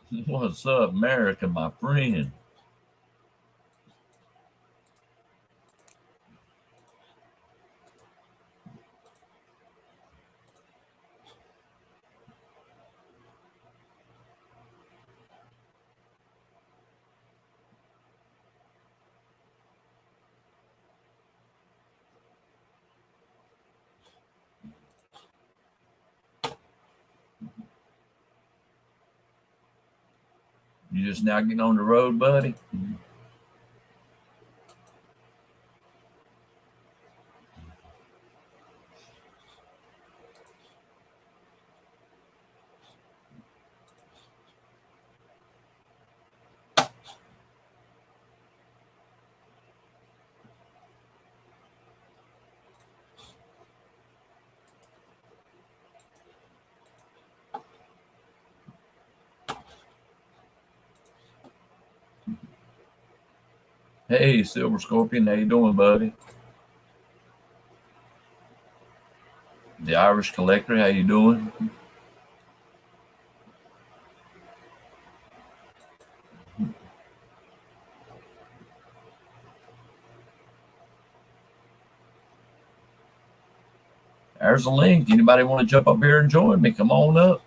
What's up, America, my friend? You just now getting on the road, buddy? Hey, Silver Scorpion, how you doing, buddy? The Irish Collector, how you doing? There's a link. Anybody want to jump up here and join me? Come on up.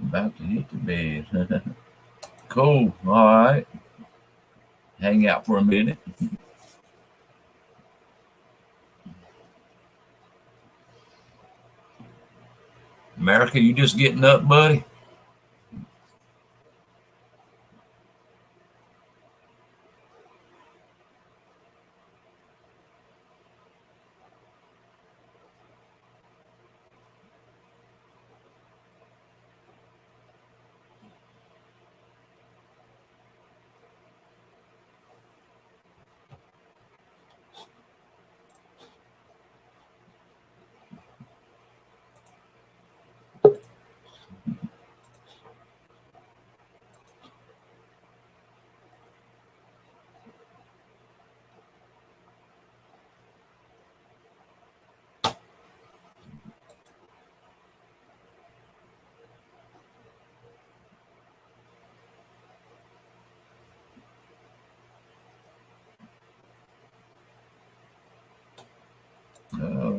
About to hit the bed. Cool. All right. Hang out for a minute. America, you just getting up, buddy? Uh,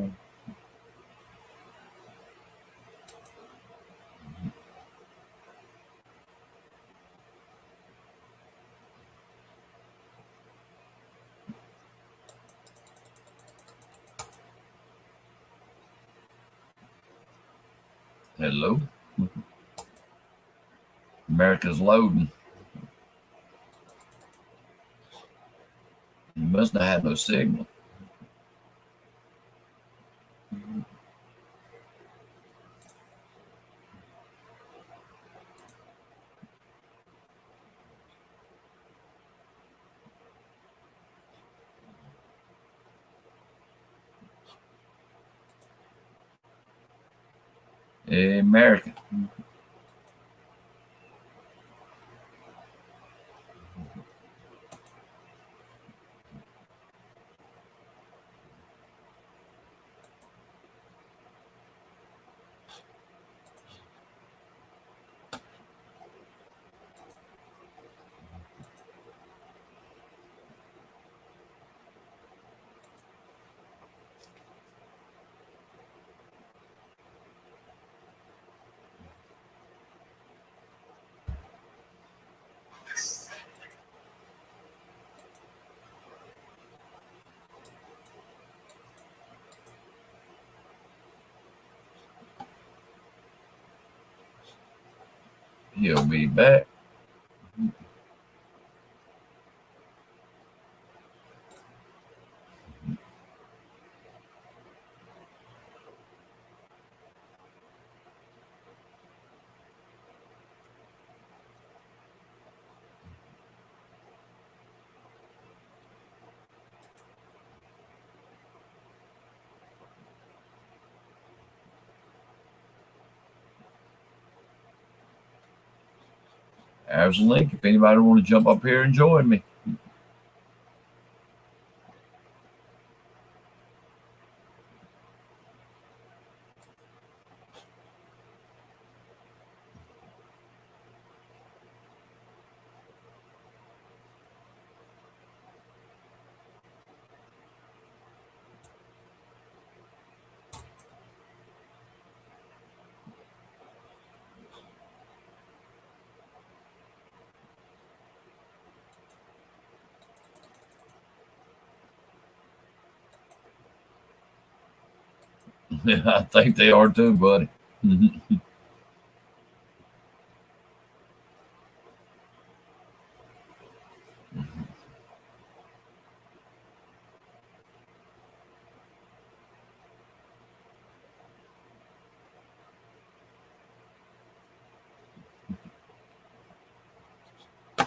hello. America's loading. You must not have no signal. Hey, America. He'll be back. There's a link if anybody want to jump up here and join me. I think they are too, buddy.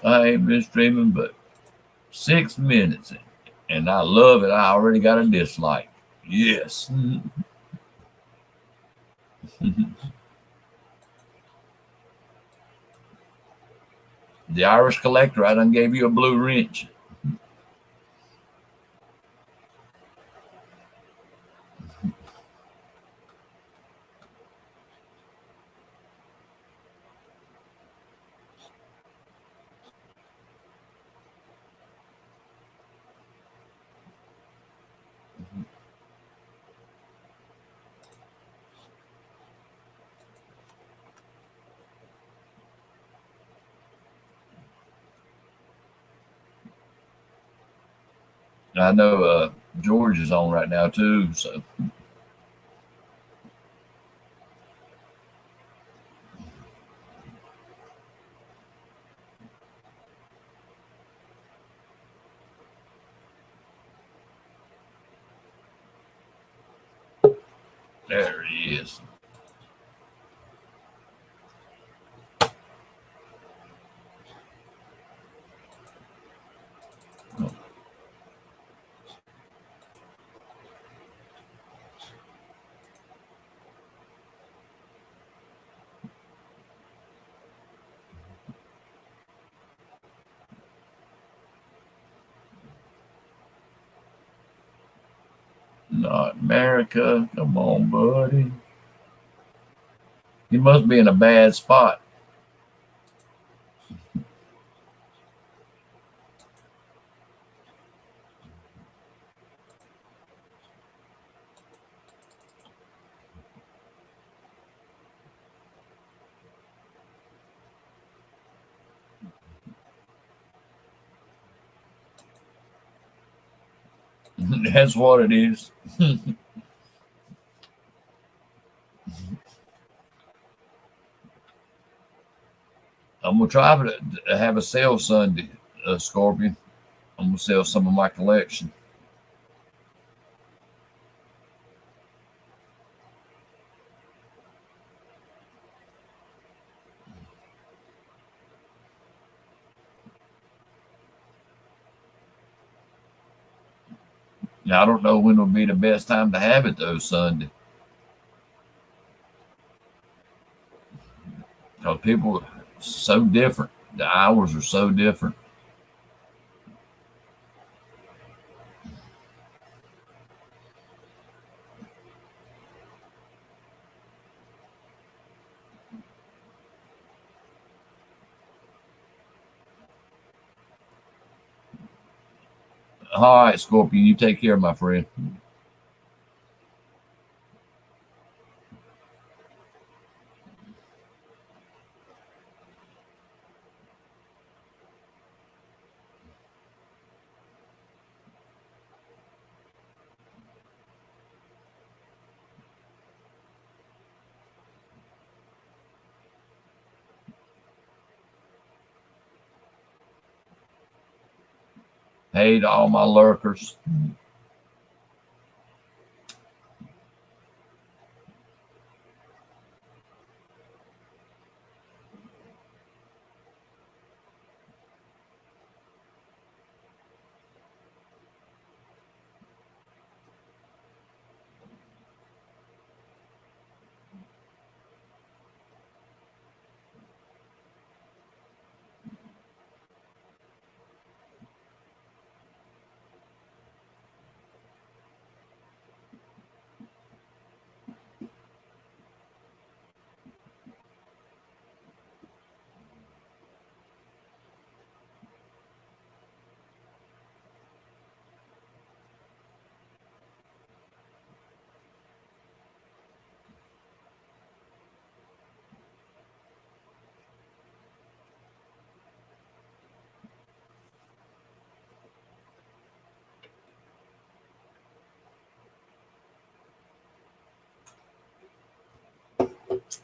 I ain't been streaming but 6 minutes, and I love it. I already got a dislike. Yes. The Irish Collector, I done gave you a blue wrench. I know George is on right now too, so there he is. Not America. Come on, buddy. He must be in a bad spot. That's what it is. I'm gonna try to have a sale Sunday, Scorpion. I'm gonna sell some of my collection. Now I don't know when will be the best time to have it though, Sunday. Because people are so different. The hours are so different. All right, Scorpion, you take care, my friend. Hey to all my lurkers.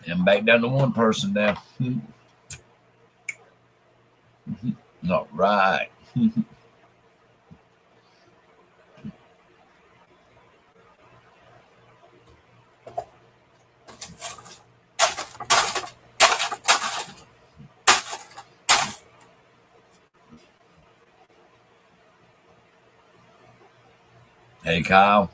And back down to one person now. All right. Hey, Kyle.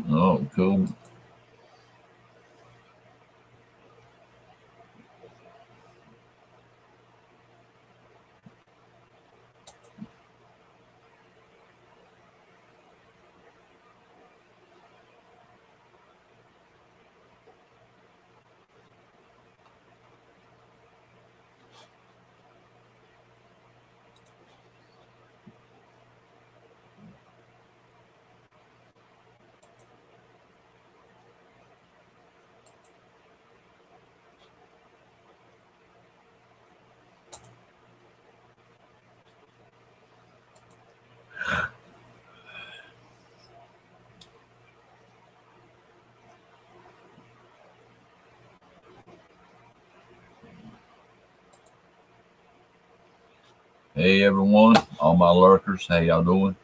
Oh, cool. Hey, everyone. All my lurkers. How y'all doing?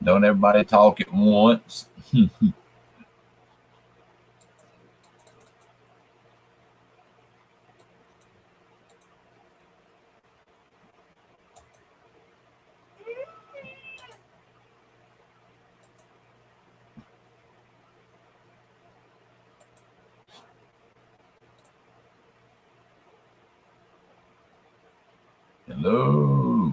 Don't everybody talk at once. Hello.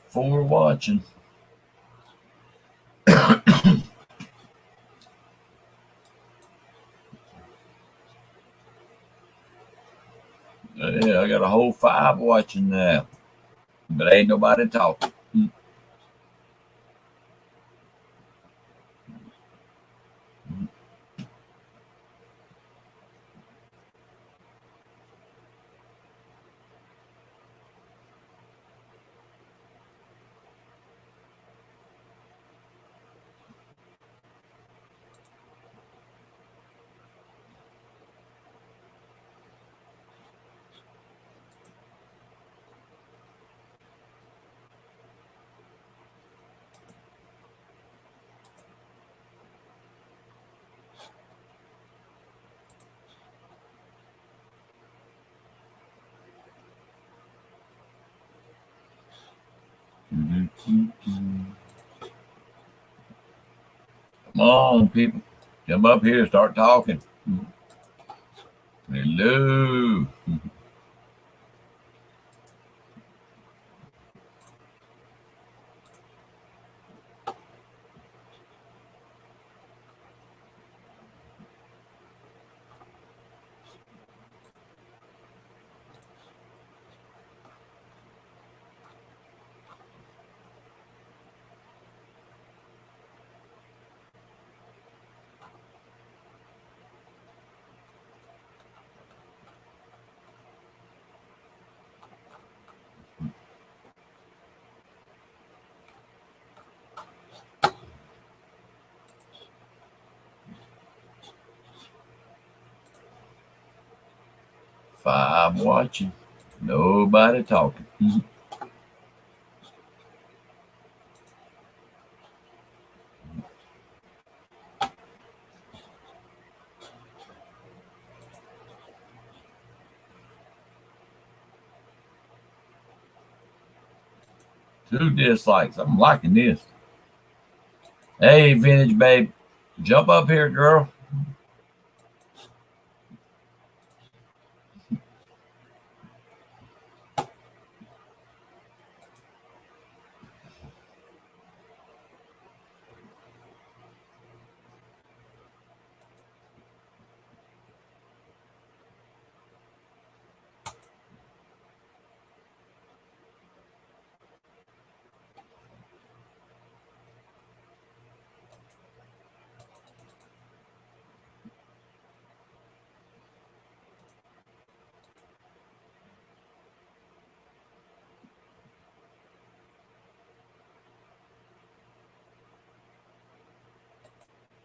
For watching. Yeah, I got a whole 5 watching now, but ain't nobody talking. Come on, people. Come up here, start talking. Hello. 5 watching. Nobody talking. Two dislikes. I'm liking this. Hey, Vintage Babe. Jump up here, girl.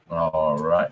All right.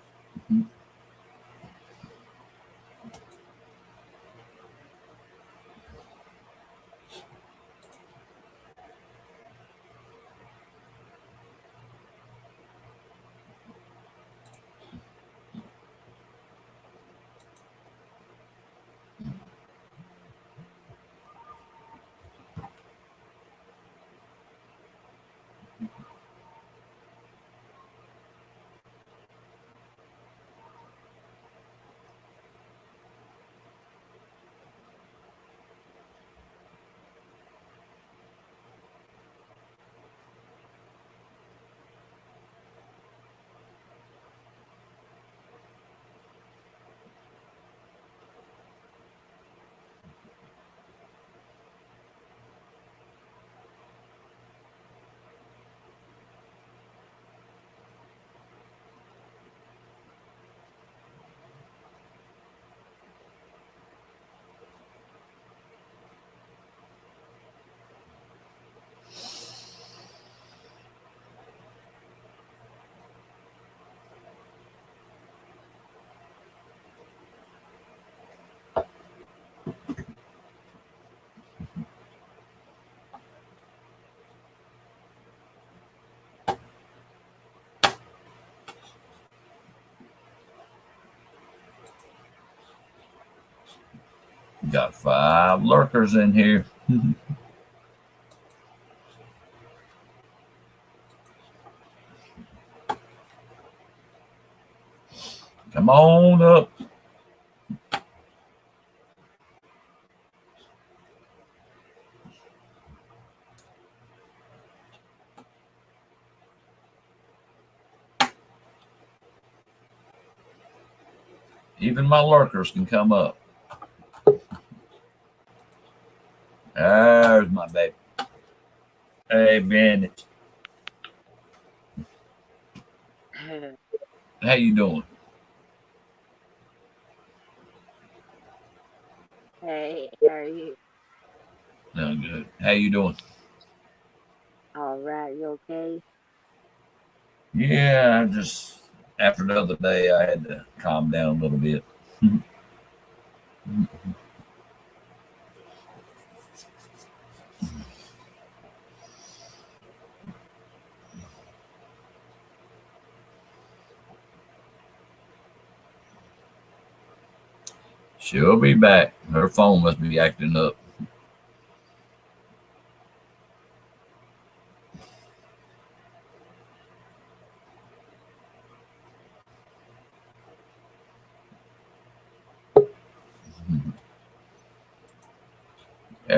Got 5 lurkers in here. Come on up. Even my lurkers can come up. There's my baby. Hey, Bandit. How you doing? Hey, how are you? No, good. How you doing? All right, you okay? Yeah, I just after another day, I had to calm down a little bit. She'll be back. Her phone must be acting up.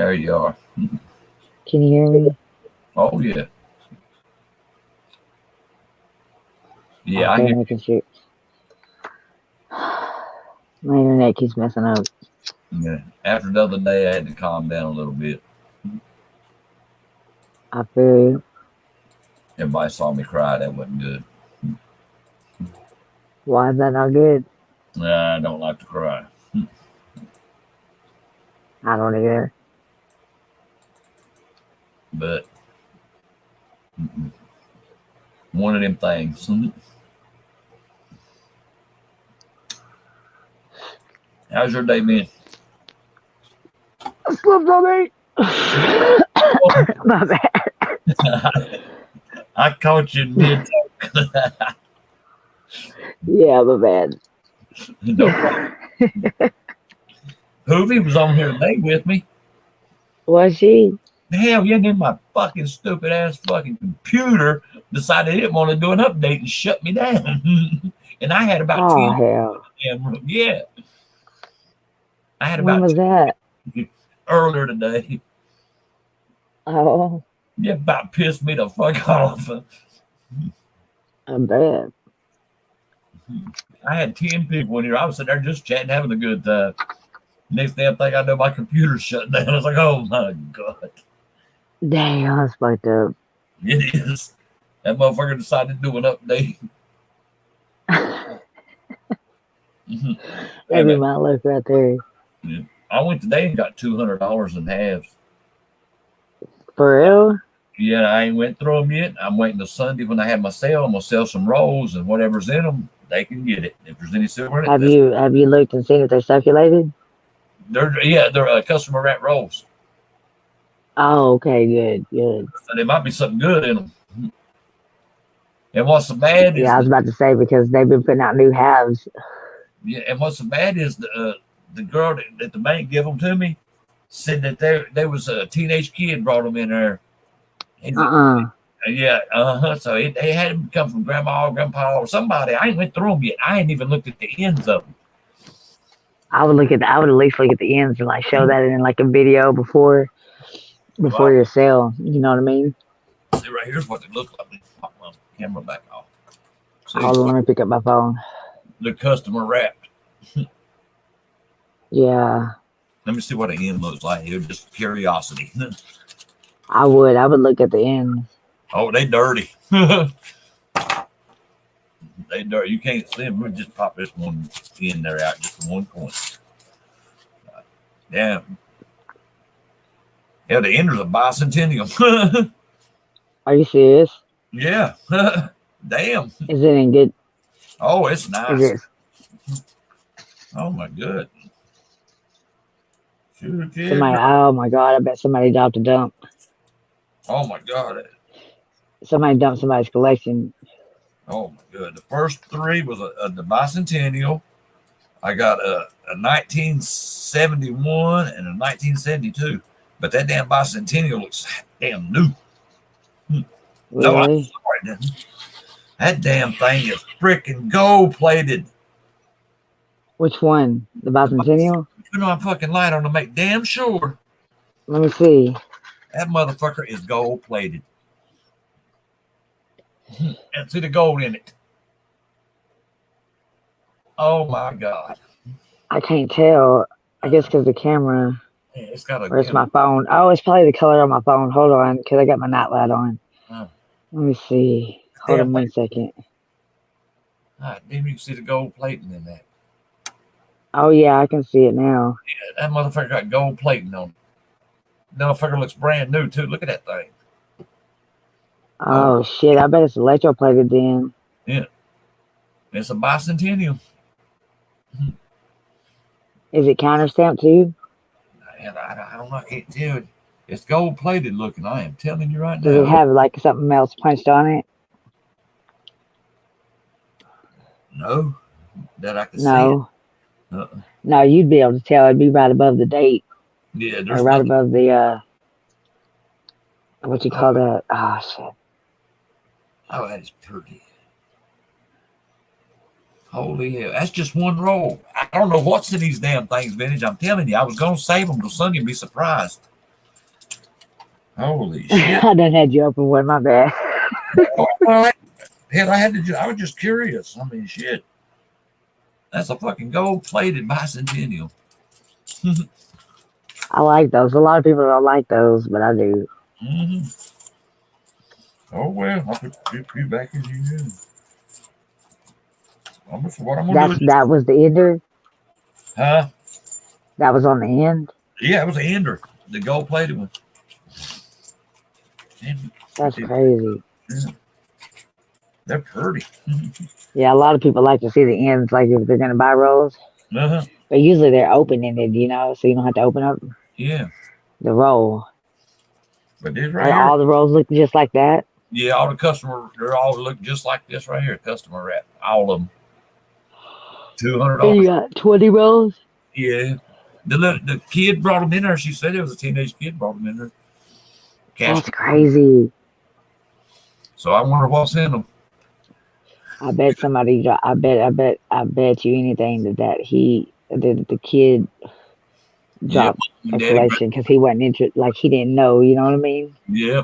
There you are. Can you hear me? Oh yeah. Yeah, Okay, I hear. making sure. My internet keeps messing up. Yeah. After the other day, I had to calm down a little bit. I feel you. Everybody saw me cry. That wasn't good. Why is that not good? Nah, I don't like to cry. I don't either. But one of them things. How's your day been? My bad. I caught you mid talk. Yeah, my bad. No problem. Hoovy was on here today with me. Was she? Hell yeah, then my fucking stupid ass fucking computer decided it didn't want to do an update and shut me down. And I had about Oh 10 hell. damn. Yeah. I had When about was that? 10 earlier today. Oh, Yeah, about pissed me the fuck off. I'm bad. I had 10 people in here. I was sitting there just chatting, having a good time. Next damn thing I know, my computer's shut down. I was like, oh my God. Damn, that's fucked up. It is. That motherfucker decided to do an update. Hey, That'd be man, my luck right there. I went today and got $200 in halves. For real? Yeah, I ain't went through them yet. I'm waiting till Sunday when I have my sale. I'm gonna sell some rolls and whatever's in them, they can get it. If there's any silver in it, Have you looked and seen if they're circulated? they're customer wrap rolls. Oh, okay, good. So there might be something good in them. And what's so bad is Yeah, I was about to say because they've been putting out new halves. yeah, and what's so bad is the girl that the bank give them to me said that there was a teenage kid brought them in there. Yeah, So they had them come from grandma or grandpa or somebody. I ain't went through them yet. I ain't even looked at the ends of them. I would at least look at the ends and like show that in like a video before your sale. You know what I mean? See right here's what they look like. Let me pop my camera back off. See, Hold on, let me pick up my phone. they're customer wrapped. Yeah, Let me see what the end looks like here. Just curiosity. I would look at the ends. Oh, they dirty. They dirty. You can't see them. We'll just pop this one in there out just from one point. Damn. Yeah, the ender's a bicentennial. Are you serious? Yeah. Damn. Is it in good? Oh, it's nice. Is it? Oh my god. Sure kid. Somebody, oh my god! I bet somebody dropped a dump. Oh my god. Somebody dumped somebody's collection. Oh my god. The first three was the bicentennial. I got a 1971 and a 1972. But that damn bicentennial looks damn new. Really? No, I'm sorry. That damn thing is freaking gold plated. Which one? The bicentennial? You know, I'm fucking light on to make damn sure Let me see. that motherfucker is gold plated. And see the gold in it. Oh my god. I can't tell. I guess because the camera. Yeah, it's got a. Where's my phone? Oh, it's probably the color of my phone. Hold on, because I got my night light on. Oh. Let me see. Hold on 1 second. God damn, you can see the gold plating in that. Oh yeah, I can see it now. Yeah, that motherfucker got gold plating on it. Motherfucker looks brand new too. Look at that thing. Oh shit! I bet it's electroplated then. Yeah, it's a bicentennial. Is it counterstamped too? And I don't know. I can't tell. It's gold plated looking. I am telling you right now. Does it have like something else punched on it? No, that I can see. No. No, you'd be able to tell. It'd be right above the date. Yeah, Or there's right nothing. above the what you call that? Oh shit! Oh, that is pretty. Holy hell, that's just one roll. I don't know what's in these damn things, vintage. I'm telling you, I was gonna save them till Sunday and be surprised. Holy shit. I done had you open one, my bad. Well, hell, I was just curious. I mean, shit. That's a fucking gold-plated bicentennial. I like those. A lot of people don't like those, but I do. Mm-hmm. Oh, well, I'll put you back as you do. What I'm going to do is, That was the ender. huh? That was on the end. Yeah, it was an ender, the gold-plated one. That's crazy. They're pretty. Yeah, a lot of people like to see the ends, like if they're gonna buy rolls. Uh-huh. But usually they're open ended, so you don't have to open up Yeah. the roll. But this right Are here, all the rolls look just like that? yeah, all the customer, they're all look just like this right here, customer wrap. All of them. And you $200. got 20 rolls? Yeah. The kid brought them in there. She said it was a teenage kid brought them in there. That's crazy. So I wonder what's in them. I bet somebody. I bet you anything that the kid dropped a collection because he wasn't interested. Like he didn't know. You know what I mean? Yeah.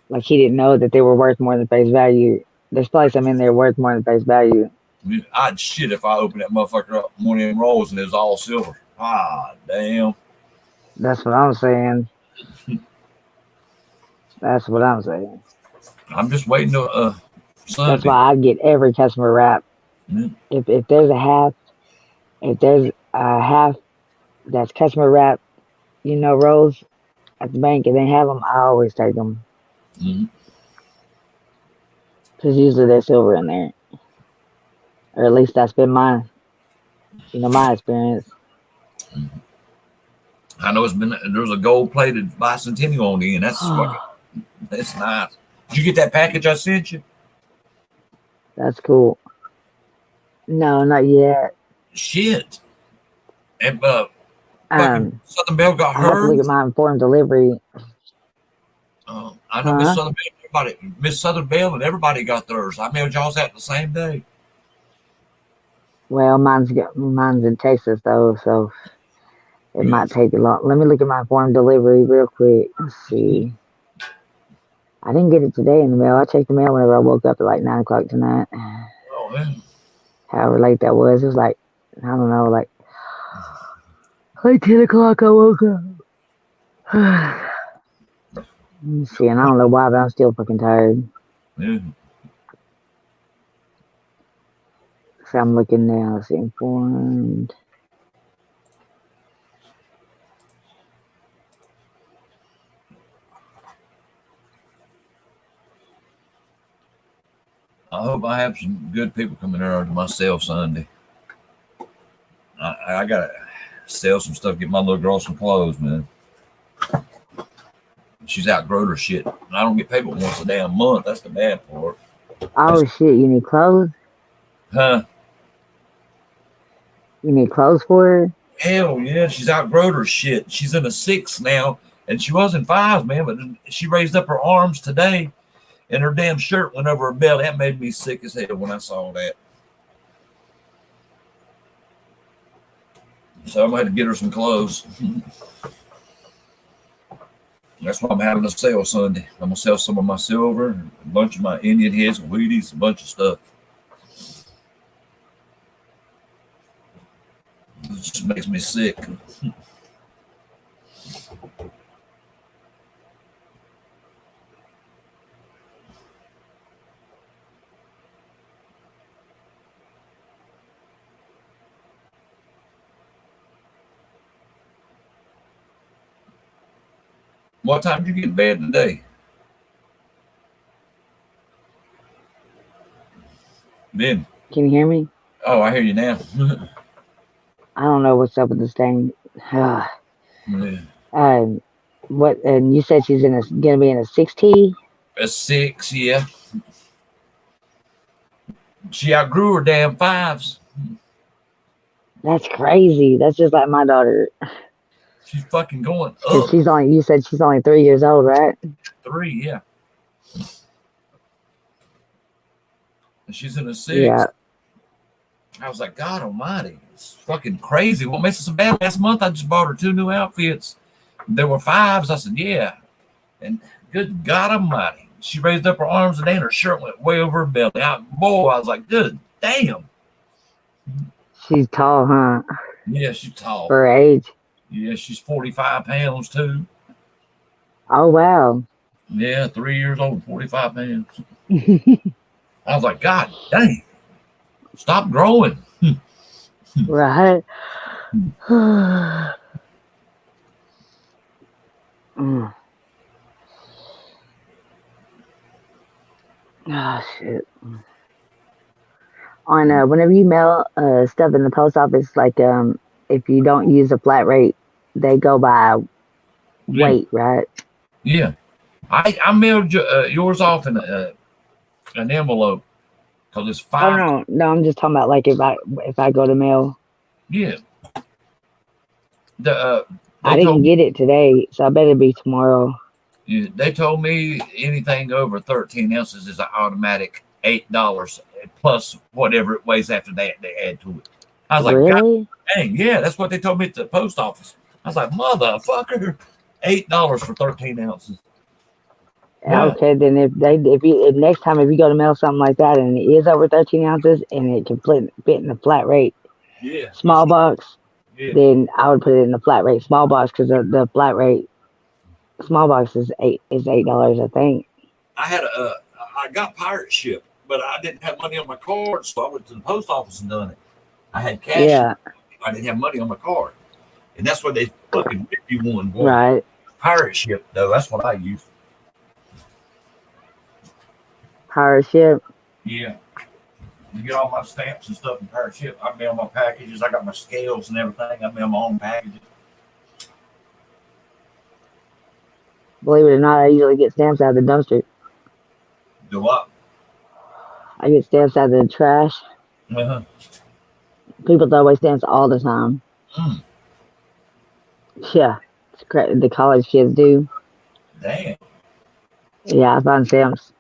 Like he didn't know that they were worth more than face value. There's probably some in there worth more than face value. I'd shit if I opened that motherfucker up one of them rolls and it was all silver. Ah, damn. That's what I'm saying. That's what I'm saying. I'm just waiting to Sunday. That's why I get every customer wrap. Mm. If there's a half that's customer wrap, rolls at the bank and they have them, I always take them. Mm-hmm. Because usually there's silver in there. Or at least that's been my experience. Mm-hmm. I know there's a gold-plated bicentennial on the end. That's nice. Did you get that package I sent you? That's cool. No, not yet. Shit. And Southern Belle got I have to hers. look at my informed delivery. I know Miss Southern Belle and everybody got theirs. I mailed y'all's out the same day. Well, mine's in Texas though, so it might take a long. Let me look at my informed delivery real quick. Let's see. I didn't get it today in the mail. I checked the mail whenever I woke up at like 9 o'clock tonight. Oh man. However late that was. It was like, I don't know, like 10 o'clock I woke up. Let me see, and I don't know why, but I'm still fucking tired. Yeah. So I'm looking now. Let's see, informed. I hope I have some good people coming there to my sale Sunday. I gotta sell some stuff, get my little girl some clothes, man. She's outgrown her shit. And I don't get paid but once a damn month. That's the bad part. Oh shit, you need clothes? Huh? You need clothes for her? Hell yeah, she's outgrown her shit. She's in a 6 now, and she was in 5s, man, but she raised up her arms today, and her damn shirt went over her belly. That made me sick as hell when I saw that. So I'm going to have to get her some clothes. That's why I'm having a sale Sunday. I'm going to sell some of my silver, a bunch of my Indian heads, Wheaties, a bunch of stuff. It just makes me sick. What time did you get in bed today? Ben. Can you hear me? Oh, I hear you now. I don't know what's up with this thing. Yeah. What? And you said she's gonna be in a 6T? A 6, yeah. She outgrew her damn 5s. That's crazy. That's just like my daughter. She's fucking going up. You said she's only 3 years old, right? 3, yeah. And she's in a 6. Yeah. I was like, God almighty, it's fucking crazy. What makes it so bad? Last month I just bought her 2 new outfits. There were 5s. I said, yeah. And good God Almighty, she raised up her arms and then her shirt went way over her belly. Boy, I was like, good damn. She's tall, huh? Yeah, she's tall. For her age. Yeah, she's 45 pounds too. Oh wow. Yeah, 3 years old, 45 pounds. I was like, God dang, stop growing. Right. Mm. Oh shit. On whenever you mail stuff in the post office, like if you don't use a flat rate, they go by weight, right? Yeah, I mailed yours off in an envelope because it's Oh five. no, I'm just talking about like if I go to mail. Yeah, I didn't get it today, so I better be tomorrow. They told me anything over 13 ounces is an automatic $8 plus whatever it weighs after that they add to it. I was like, really? God dang, yeah, that's what they told me at the post office. I was like, motherfucker, $8 for 13 ounces. Yeah. Okay, then if next time if you go to mail something like that and it is over 13 ounces and it can fit in the flat rate, small box, then I would put it in the flat rate small box because the flat rate small box is $8, I think. I got pirate ship, but I didn't have money on my card, so I went to the post office and done it. I had cash. Yeah. I didn't have money on my card, and that's what they fucking rip you one. Right. Pirate ship though, that's what I use. Pirate ship. Yeah. You get all my stamps and stuff in pirate ship. I mail my packages. I got my scales and everything. I mail my own packages. Believe it or not, I usually get stamps out of the dumpster. Do what? I get stamps out of the trash. Uh-huh. People throw away stamps all the time. Mm. Yeah. The college kids do. Damn. Yeah, I find stamps.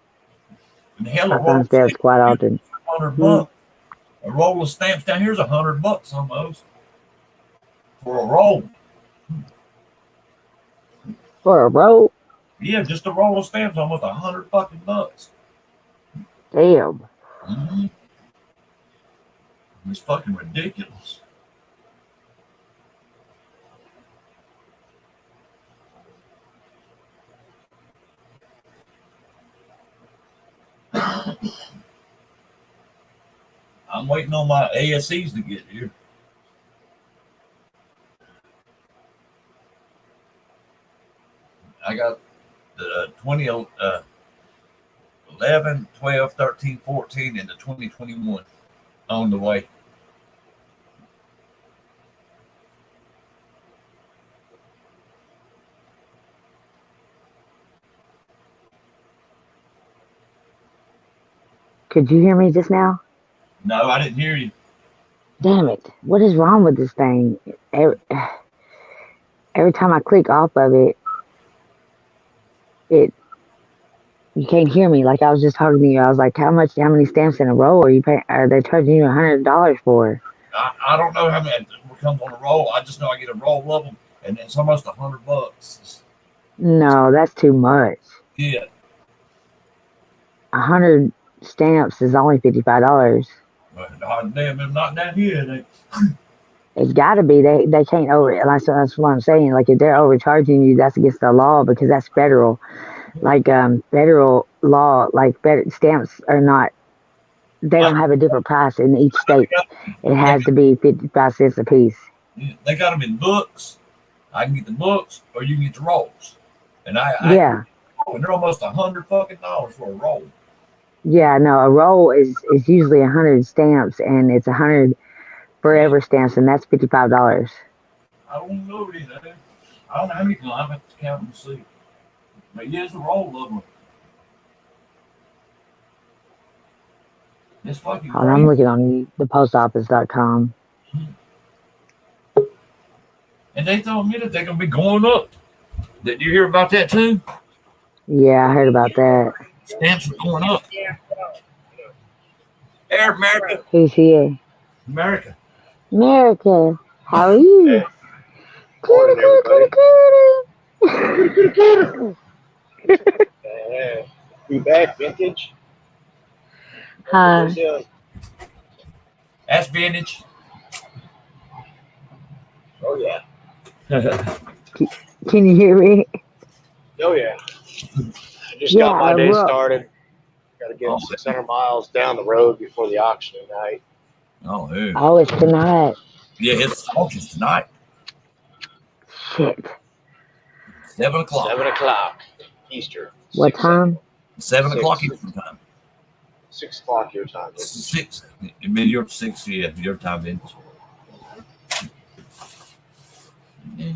I find stamps quite often. $100. A roll of stamps down here's $100 almost for a roll. For a roll? Yeah, just a roll of stamps, almost $100 fucking bucks. Damn. Mm-hmm. It's fucking ridiculous. I'm waiting on my ASEs to get here. I got the 2011, 12, 13, 14, and the 2021 on the way. Could you hear me just now? No, I didn't hear you. Damn it. What is wrong with this thing? Every time I click off of it, you can't hear me. Like I was just talking to you. I was like, how many stamps in a row are you paying? Are they charging you $100 for? I don't know how many comes on a roll. I just know I get a roll of them, and it's almost $100. No, that's too much. Yeah. 100 stamps is only $55. Damn, they're not down here. It's got to be. They can't over. That's what I'm saying. Like if they're overcharging you, that's against the law because that's federal. Like federal law, like stamps are not. They don't have a different price in each state. It has to be 55 cents a piece. They got them in books. I can get the books, or you can get the rolls. And yeah. And they're almost $100 fucking for a roll. Yeah, no, a roll is usually 100 stamps, and it's 100 forever stamps, and that's $55. I don't know either. I don't know how many I have to count and see. But yeah, it's a roll of them. It's fucking crazy. I'm looking on thepostoffice.com. And they told me that they're going to be going up. Did you hear about that too? Yeah, I heard about that. Stamps are going up. Air America. Who's here? America. America. How are you? You back, vintage? Hi. What you doing? That's vintage. Oh yeah. Can you hear me? Oh yeah. I just Yeah, got my day well, started. Got to get Oh, 600 miles down the road before the auction tonight. oh, hey. oh, it's tonight. Yeah, it's auctions tonight, Shit. 7 o'clock. 7 o'clock Eastern. What 6 time? 7 o'clock Six. Eastern time. 6 o'clock your time. 6. I mean, your 6, yeah, your time vintage. Yeah.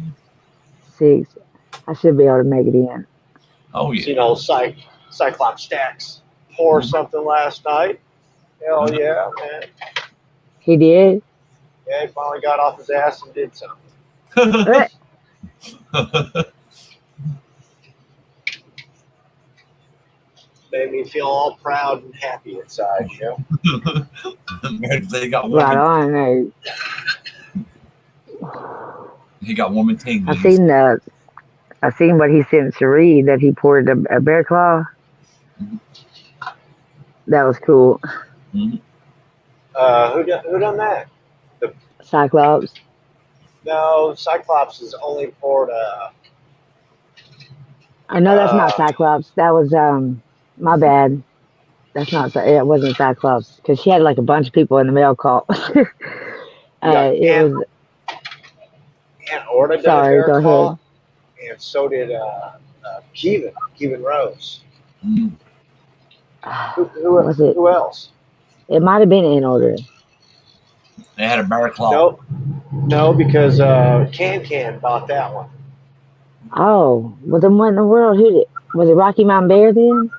6. I should be able to make it in. Oh, yeah. Seen old Cyclops Stacks pour something last night. Hell yeah, man. He did? Yeah, he finally got off his ass and did something. Eh, Made me feel all proud and happy inside, you know? They got right woman. on. There. He got woman tingling. I seen what he sent Cherie that he poured a bear claw. Mhm. That was cool. Mhm. Who done that? Cyclops. No, Cyclops has only poured I know that's not uh, Cyclops. That was my bad. That's not. It wasn't Cyclops because she had like a bunch of people in the mail call. got It was. Aunt Orta did a Sorry. bear Go claw, ahead. and so did Kevin Rose. Mhm. Was it? Who else? It might have been in order. They had a bear claw. No, because Can bought that one. Oh, well then what in the world? Who did? Was it Rocky Mountain Bear then?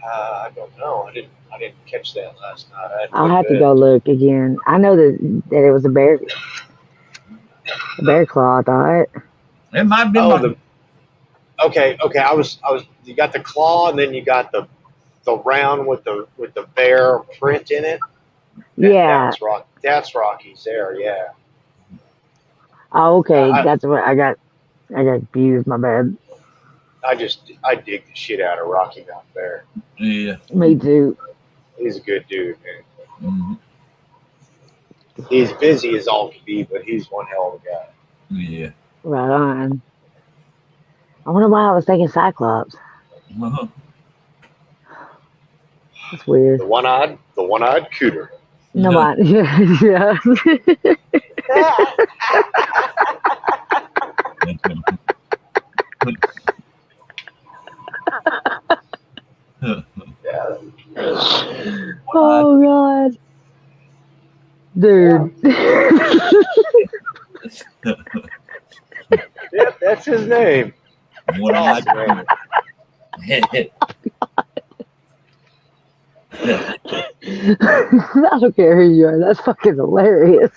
I don't know. I didn't catch that last night. I had I'll to have to bed. go look again. I know that it was a bear claw. I thought. It might have been Oh, like okay. I was. You got the claw, and then you got the round with the bear print in it. Yeah. That's Rocky's there. Yeah. Oh, okay. I That's what I got. I got confused. My bad. I dig the shit out of Rocky Mountain Bear. yeah. Me too. He's a good dude, man. Mhm. He's busy as all can be, but he's one hell of a guy. Yeah. Right on. I wonder why I was thinking Cyclops. Uh-huh. That's weird. The one-eyed cooter. No, yeah. Yeah. Oh God, dude. Yep, that's his name. One eyed. Awesome name. I don't care who you are. That's fucking hilarious.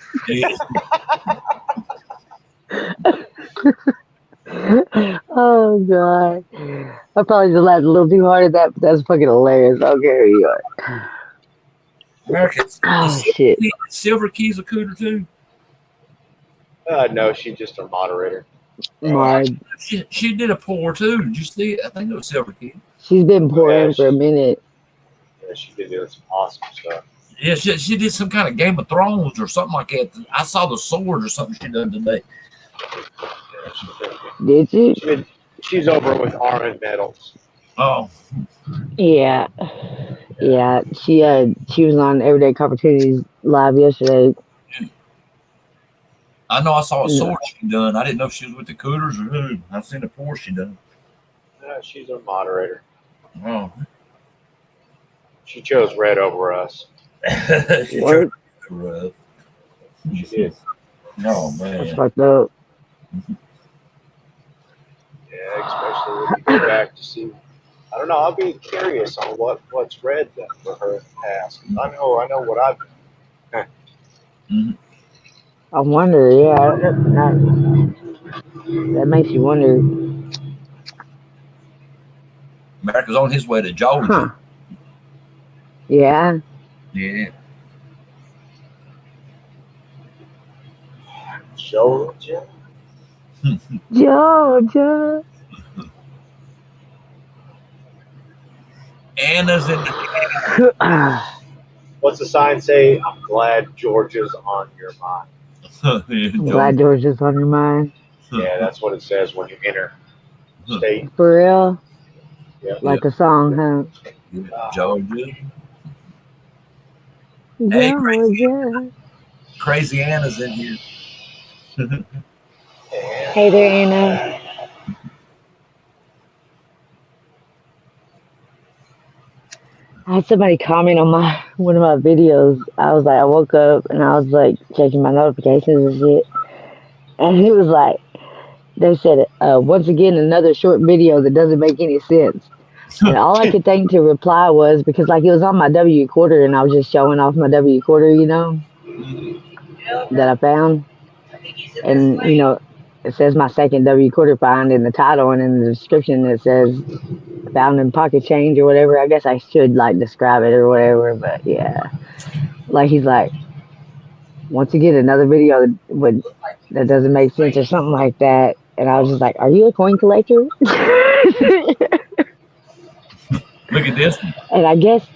Oh God, I probably just laughed a little too hard at that, but that's fucking hilarious. I don't care who you are. Americans. Oh shit. Silver Key's a cooter too. No, she's just a moderator. My, She did a pour too. Did you see it? I think it was Silver Key. she's been pouring Yeah, for a minute. Yeah, she did some awesome stuff. Yeah, she did some kind of Game of Thrones or something like that. I saw the sword or something she done today. Yeah, Did you? she's over with Armin Metals. Oh, Yeah. Yeah. She was on Everyday Opportunities live yesterday. I know I saw a sword she done. I didn't know if she was with the Cooters or who. I seen a pour she done. She's a moderator. Oh. She chose red over us. She What? rough. She did. Oh That's man. fucked up. Yeah, especially when you go back to see. I don't know. I'll be curious on what's red done for her past. I know what I've done. Mhm. I wonder, yeah. That makes you wonder. America's on his way to Georgia. Huh. Yeah. Yeah. Georgia. Georgia. Anna's in What's the sign say? I'm glad Georgia's on your mind. I'm glad Georgia's on your mind. Yeah, that's what it says when you enter state. For real? Yeah. Like a song, huh? Georgia. Hey, Georgia. Crazy Anna's in here. Hey there, Anna. I had somebody comment on one of my videos. I was like, I woke up and I was like checking my notifications and shit, and it was like they said, once again another short video that doesn't make any sense. And all I could think to reply was because like it was on my W quarter and I was just showing off my W quarter, you know, that I found, and you know, it says my second W quarter find in the title and in the description it says found in pocket change or whatever. I guess I should like describe it or whatever, but yeah. Like he's like, once again another video that doesn't make sense or something like that. And I was just like, are you a coin collector? Look at this. And I guess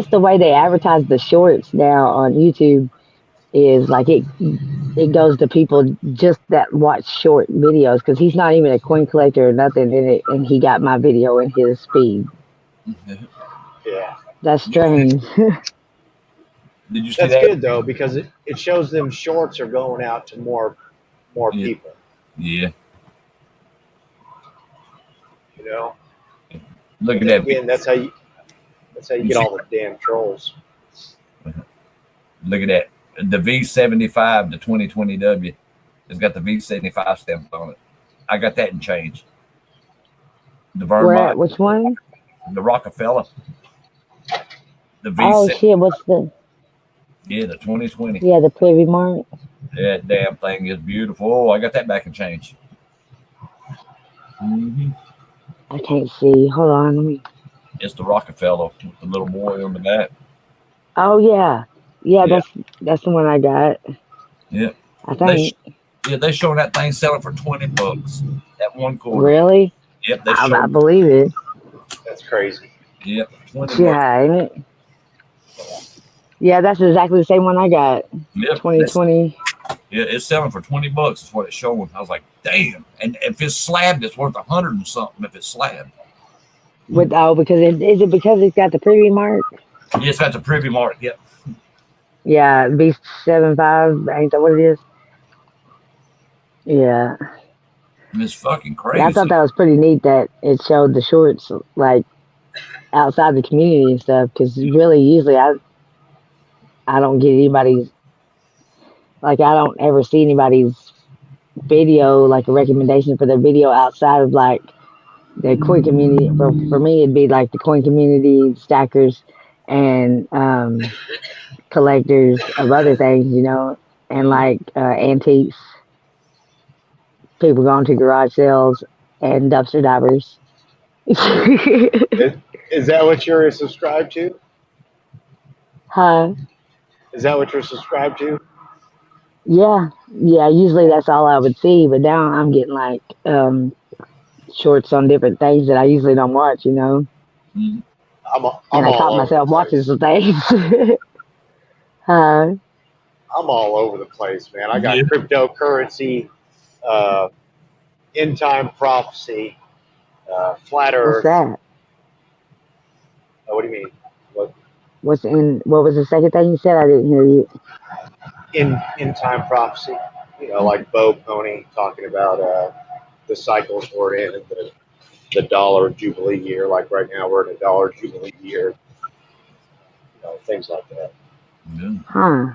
the way they advertise the shorts now on YouTube is like it goes to people just that watch short videos because he's not even a coin collector or nothing in it, and he got my video in his feed. Yeah. That's strange. Did you see That's that? good though because it shows them shorts are going out to more Yeah. people. Yeah. You know. Look at that. Again, that's how you get all the damn trolls. Look at that. The V75, the 2020W, has got the V75 stamp on it. I got that in change. The Where Vermont, at? Which one? the Rockefeller, the Oh V7, shit! What's the? yeah, the 2020. Yeah, the Privy Mark. That damn thing is beautiful. Oh, I got that back in change. Mm-hmm. I can't see. Hold on. Let me. It's the Rockefeller with the little boy on the back. Oh yeah. Yeah, Yeah. that's the one I got. Yeah. I think. They're showing that thing selling for $20. That one quarter. Really? Yep, they I showed. believe it. That's crazy. Yep, $20. Yeah, ain't it? Yeah, that's exactly the same one I got. Yep, 2020. yeah, it's selling for $20 is what it's showing. I was like, damn. And if it's slabbed, it's worth 100 and something if it's slabbed. Because is it because it's got the Privy Mark? Yeah, it's got the Privy Mark. Yep. Yeah, B75, ain't that what it is? Yeah. It's fucking crazy. Yeah, I thought that was pretty neat that it showed the shorts like outside the community and stuff. Because really, usually I don't get anybody's like I don't ever see anybody's video like a recommendation for their video outside of like the coin community. For me, it'd be like the coin community, stackers, and collectors of other things, you know, and like antiques. People going to garage sales and dumpster divers. Is that what you're subscribed to? Huh? Is that what you're subscribed to? Yeah. Usually that's all I would see, but now I'm getting like shorts on different things that I usually don't watch, you know. Mhm. And I caught myself watching some things. Huh? I'm all over the place, man. I got Yeah. cryptocurrency, end time prophecy, flat What's Earth. that? What do you mean? What What was the second thing you said? I didn't hear you. end time prophecy? You know, like Bo Pony talking about the cycles we're in and the dollar jubilee year. Like right now, we're in a dollar jubilee year. You know, things like that. Yeah. Huh.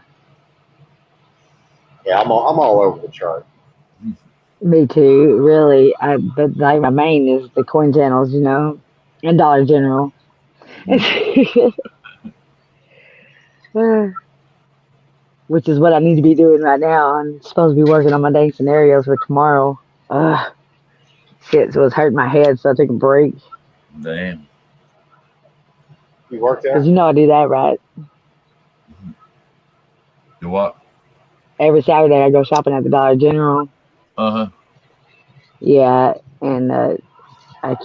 Yeah, I'm all over the chart. Me too, really. But like my main is the coin channels, you know, and Dollar General. Which is what I need to be doing right now. I'm supposed to be working on my dang scenarios for tomorrow. Shit, so it's hurting my head, so I took a break. Damn. You work there? Because you know I do that, right? You what? Every Saturday I go shopping at the Dollar General. Uh-huh. Yeah, and I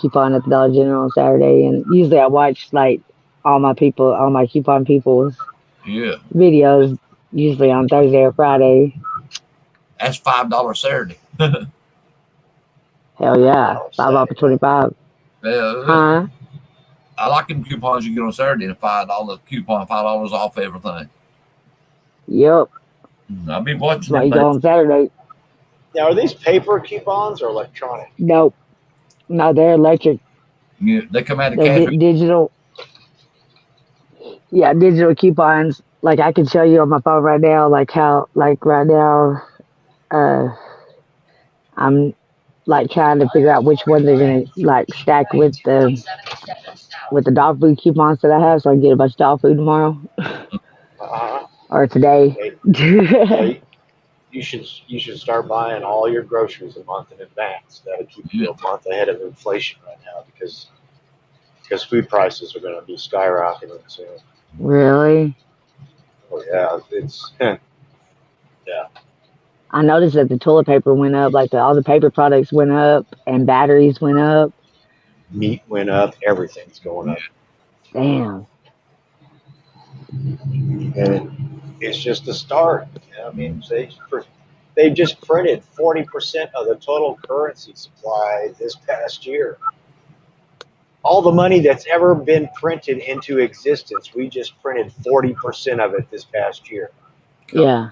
coupon at the Dollar General on Saturday, and usually I watch like all my coupon people's Yeah, videos, usually on Thursday or Friday. that's $5 Saturday. Hell yeah, 5 off of 25. Yeah, Huh? I like them coupons you get on Saturday. And $5 coupon, $5 off everything. Yep. I'll be That's watching why them you go on Saturday. Now, are these paper coupons or electronic? Nope. No, they're electric. Yeah, they come out of They're cash. digital. Yeah, digital coupons. Like I can show you on my phone right now, like how, like right now, uh, I'm like trying to figure out which one they're gonna like stack with the dog food coupons that I have, so I can get a bunch of dog food tomorrow or today. Yeah, you should start buying all your groceries a month in advance. That'll keep you a month ahead of inflation right now because food prices are going to be skyrocketing soon. Really? Oh yeah, it's yeah. I noticed that the toilet paper went up, like all the paper products went up, and batteries went up. Meat went up, everything's going up, Damn. and it's just the start. You know, I mean, they just printed 40% of the total currency supply this past year. All the money that's ever been printed into existence, we just printed 40% of it this past year. Yeah.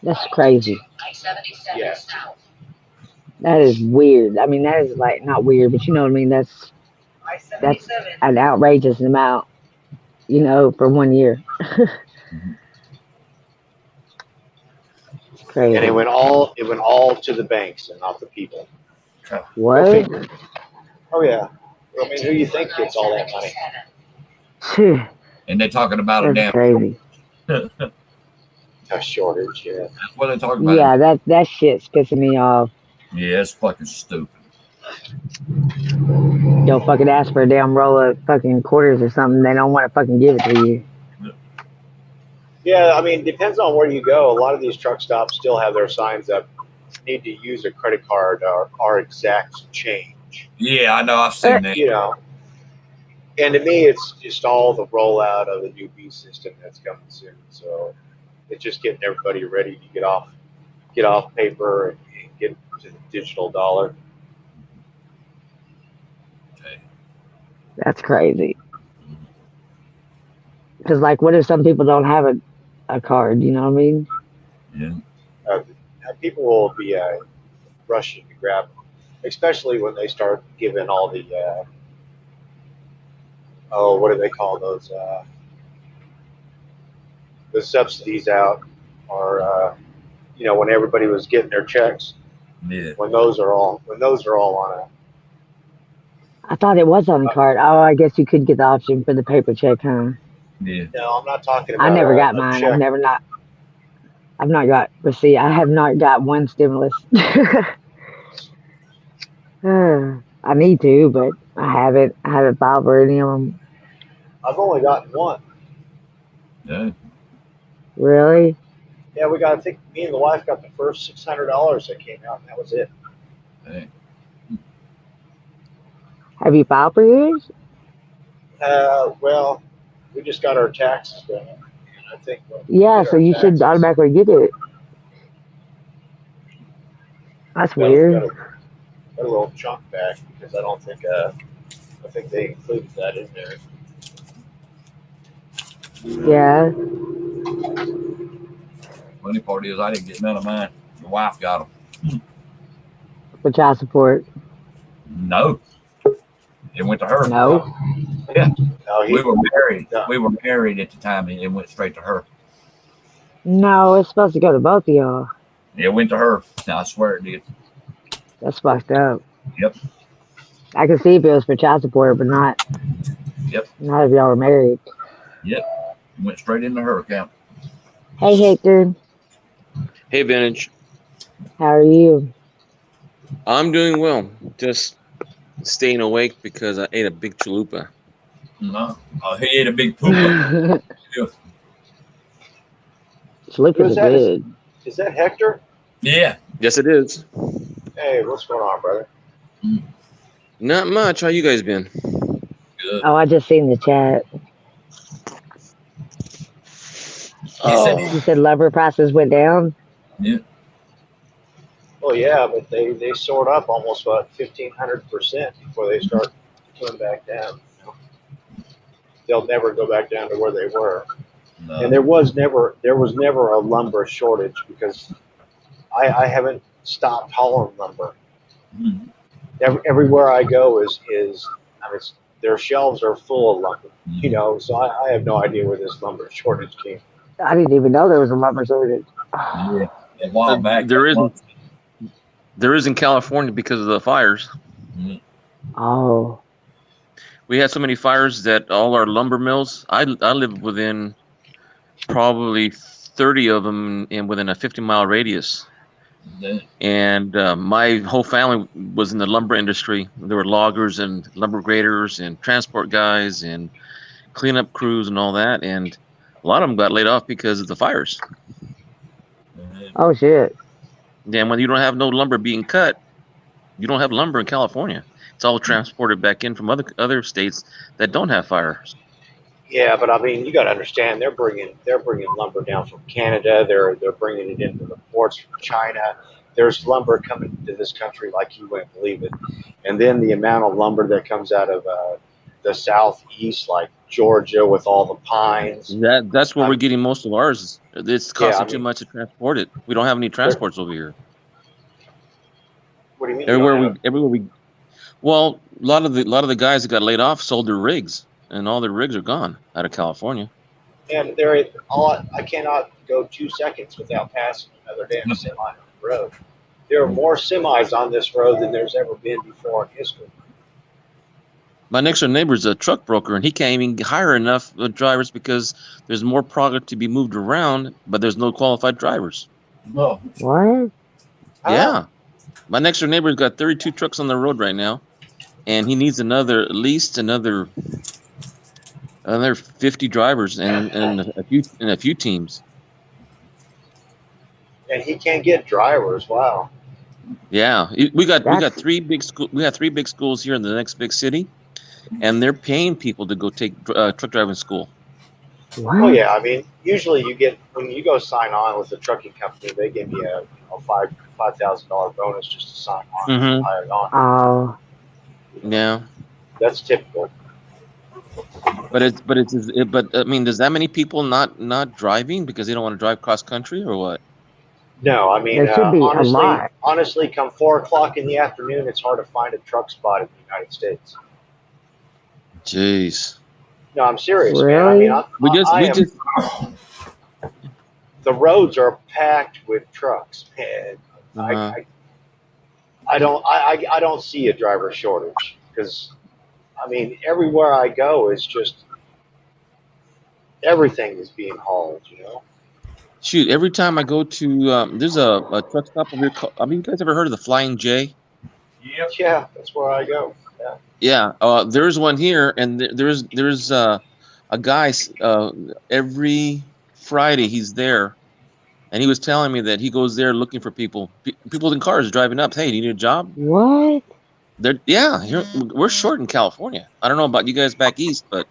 That's crazy. Yeah. That is weird. I mean, that is like not weird, but you know what I mean. That's an outrageous amount, you know, for 1 year. Crazy. And it went all to the banks and not the people. What? Oh yeah. I mean, who do you think gets all that money? Phew, And they're talking about a that's damn. crazy. A shortage, yeah. That's what they're talking about. Yeah, that shit's pissing me off. Yeah, it's fucking stupid. Don't fucking ask for a damn roll of fucking quarters or something. They don't want to fucking give it to you. Yeah, I mean, depends on where you go. A lot of these truck stops still have their signs up. Need to use a credit card or exact change. Yeah, I know. I've seen that. You know, and to me, it's just all the rollout of the new B system that's coming soon. So it's just getting everybody ready to get off paper and get to the digital dollar. Okay. That's crazy. Because, like, what if some people don't have a card? You know what I mean? Yeah. People will be rushing to grab them, especially when they start giving all the what do they call those? The subsidies out, or you know, when everybody was getting their checks. Yeah. When those are all on a. I thought it was on a card. Oh, I guess you could get the option for the paper check, huh? Yeah. No, I'm not talking about. I never got a mine. check. I've not got receipt. I have not got one stimulus. I need to, but I haven't filed for any of them. I've only gotten one. Yeah. Really? Yeah, we got. I think me and the wife got the first $600 that came out, and that was it. Hey. Have you filed for yours? Well, we just got our taxes done, and I think. Yeah, so you should automatically get it. That's weird. Got a little chunk back because I don't think they included that in there. Yeah. Funny part is I didn't get none of mine. The wife got them. For child support. No. It went to her. No. Yeah. No, We were married. No. We were married at the time, and it went straight to her. No, it's supposed to go to both of y'all. It went to her. I swear it did. That's fucked up. Yep. I can see if it was for child support, but not. Yep. Not if y'all were married. Yep. It went straight into her account. Hey, Hector. Hey, Vintage. How are you? I'm doing well. Just staying awake because I ate a big chalupa. No. He ate a big pooper. Chalupas Who's are that? good. Is that Hector? Yeah. Yes, it is. Hey, what's going on, brother? Not much. How you guys been? Good. Oh, I just seen the chat. Oh, You said lumber prices went down. Yeah. Well, yeah, but they soared up almost about 1,500% before they start coming back down. You know? They'll never go back down to where they were. No. And there was never a lumber shortage because I haven't stopped hauling lumber. Mhm. Everywhere I go is I mean, their shelves are full of lumber. You know, so I have no idea where this lumber shortage came from. I didn't even know there was a lumber shortage. Yeah. A while back. there is in California because of the fires. Mhm. Oh, We had so many fires that all our lumber mills. I live within probably 30 of them in within a 50-mile radius. Yeah. And my whole family was in the lumber industry. There were loggers and lumber graders and transport guys and cleanup crews and all that. And a lot of them got laid off because of the fires. oh shit. Then when you don't have no lumber being cut, you don't have lumber in California. It's all transported back in from other states that don't have fires. Yeah, but I mean, you got to understand they're bringing lumber down from Canada. They're bringing it into the ports from China. There's lumber coming to this country like you wouldn't believe it. And then the amount of lumber that comes out of the southeast, like Georgia, with all the pines. That's where we're getting most of ours. It's costing too mean, much to transport it. We don't have any transports over here. What do you mean? Everywhere we. Well, a lot of the guys that got laid off sold their rigs, and all their rigs are gone out of California. And I cannot go 2 seconds without passing another damn semi on the road. There are more semis on this road than there's ever been before in history. My next door neighbor is a truck broker, and he can't even hire enough drivers because there's more product to be moved around, but there's no qualified drivers. No. What? Yeah. My next door neighbor's got 32 trucks on the road right now, and he needs at least another 50 drivers and a few teams. And he can't get drivers. Wow. Yeah, we got three big schools here in the next big city, and they're paying people to go take truck driving school. What? Oh yeah, I mean, usually when you go sign on with a trucking company, they give you a $5,000 bonus just to sign on. Mhm. Hired on. Oh, Yeah, That's typical. but I mean, does that many people not driving because they don't want to drive cross country or what? No, I mean, there should be a lot. honestly, come 4:00 in the afternoon, it's hard to find a truck spot in the United States. Jeez, No, I'm serious, Really? man. I mean, the roads are packed with trucks, man. Uh-huh. I don't see a driver shortage because, I mean, everywhere I go is just everything is being hauled, you know. Shoot, every time I go to there's a truck stop over here. I mean, you guys ever heard of the Flying J? Yep. Yeah, that's where I go. Yeah. Yeah, there's one here, and there's a guy every Friday he's there, and he was telling me that he goes there looking for people in cars driving up. Hey, do you need a job? what? Here we're short in California. I don't know about you guys back east, but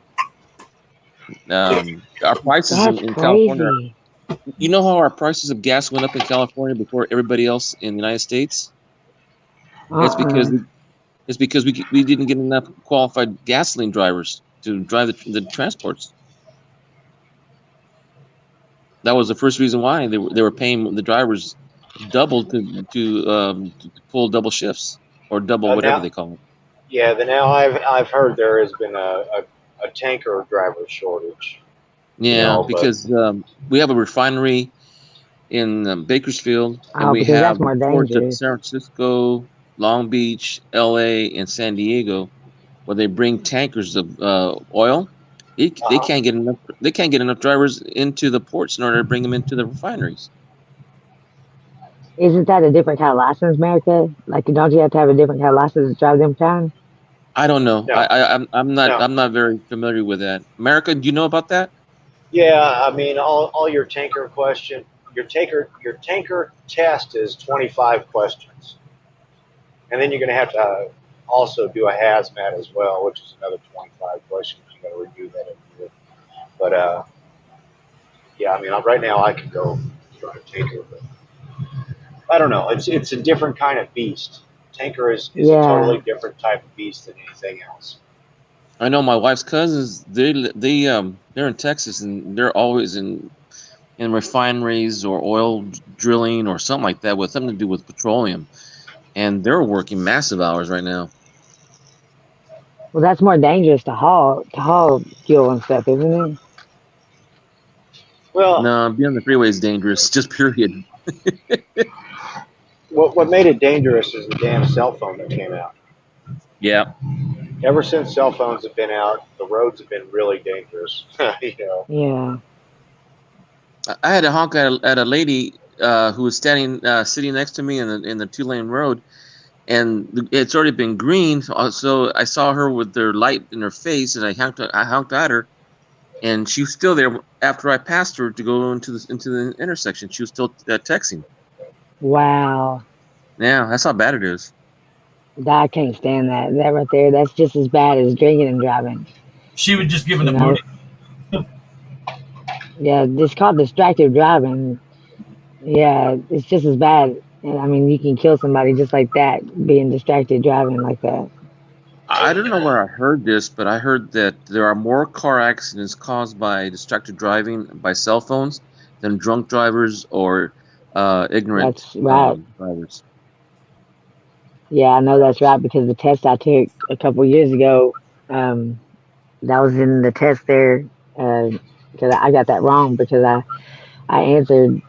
our prices That's in California. crazy. You know how our prices of gas went up in California before everybody else in the United States? It's because we didn't get enough qualified gasoline drivers to drive the transports. That was the first reason why they were paying the drivers double to pull double shifts or double whatever they call it. Yeah, now I've heard there has been a tanker driver shortage. Yeah, No, because we have a refinery in Bakersfield, and Oh, we because have that's more ports of dangerous. San Francisco, Long Beach, LA, and San Diego, where they bring tankers of oil. They can't get enough. They can't get enough drivers into the ports in order to bring them into the refineries. Isn't that a different kind of license, America? Like, don't you have to have a different kind of license to drive them kind? I don't know. No. I'm not. No. I'm not very familiar with that. America, do you know about that? Yeah, I mean, all your tanker tanker test is 25 questions. And then you're going to have to also do a hazmat as well, which is another 25 questions. You got to redo that every year. But yeah, I mean, right now I can go drive a tanker, but I don't know. It's a different kind of beast. Tanker is a Yeah. totally different type of beast than anything else. I know my wife's cousins. They're in Texas, and they're always in refineries or oil drilling or something like that with something to do with petroleum, and they're working massive hours right now. Well, that's more dangerous to haul fuel and stuff, isn't it? Well, No, being on the freeway is dangerous. Just period. what made it dangerous is the damn cell phone that came out. Yeah. Ever since cell phones have been out, the roads have been really dangerous. You know. Yeah. I had to honk at a lady who was sitting next to me in the 2-lane road, and it's already been green. So I saw her with their light in her face, and I honked at her, and she was still there after I passed her to go into the intersection. She was still texting. Wow. Yeah, that's how bad it is. I can't stand that. That right there, that's just as bad as drinking and driving. She was just giving the You know? booty. Yeah, it's called distracted driving. Yeah, it's just as bad. And I mean, you can kill somebody just like that, being distracted driving like that. I don't know where I heard this, but I heard that there are more car accidents caused by distracted driving by cell phones than drunk drivers or ignorant That's right. drivers. Yeah, I know that's right because the test I took a couple years ago, that was in the test there, because I got that wrong because I answered,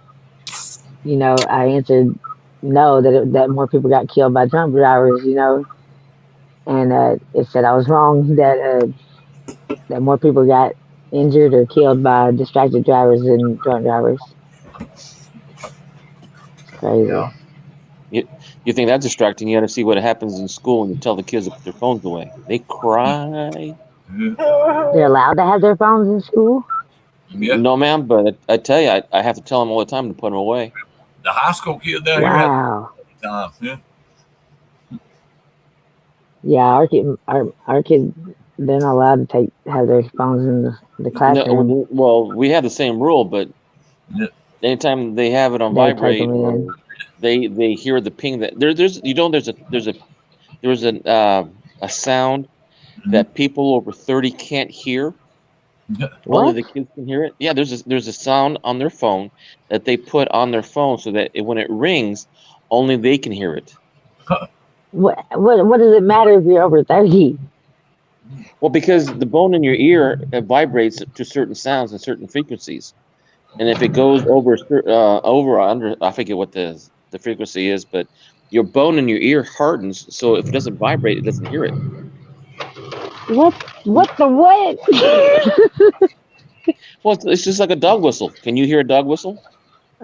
I answered no, that more people got killed by drunk drivers, and it said I was wrong that more people got injured or killed by distracted drivers than drunk drivers. Crazy. Yeah. You think that's distracting? You got to see what happens in school and you tell the kids to put their phones away. They cry. They're allowed to have their phones in school? Yeah. No, ma'am, but I tell you, I have to tell them all the time to put them away. The high school kid down here had Wow. time. Yeah. Yeah, our kids, they're not allowed to have their phones in the classroom. No, well, we have the same rule, but Yeah. anytime they have it on They take vibrate, them in. or they hear the ping that there's a sound that people over 30 can't hear. What? Only the kids can hear it. Yeah, there's a sound on their phone that they put on their phone so that when it rings, only they can hear it. What does it matter if you're over 30? Well, because the bone in your ear vibrates to certain sounds and certain frequencies, and if it goes over or under, I forget what the frequency is, but your bone in your ear hardens, so if it doesn't vibrate, it doesn't hear it. What the what? Well, it's just like a dog whistle. Can you hear a dog whistle?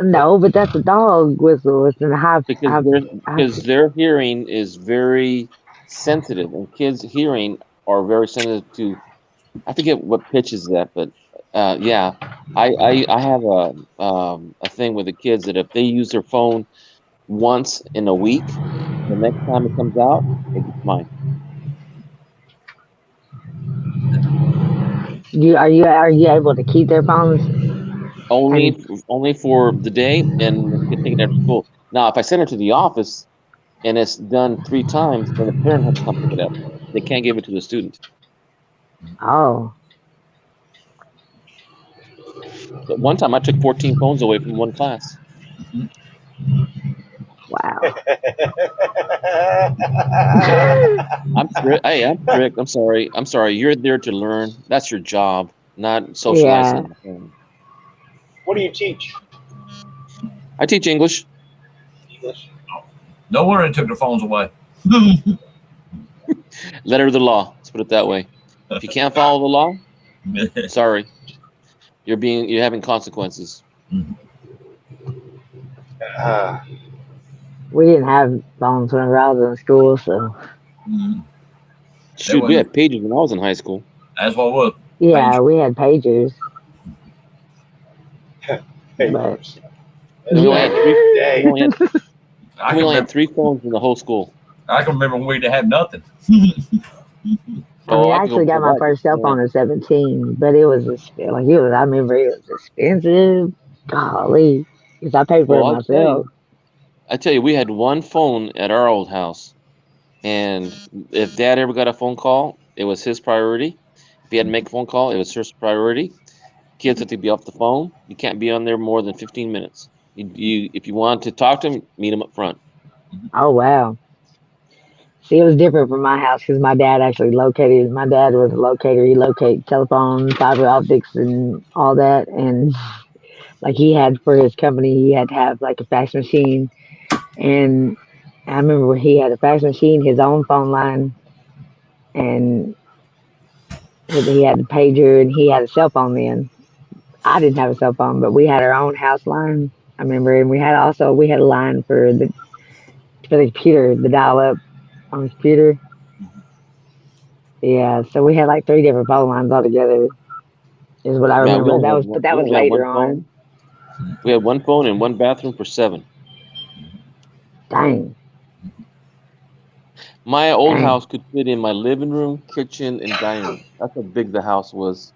No, but that's a dog whistle. It's in a high. Because their hearing is very sensitive, and kids' hearing are very sensitive to. I forget what pitch is that, but yeah, I have a thing with the kids that if they use their phone once in a week, the next time it comes out, it's mine. Are you able to keep their phones? Only for the day, and get taken after school. Now, if I send it to the office and it's done 3 times, then the parent has to come pick it up. They can't give it to the student. Oh, But one time, I took 14 phones away from one class. wow. I'm strict. I'm sorry. You're there to learn. That's your job, not socializing. Yeah. What do you teach? I teach English. English. No wonder they took their phones away. Letter of the law. Let's put it that way. If you can't follow the law, sorry, you're having consequences. We didn't have phones when I was in school, so Shoot, we had pages when I was in high school. That's what it was. yeah, we had pagers. Papers. We only had I three phones in the whole school. I can remember when we didn't have nothing. I mean, I can actually go got my back. first cell phone at 17, but it was like it was. I remember it was expensive. Golly, because I paid for it Well, myself. I tell you, we had one phone at our old house, and if Dad ever got a phone call, it was his priority. If he had to make a phone call, it was his priority. Kids have to be off the phone. You can't be on there more than 15 minutes. If you want to talk to him, meet him up front. Oh wow. See, it was different from my house because my dad actually located. My dad was a locator. He located telephone, fiber optics, and all that. And like he had for his company, he had to have like a fax machine. And I remember when he had a fax machine, his own phone line, and he had the pager, and he had a cell phone then. I didn't have a cell phone, but we had our own house line. I remember, and we had a line for the computer, the dial up on the computer. Yeah, so we had like three different phone lines altogether. Is what I Man, remember. But that we was only had later one on. phone. We had one phone and one bathroom for 7. Dang, My old dang. house could fit in my living room, kitchen, and dining room. That's how big the house was.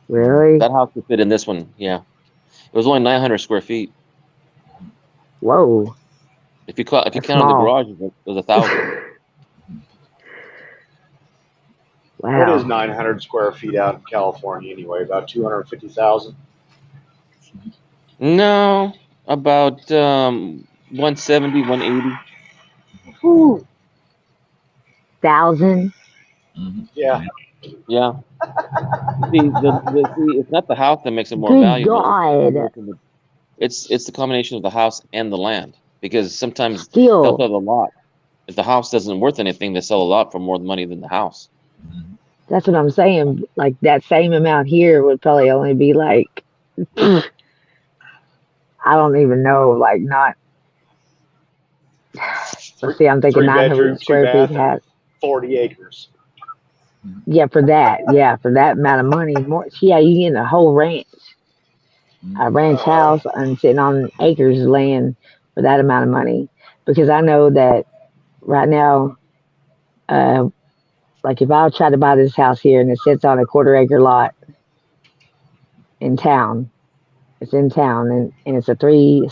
Really? That house could fit in this one. Yeah, it was only 900 square feet. Whoa, If you that's counted the small. garage, it was 1,000. What is Wow. 900 square feet out in California anyway? About 250,000. No, about 170, 180. Whew. 1,000. Yeah. Yeah. See, it's not the house that makes it more Good valuable. God. It's the combination of the house and the land, because sometimes they'll Still, sell the lot. If the house isn't worth anything, they sell a lot for more money than the house. that's what I'm saying. Like that same amount here would probably only be like I don't even know. Like not. Let's see. I'm thinking Three 900 bedroom, two square feet bath, and has. 40 acres. Yeah, for that. Yeah, for that amount of money. More. Yeah, you get a whole ranch, a ranch Uh, house, and sitting on acres of land for that amount of money. Because I know that right now, uh, like if I try to buy this house here and it sits on a quarter acre lot in town, it's in town and it's a 3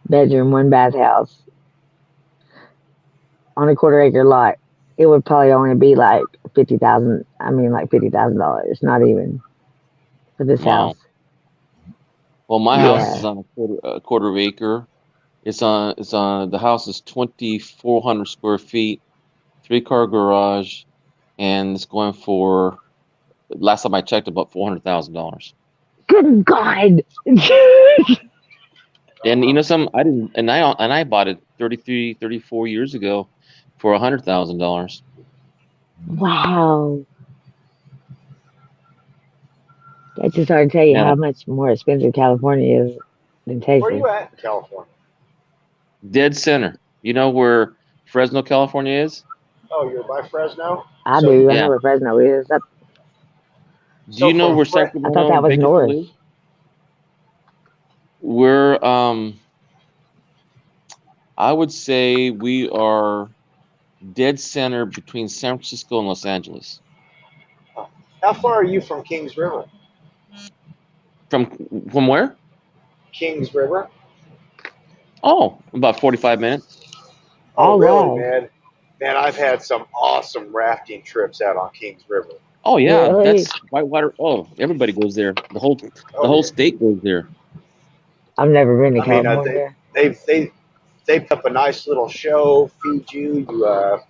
bedroom, 1 bath house on a quarter acre lot. It would probably only be like 50,000. I mean, like $50,000, not even for this Wow. house. Well, my house Yeah, is on a quarter of acre. It's on the house is 2,400 square feet, 3-car garage, and it's going for, last time I checked, about $400,000. good God. And you know some I didn't and I bought it 33, 34 years ago for $100,000. Wow. That just started to tell you Yeah, how much more expensive California is than where are Texas. you at in California? dead center. You know where Fresno, California is? Oh, you're by Fresno? I So, do. I know Yeah. where Fresno is. Do you know from where I thought Sacramento that and was Bakersfield north. is? We're I would say we are dead center between San Francisco and Los Angeles. how far are you from Kings River? From where? Kings River? Oh, about 45 minutes. Oh, Oh really, wow. man? Man, I've had some awesome rafting trips out on Kings River. Oh yeah, Really? that's Whitewater. Oh, everybody goes there. The Oh, whole yeah. state goes there. I've never been to I mean, California. they put up a nice little show, feed you. You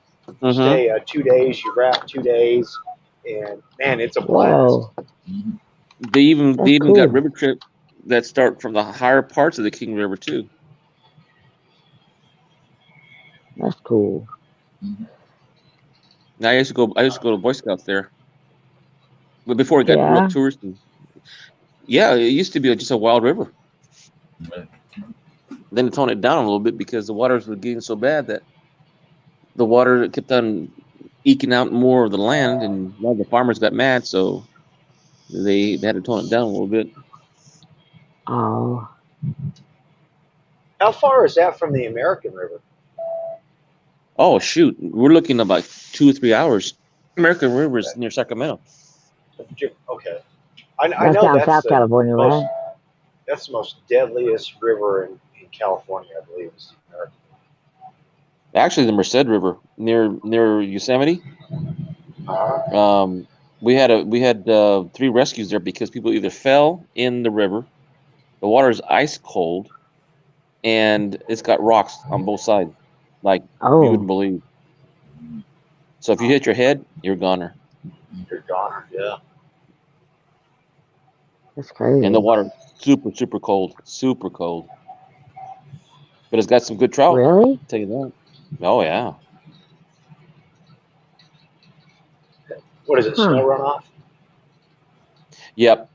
Mm-hmm. stay 2 days, you raft 2 days, and man, it's a blast. Whoa, They that's even got cool. river trip that start from the higher parts of the King River too. That's cool. Now I used to go to Boy Scouts there, but before it got real Yeah. touristy. Yeah, it used to be just a wild river. Then they toned it down a little bit because the waters were getting so bad that the water kept on eking out more of the land, and a lot of the farmers got mad, so they had to tone it down a little bit. Oh, How far is that from the American River? Oh shoot, we're looking about 2 or 3 hours. American River is near Sacramento. Okay. I That's know down that's South the California, most right? that's the most deadliest river in California, I believe. Is the American. Actually, the Merced River near Yosemite. Uh, We had 3 rescues there because people either fell in the river, the water is ice cold, and it's got rocks on both sides, like you wouldn't Oh, believe. So if you hit your head, you're a goner. you're goner. Yeah. that's And the crazy. water super cold, super cold. But it's got some good trout. Really? I'll tell you that. Oh yeah. What is it? Huh. Snow runoff? Yep.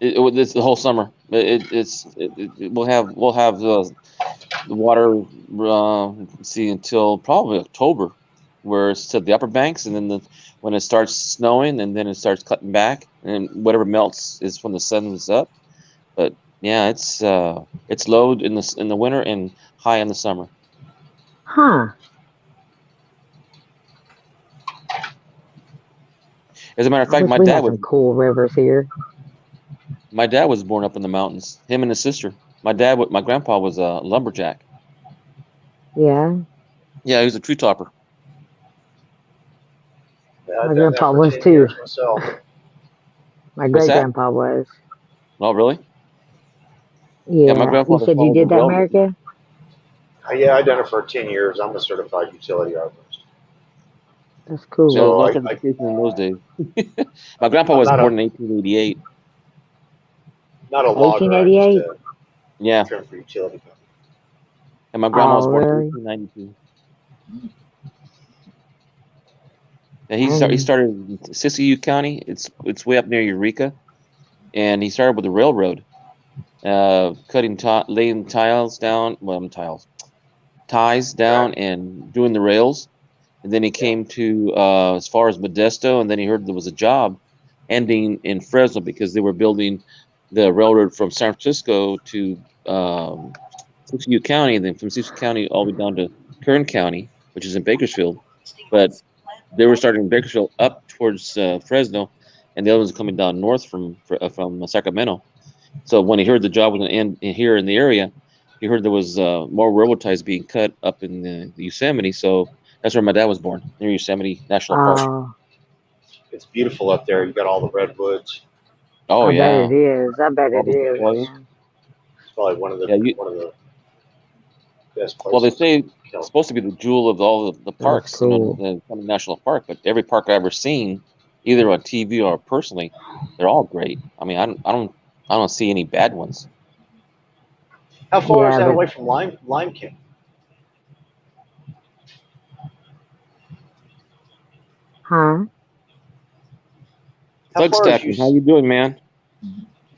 It's the whole summer. We'll have the water see until probably October, where it's to the upper banks, and then when it starts snowing, and then it starts cutting back, and whatever melts is when the sun is up. But yeah, it's low in the winter and high in the summer. Huh. As a matter of I fact, wish we had some cool rivers here. my dad was born up in the mountains. Him and his sister. My grandpa was a lumberjack. Yeah. Yeah, he was a tree topper. Yeah, My I've done that grandpa for was 10 too. years myself. My What's great that? grandpa was. Oh, really? Yeah. My grandfather You said you followed the did that, railroad. America? Yeah, I've done it for 10 years. I'm a certified utility arborist. That's cool. There was So no I certification in those days. My grandpa I'm was not born a in 1888. not a logger. I just 1888? Yeah, trim for utility company. and my grandma was Oh, born in really? 1892. And he Dang. started in Siskiyou County. It's way up near Eureka, and he started with the railroad, laying ties down, Right. and doing the rails. And then he Yeah. came to as far as Modesto, and then he heard there was a job ending in Fresno because they were building the railroad from San Francisco to Siskiyou County, and then from Siskiyou County all the way down to Kern County, which is in Bakersfield. But they were starting in Bakersfield up towards Fresno, and the other ones coming down north from Sacramento. So when he heard the job was going to end here in the area, he heard there was more railroad ties being cut up in the Yosemite. So that's where my dad was born, near Yosemite National Park. Oh, It's beautiful up there. You got all the redwoods. Oh I bet yeah, it is. I bet all it the is, sequoias. man. It's probably one of the Yeah, best well, they places. say in it's California. supposed to be the jewel of all the That's parks, cool. the Yosemite National Park. But every park I've ever seen, either on TV or personally, they're all great. I mean, I don't see any bad ones. How far is Yeah, that but away from Lime King? huh? How Thug far is stacking, how you? you doing, man?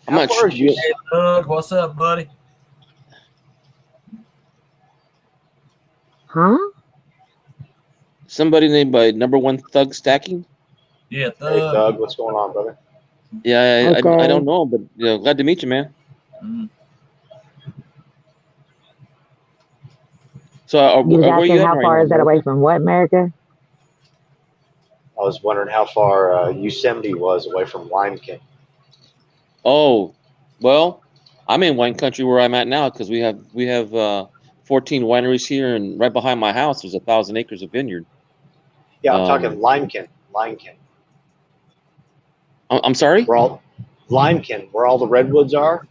I'm How not far sure. is you? Hey, Doug, what's up, buddy? Huh? Somebody named by number one Thug stacking. Yeah, Hey, Thug. Doug, what's going on, brother? Yeah, I Okay. don't know, but glad to meet you, man. Mhm. So You was where are you asking at how right far now, is that away America? from what, America? I was wondering how far Yosemite was away from Lime King. Oh, well, I'm in wine country where I'm at now because we have 14 wineries here, and right behind my house there's 1,000 acres of vineyard. Yeah, I'm talking Lime King. Lime King. I'm sorry, Where all Lime King, where all the redwoods are.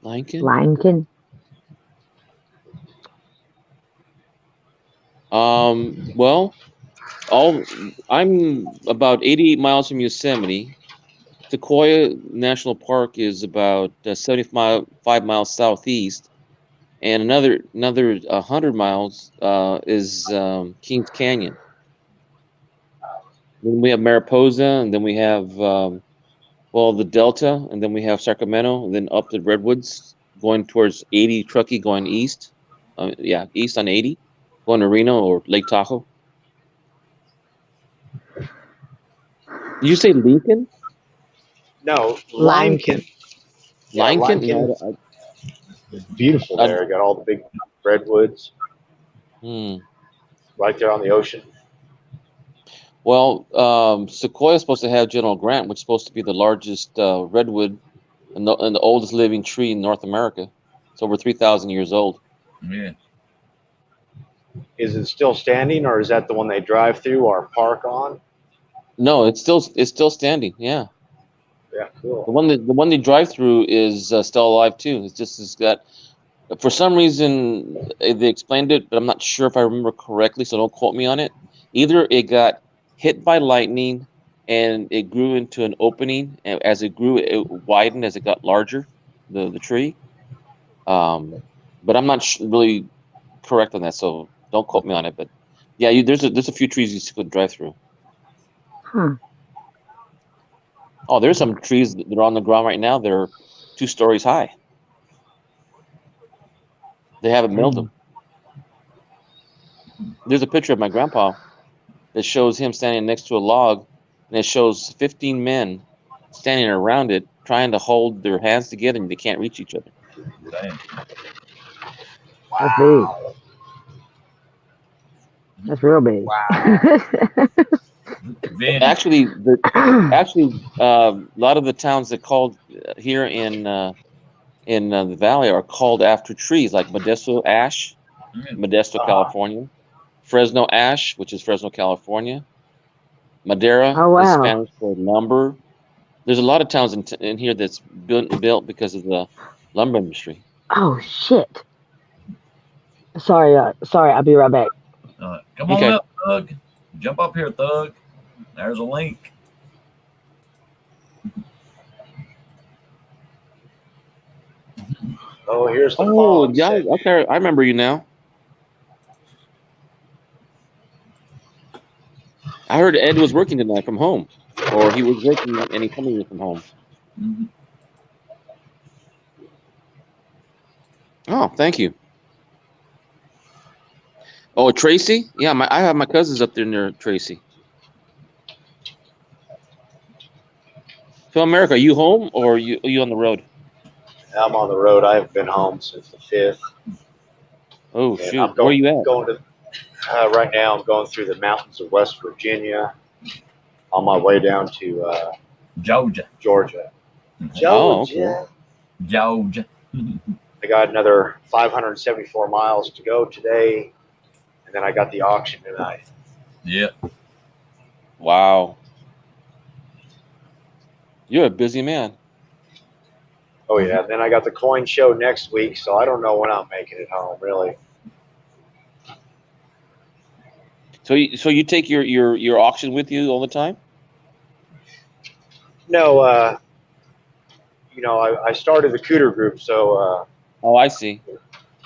Lincoln. Lincoln? Well, I'm about 88 miles from Yosemite. Sequoia National Park is about 75 miles southeast, and another 100 miles is Kings Canyon. Then we have Mariposa, and then we have the Delta, and then we have Sacramento, and then up the Redwoods, going towards 80 Truckee, going east. East on 80, going to Reno or Lake Tahoe. Did you say Lincoln? No, Lime King. Yeah, Lincoln? Lime King. No, It's beautiful there. You got all the big redwoods. Hmm. right there on the ocean. Well, Sequoia is supposed to have General Grant, which is supposed to be the largest redwood and the oldest living tree in North America. It's over 3,000 years old. Yeah. Is it still standing, or is that the one they drive through or park on? No, it's still standing. Yeah, Yeah, cool. the one they drive through is still alive too. It's got, for some reason they explained it, but I'm not sure if I remember correctly, so don't quote me on it. Either it got hit by lightning and it grew into an opening, and as it grew, it widened as it got larger, the tree. But I'm not really correct on that, so don't quote me on it. But yeah, there's a few trees you could drive through. Huh. Oh, there's some trees that are on the ground right now. They're 2 stories high. They haven't milled them. There's a picture of my grandpa that shows him standing next to a log, and it shows 15 men standing around it, trying to hold their hands together, and they can't reach each other. Damn. That's big. That's real big. Wow. Vinny. Actually, a lot of the towns that called here in the valley are called after trees, like Modesto Ash, Modesto, California. Fresno Ash, which is Fresno, California. Madera Oh, wow. is Spanish for lumber. There's a lot of towns in here that's built because of the lumber industry. Oh shit. Sorry, I'll be right back. Come Okay. on up, Thug. Jump up here, Thug. There's a link. Oh, here's the Oh, fog yeah, set. okay, I remember you now. I heard Ed was working tonight from home, or he was working and he's coming from home. Mhm. Oh, thank you. Oh, Tracy? Yeah, I have my cousins up there near Tracy. So, America, are you home or are you on the road? I'm on the road. I haven't been home since the 5th. Oh, And shoot. I'm Where are you at? going to right now. I'm going through the mountains of West Virginia on my way down to Georgia. Georgia. Oh, okay. Georgia. I got another 574 miles to go today, and then I got the auction tonight. Yeah. Wow. You're a busy man. Oh yeah, and then I got the coin show next week, so I don't know when I'm making it home really. So you take your auction with you all the time? No, I started the Cooter group, so Oh, I see.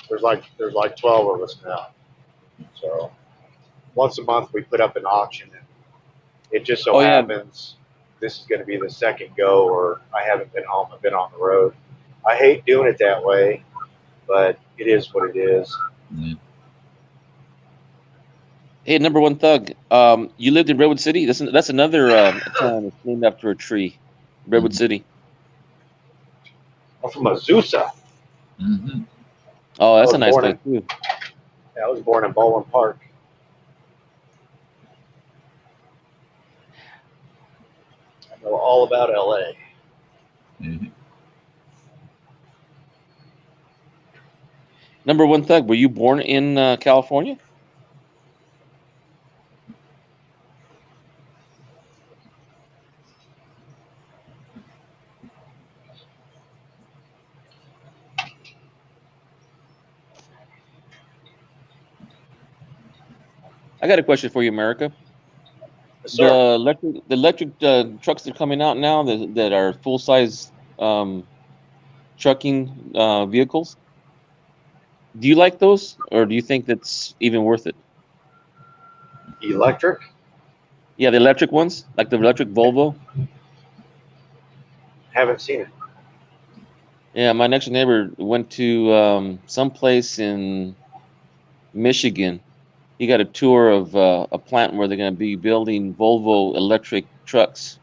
there's like 12 of us now. So once a month we put up an auction, and it just so Oh, yeah. happens this is going to be the second go, or I haven't been home. I've been on the road. I hate doing it that way, but it is what it is. Yeah. Hey, number one thug. You lived in Redwood City. That's another town that's named after a tree. Redwood City. I'm from Azusa. Mm-hmm. Oh, that's I a was nice born place too. I was born in Bowling Park. I know all about LA. Mm-hmm. Number one thug. Were you born in California? I got a question for you, America. Yes, sir. The electric trucks that are coming out now that are full size trucking vehicles. Do you like those, or do you think that's even worth it? Electric? Yeah, the electric ones, like the electric Volvo. Haven't seen it. Yeah, my next neighbor went to some place in Michigan. He got a tour of a plant where they're going to be building Volvo electric trucks.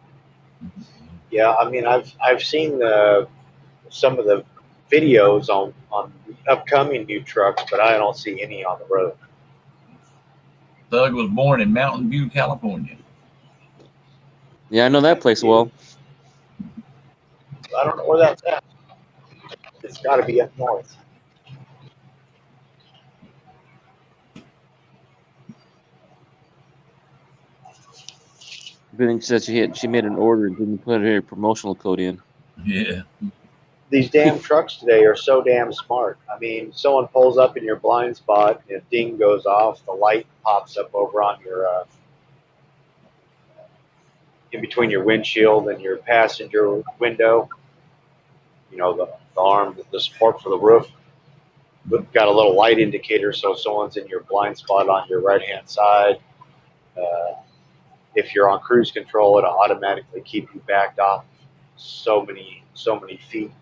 Yeah, I mean, I've seen some of the videos on the upcoming new trucks, but I don't see any on the road. Thug was born in Mountain View, California. Yeah, I know that place well. I don't know where that's at. It's got to be up north. Benning said she made an order and didn't put her promotional code in. Yeah. These damn trucks today are so damn smart. I mean, someone pulls up in your blind spot, and a ding goes off, the light pops up over on your, in between your windshield and your passenger window. You know, the arm, the support for the roof. We've got a little light indicator, so if someone's in your blind spot on your right-hand side, if you're on cruise control, it'll automatically keep you backed off so many feet.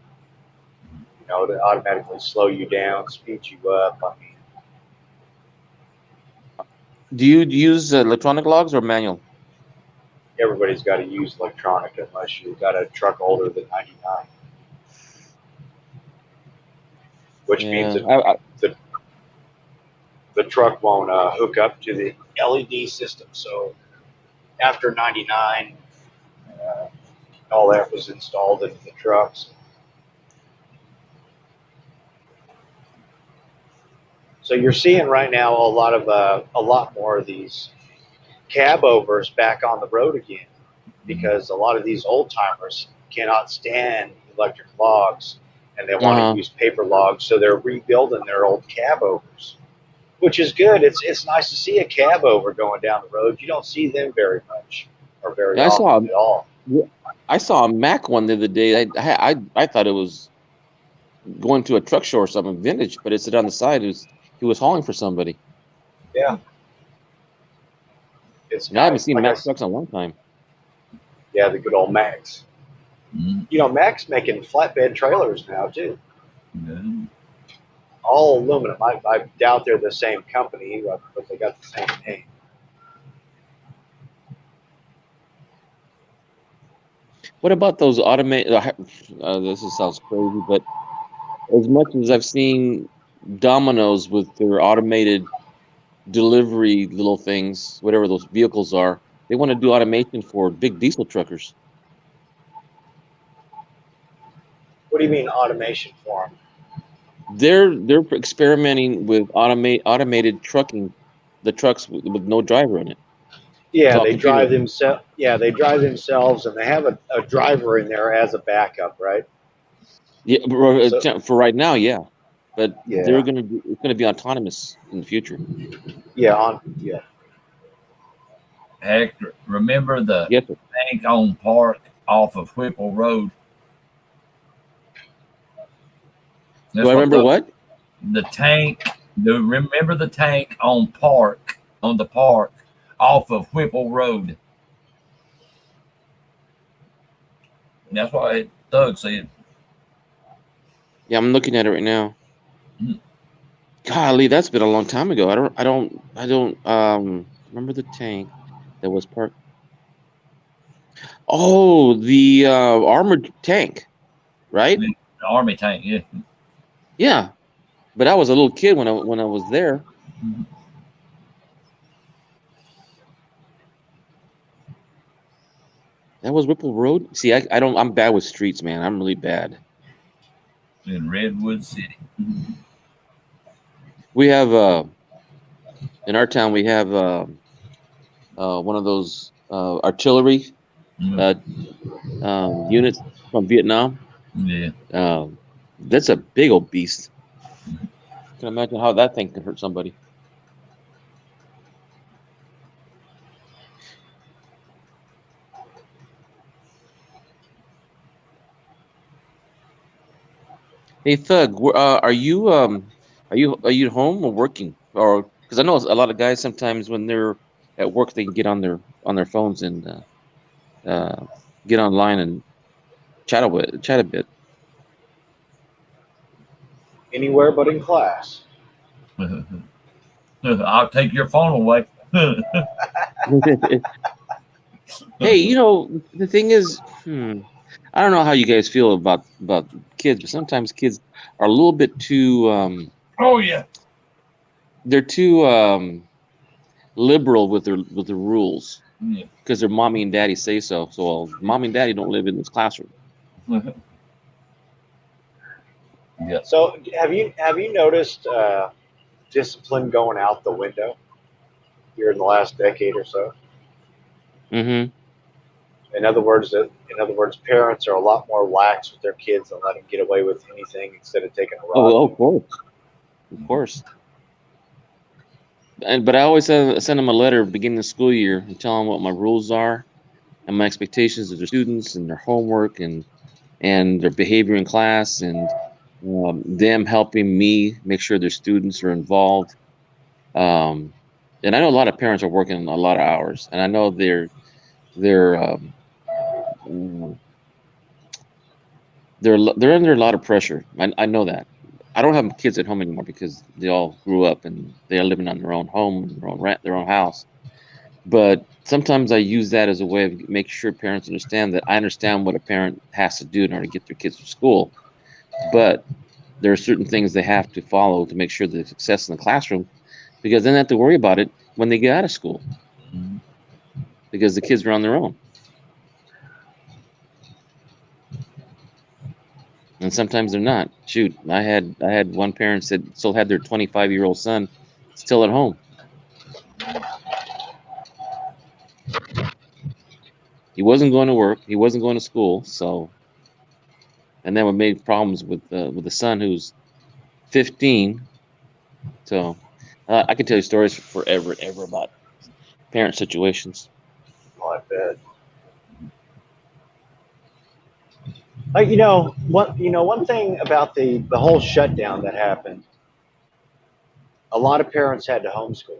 You know, to automatically slow you down, speed you up. I mean, Do you use electronic logs or manual? everybody's got to use electronic unless you've got a truck older than 99. Which means that the truck won't hook up to the LED system. So after 99, all that was installed into the trucks. So you're seeing right now a lot more of these cab overs back on the road again, because a lot of these old timers cannot stand electric logs and they want to use paper logs, so they're rebuilding their old cab overs, which is good. It's nice to see a cab over going down the road. You don't see them very much or very often at all. I saw a Mack one the other day. I thought it was going to a truck show or something vintage, but it said on the side he was hauling for somebody. Yeah. I haven't seen Mack trucks in a long time. Yeah, the good old Max. Mm-hmm. You know, Mac's making flatbed trailers now too. Yeah. All aluminum. I doubt they're the same company, but they got the same name. What about those automated? This sounds crazy, but as much as I've seen Domino's with their automated delivery little things, whatever those vehicles are, they want to do automation for big diesel truckers. What do you mean automation for them? They're experimenting with automated trucking, the trucks with no driver in it. Yeah, they drive themselves. Yeah, they drive themselves, and they have a driver in there as a backup, right? Yeah, for right now, yeah, but it's gonna be autonomous in the future. Yeah, Hector, remember the Yes, tank on Park off of Whipple Road? Do I remember what? The tank. Remember the tank on the park off of Whipple Road? And that's what Doug said. Yeah, I'm looking at it right now. Golly, that's been a long time ago. I don't remember the tank that was parked. Oh, the armored tank, right? The Army tank, yeah. Yeah, but I was a little kid when I was there. That was Whipple Road. See, I'm bad with streets, man. I'm really bad. In Redwood City. We have in our town we have one of those artillery units from Vietnam. Yeah. That's a big old beast. I can imagine how that thing can hurt somebody. Hey Thug, are you at home or working? Or because I know a lot of guys sometimes when they're at work they can get on their phones and get online and chat a bit. Anywhere but in class. I'll take your phone away. Hey, the thing is, I don't know how you guys feel about kids, but sometimes kids are a little bit too. Oh yeah. They're too. liberal with the rules Yeah. because their mommy and daddy say so. So mommy and daddy don't live in this classroom. Yeah. So have you noticed discipline going out the window here in the last decade or so? Mm-hmm. In other words, parents are a lot more lax with their kids and let them get away with anything instead of taking a rod. Oh, of course. But I always send them a letter beginning the school year and tell them what my rules are and my expectations of their students and their homework and their behavior in class and them helping me make sure their students are involved. And I know a lot of parents are working a lot of hours, and I know they're under a lot of pressure. I know that. I don't have kids at home anymore because they all grew up and they are living on their own home, their own rent, their own house. But sometimes I use that as a way of making sure parents understand that I understand what a parent has to do in order to get their kids to school. But there are certain things they have to follow to make sure they're success in the classroom, because then they have to worry about it when they get out of school Mhm. because the kids are on their own. And sometimes they're not. Shoot, I had one parent that still had their 25-year-old son still at home. He wasn't going to work. He wasn't going to school. So, and then we made problems with the son who's 15. So, I can tell you stories forever and ever about parent situations. Oh, I bet. One thing about the whole shutdown that happened, a lot of parents had to homeschool.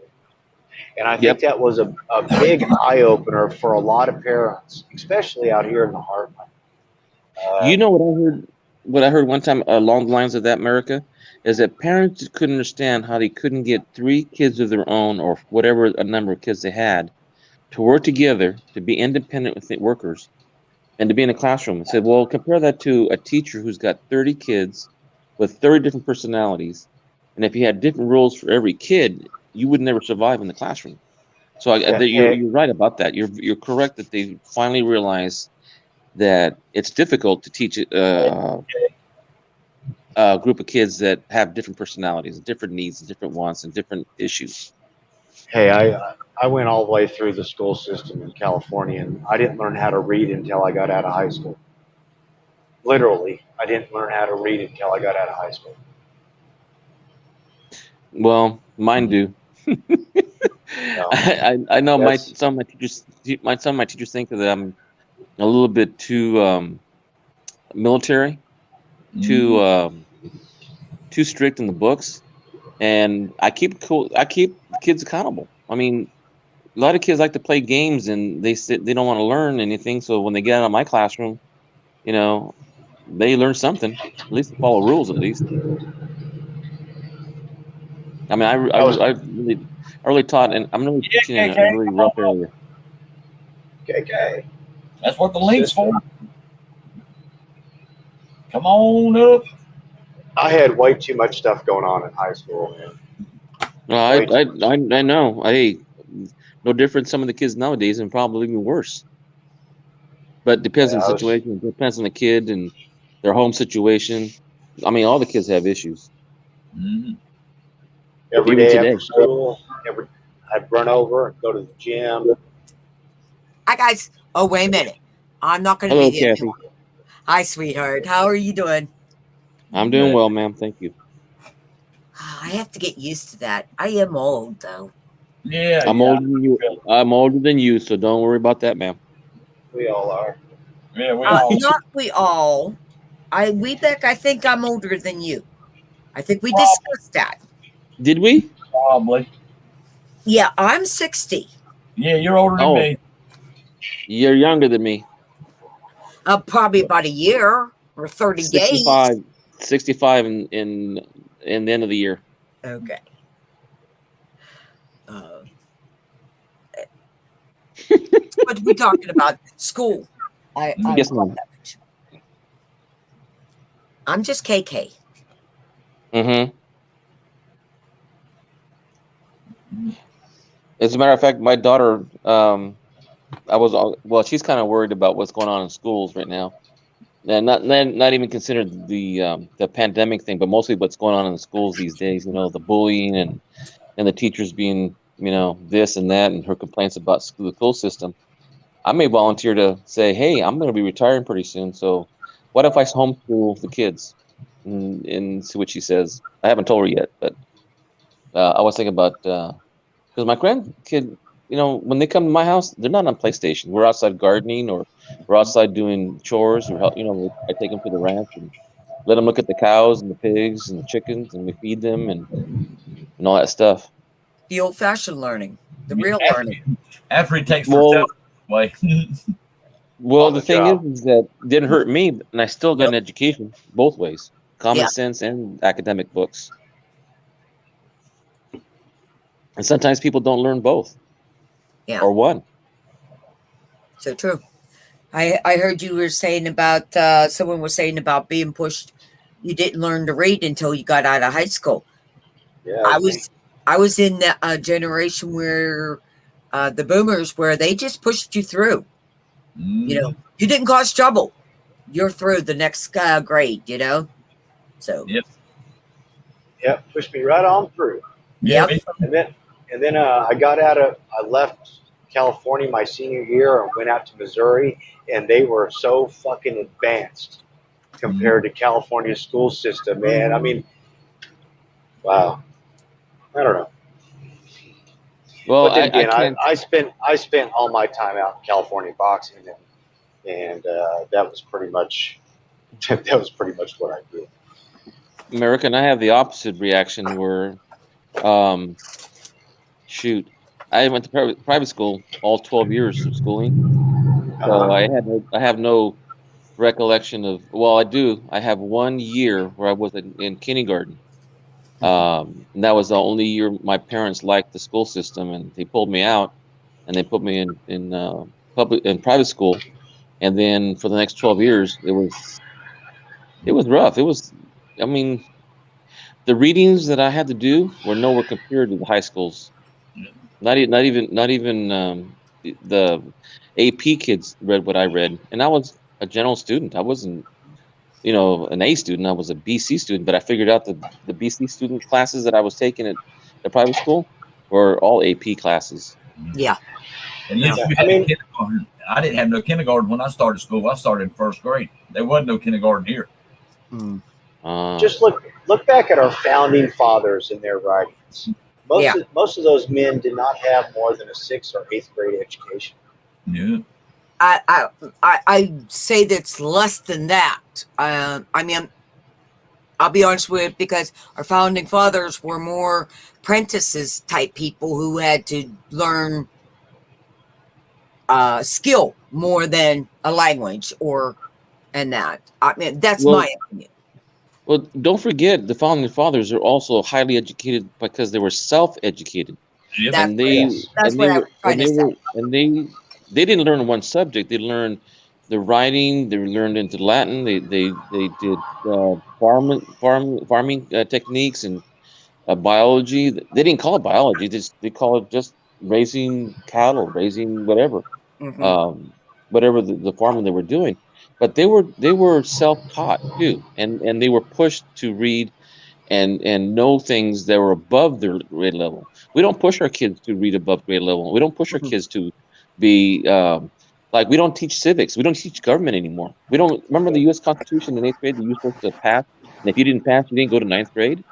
And I think Yep. that was a big eye opener for a lot of parents, especially out here in the heartland. You know what I heard? What I heard one time along the lines of that, America, is that parents couldn't understand how they couldn't get 3 kids of their own or whatever a number of kids they had to work together to be independent with workers and to be in a classroom. I said, well, compare that to a teacher who's got 30 kids with 30 different personalities, and if you had different rules for every kid, you would never survive in the classroom. So you're right about that. You're correct that they finally realized that it's difficult to teach a group of kids that have different personalities, different needs, different wants, and different issues. Hey, I went all the way through the school system in California, and I didn't learn how to read until I got out of high school. Literally, I didn't learn how to read until I got out of high school. Well, mine do. No, I know that's- some of my teachers think that I'm a little bit too military, too strict in the books, and I keep kids accountable. I mean, a lot of kids like to play games and they don't want to learn anything. So when they get out of my classroom, they learn something. At least they follow rules. At least. I mean, I really taught, and I'm really teaching in a really rough area. KK. That's what the link's for. Come on up. I had way too much stuff going on in high school, man. I know. Hey, no different some of the kids nowadays, and probably even worse. But depends on the situation. It depends on the kid and their home situation. I mean, all the kids have issues. Mm-hmm. Every Even day today. after school, I'd run over and go to the gym. Hi, guys. Oh, wait a minute. I'm not going to Hello, be here. Kathy. Hi, sweetheart. How are you doing? I'm doing well, ma'am. Thank you. I have to get used to that. I am old, though. Yeah. I'm older than you. I'm older than you, so don't worry about that, ma'am. We all are. Yeah, we all. Not we all. Weebeck, I think I'm older than you. I think we discussed that. Did we? Probably. Yeah, I'm 60. Yeah, you're older than me. You're younger than me. Probably about a year or 30 65, days. 65 in the end of the year. Okay. What are we talking about? School. Yes, ma'am. I'm just KK. Mm-hmm. As a matter of fact, my daughter, well, she's kind of worried about what's going on in schools right now, and not even considered the pandemic thing, but mostly what's going on in the schools these days. You know, the bullying and the teachers being, you know, this and that, and her complaints about the school system. I may volunteer to say, hey, I'm going to be retiring pretty soon, so what if I homeschool the kids? And see what she says. I haven't told her yet, but I was thinking about because my grandkid, you know, when they come to my house, they're not on PlayStation. We're outside gardening, or we're outside doing chores, or you know, I take them to the ranch and let them look at the cows and the pigs and the chickens, and we feed them and all that stuff. The old-fashioned learning, the real After, learning. after he takes Well, away. well, On the the thing job. is that it didn't hurt me, and I still got an education both ways, common Yeah. sense and academic books. And sometimes people don't learn both. Yeah. Or one. So true. I heard you were saying about someone was saying about being pushed. You didn't learn to read until you got out of high school. Yeah, I was in the generation where the boomers, where they just pushed you through. You know, you didn't cause trouble. You're through the next grade. You know, so Yep, pushed me right on through. Yeah. Yep. And then I left California my senior year and went out to Missouri, and they were so fucking advanced compared to California's school system, man. I mean, wow. I don't know. Well, But then again, can't. I spent all my time out in California boxing, and that was pretty much what I did. American, I have the opposite reaction where, shoot, I went to private school all 12 years of schooling, so I have no recollection of. Well, I do. I have 1 year where I was in kindergarten. And that was the only year my parents liked the school system, and they pulled me out, and they put me in private school, and then for the next 12 years, it was rough. It was, I mean, the readings that I had to do were nowhere compared to the high schools. Not even the AP kids read what I read, and I was a general student. I wasn't, you know, an A student. I was a BC student, but I figured out that the BC student classes that I was taking at the private school were all AP classes. Yeah. At least you had kindergarten. I didn't have no kindergarten when I started school. I started in first grade. There wasn't no kindergarten here. Just look back at our founding fathers and their writings. Most of those men did not have more than a 6th or 8th grade education. Yeah. I say that's less than that. I mean, I'll be honest with you, because our founding fathers were more apprentices type people who had to learn skill more than a language and that. I mean, that's my opinion. Well, don't forget, the founding fathers are also highly educated because they were self-educated. Yep. And they didn't learn one subject. They learned the writing. They learned into Latin. They did farming techniques and biology. They didn't call it biology. They call it just raising cattle, raising whatever, whatever the farming they were doing. But they were self-taught too, and they were pushed to read and know things that were above their grade level. We don't push our kids to read above grade level. We don't push our kids to be like, we don't teach civics. We don't teach government anymore. We don't remember the U.S. Constitution in 8th grade. You were supposed to pass, and if you didn't pass, you didn't go to 9th grade.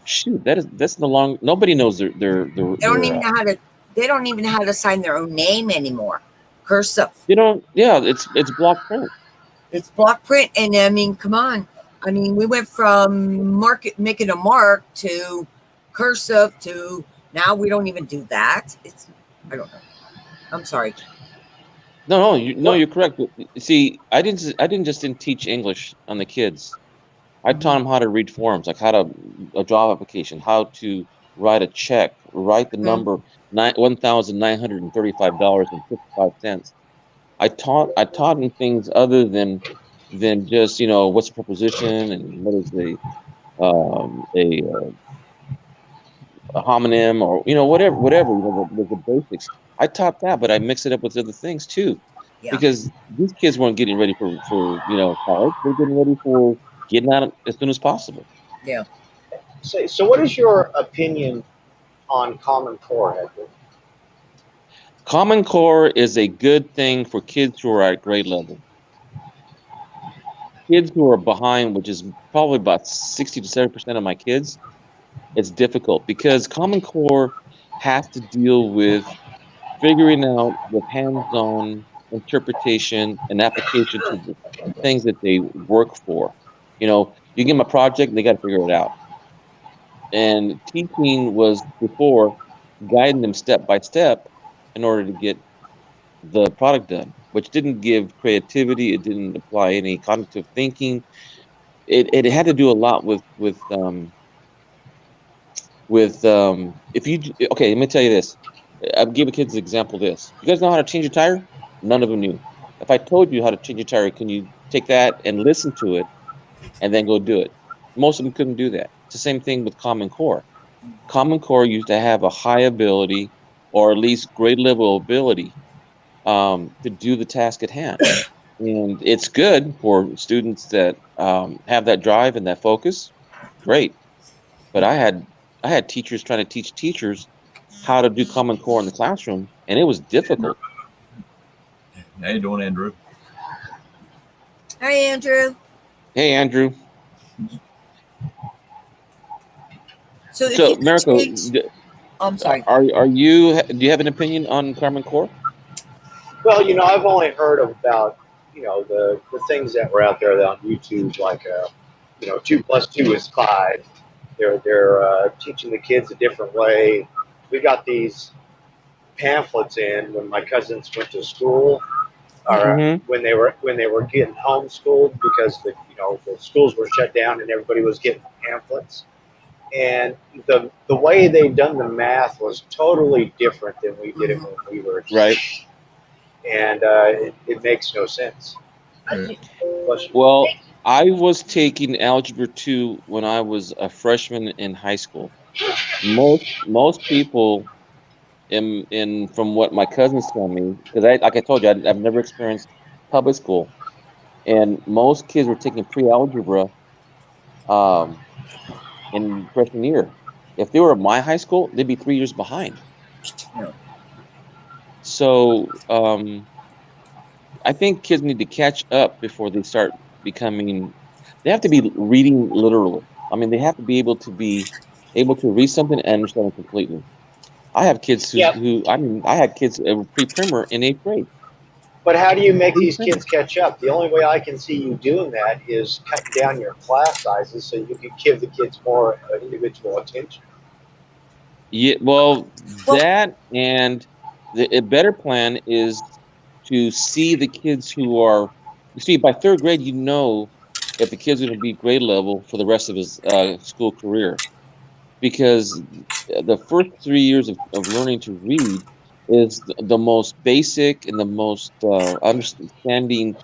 Shoot, that's no longer. Nobody knows their. They don't even know how to. They don't even know how to sign their own name anymore. Cursive. You know, yeah, it's block print. It's block print, and I mean, come on. I mean, we went from making a mark to cursive to now we don't even do that. I don't know. I'm sorry. No, you're correct. But, see, I didn't teach English on the kids. I taught them how to read forms, like a job application, how to write a check, write the number $1,935.55. I taught them things other than just, you know, what's a preposition and what is a homonym or whatever the basics. I taught that, but I mix it up with other things too, Yeah. because these kids weren't getting ready for college. They're getting ready for getting out as soon as possible. Yeah. So what is your opinion on Common Core, Edward? Common Core is a good thing for kids who are at grade level. Kids who are behind, which is probably about 60 to 70% of my kids, it's difficult because Common Core has to deal with figuring out with hands-on interpretation and application to the things that they work for. You give them a project, they got to figure it out. And teaching was before guiding them step by step in order to get the product done, which didn't give creativity. It didn't apply any cognitive thinking. It had to do a lot with if you okay. Let me tell you this. I'll give kids an example of this. You guys know how to change a tire? None of them knew. If I told you how to change a tire, can you take that and listen to it and then go do it? Most of them couldn't do that. It's the same thing with Common Core. Common Core used to have a high ability, or at least grade level ability, to do the task at hand. And it's good for students that have that drive and that focus. Great. But I had teachers trying to teach teachers how to do Common Core in the classroom, and it was difficult. How you doing, Andrew? Hi, Andrew. Hey, Andrew. So, if So, you could Miracle, change- I'm sorry. are you? Do you have an opinion on Common Core? Well, I've only heard about, the things that were out there on YouTube, like, 2 + 2 is 5. They're teaching the kids a different way. We got these pamphlets in when my cousins went to school, or when they were getting homeschooled because the schools were shut down and everybody was getting pamphlets. And the way they done the math was totally different than we did it when we were Right. And it makes no sense. Well, I was taking Algebra 2 when I was a freshman in high school. Most people, from what my cousins tell me, because like I told you, I've never experienced public school, and most kids were taking pre-algebra in freshman year. If they were at my high school, they'd be 3 years behind. Yeah. So I think kids need to catch up before they start becoming. They have to be reading literally. I mean, they have to be able to read something and understand it completely. I have kids I had kids pre-primer in 8th grade. But how do you make these kids catch up? The only way I can see you doing that is cutting down your class sizes so you can give the kids more individual attention. Yeah, well, that and a better plan is to see the kids who are. You see, by 3rd grade, if the kid's going to be grade level for the rest of his school career, because the first 3 years of learning to read is the most basic and the most understanding,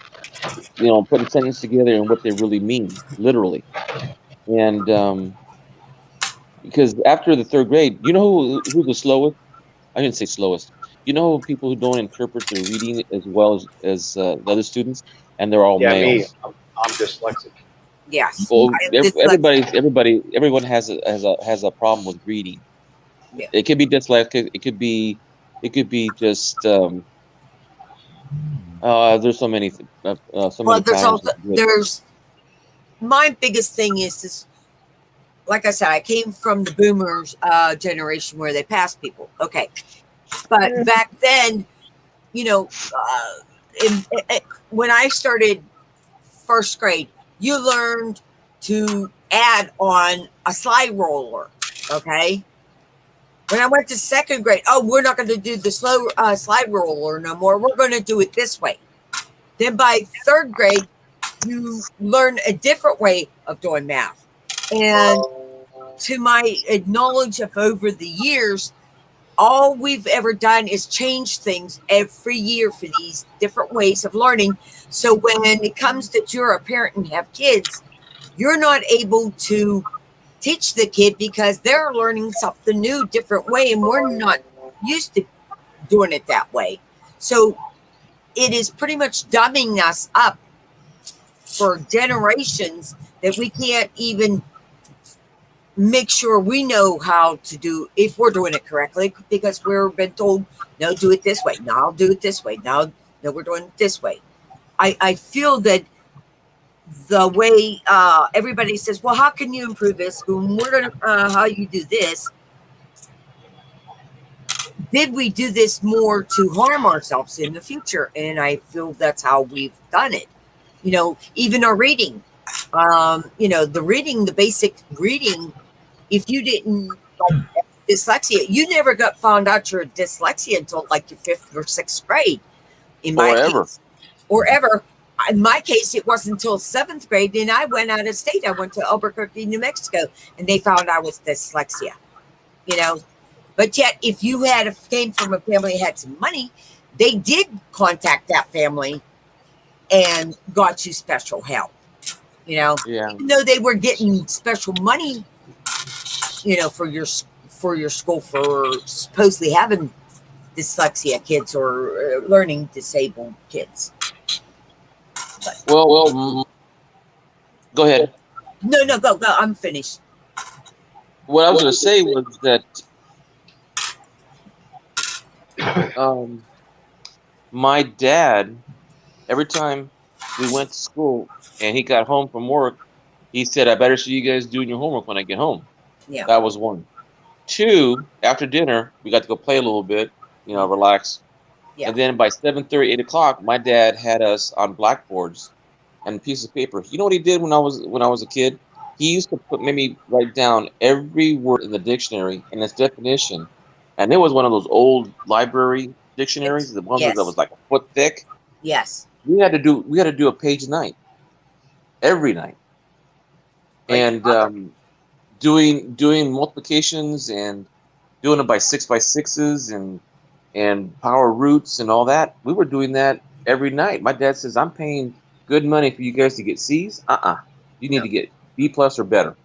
putting sentences together and what they really mean, literally. And because after the 3rd grade, who's the slowest? I didn't say slowest. People who don't interpret their reading as well as the other students, and they're all males. Me, I'm dyslexic. Yes. Well, Dyslexic. everyone has a problem with reading. Yeah. It could be dyslexic. It could be just. There's so many. Well, many there's patterns also of there's my biggest thing is like I said, I came from the boomers generation where they passed people. Okay, but back then, when I started 1st grade, you learned to add on a slide roller. Okay. When I went to 2nd grade, we're not going to do the slow slide roller no more. We're going to do it this way. Then by 3rd grade, you learn a different way of doing math. And to my knowledge of over the years, all we've ever done is change things every year for these different ways of learning. So when it comes that you're a parent and have kids, you're not able to teach the kid because they're learning something new, different way, and we're not used to doing it that way. So it is pretty much dumbing us up for generations that we can't even make sure we know how to do if we're doing it correctly because we've been told, no, do it this way. No, I'll do it this way. No, we're doing it this way. I feel that the way everybody says, well, how can you improve this? We're going to, how you do this. Did we do this more to harm ourselves in the future? And I feel that's how we've done it. You know, even our reading, you know, the basic reading, if you didn't like dyslexia, you never got found out you're dyslexia until like your 5th or 6th grade. In my case, or ever. In my case, it wasn't until 7th grade, and I went out of state. I went to Albuquerque, New Mexico, and they found I was dyslexia. You know, but yet if you came from a family that had some money, they did contact that family and got you special help. You know, even though they were getting special money, you know, for your school for supposedly having dyslexia kids or learning disabled kids. But, Well, go ahead. No, go. I'm finished. What I was going to say was that my dad, every time we went to school and he got home from work, he said, I better see you guys doing your homework when I get home. Yeah. That was one. 2, after dinner, we got to go play a little bit, you know, relax. Yeah. And then by 7:30, 8 o'clock, my dad had us on blackboards and pieces of paper. You know what he did when I was a kid? He used to make me write down every word in the dictionary and its definition. And it was one of those old library dictionaries, the ones that was like a foot thick. Yes. We had to do a page a night, every night, and doing multiplications and doing it by 6x6s and power roots and all that. We were doing that every night. My dad says, I'm paying good money for you guys to get C's. You need to get B+ or better.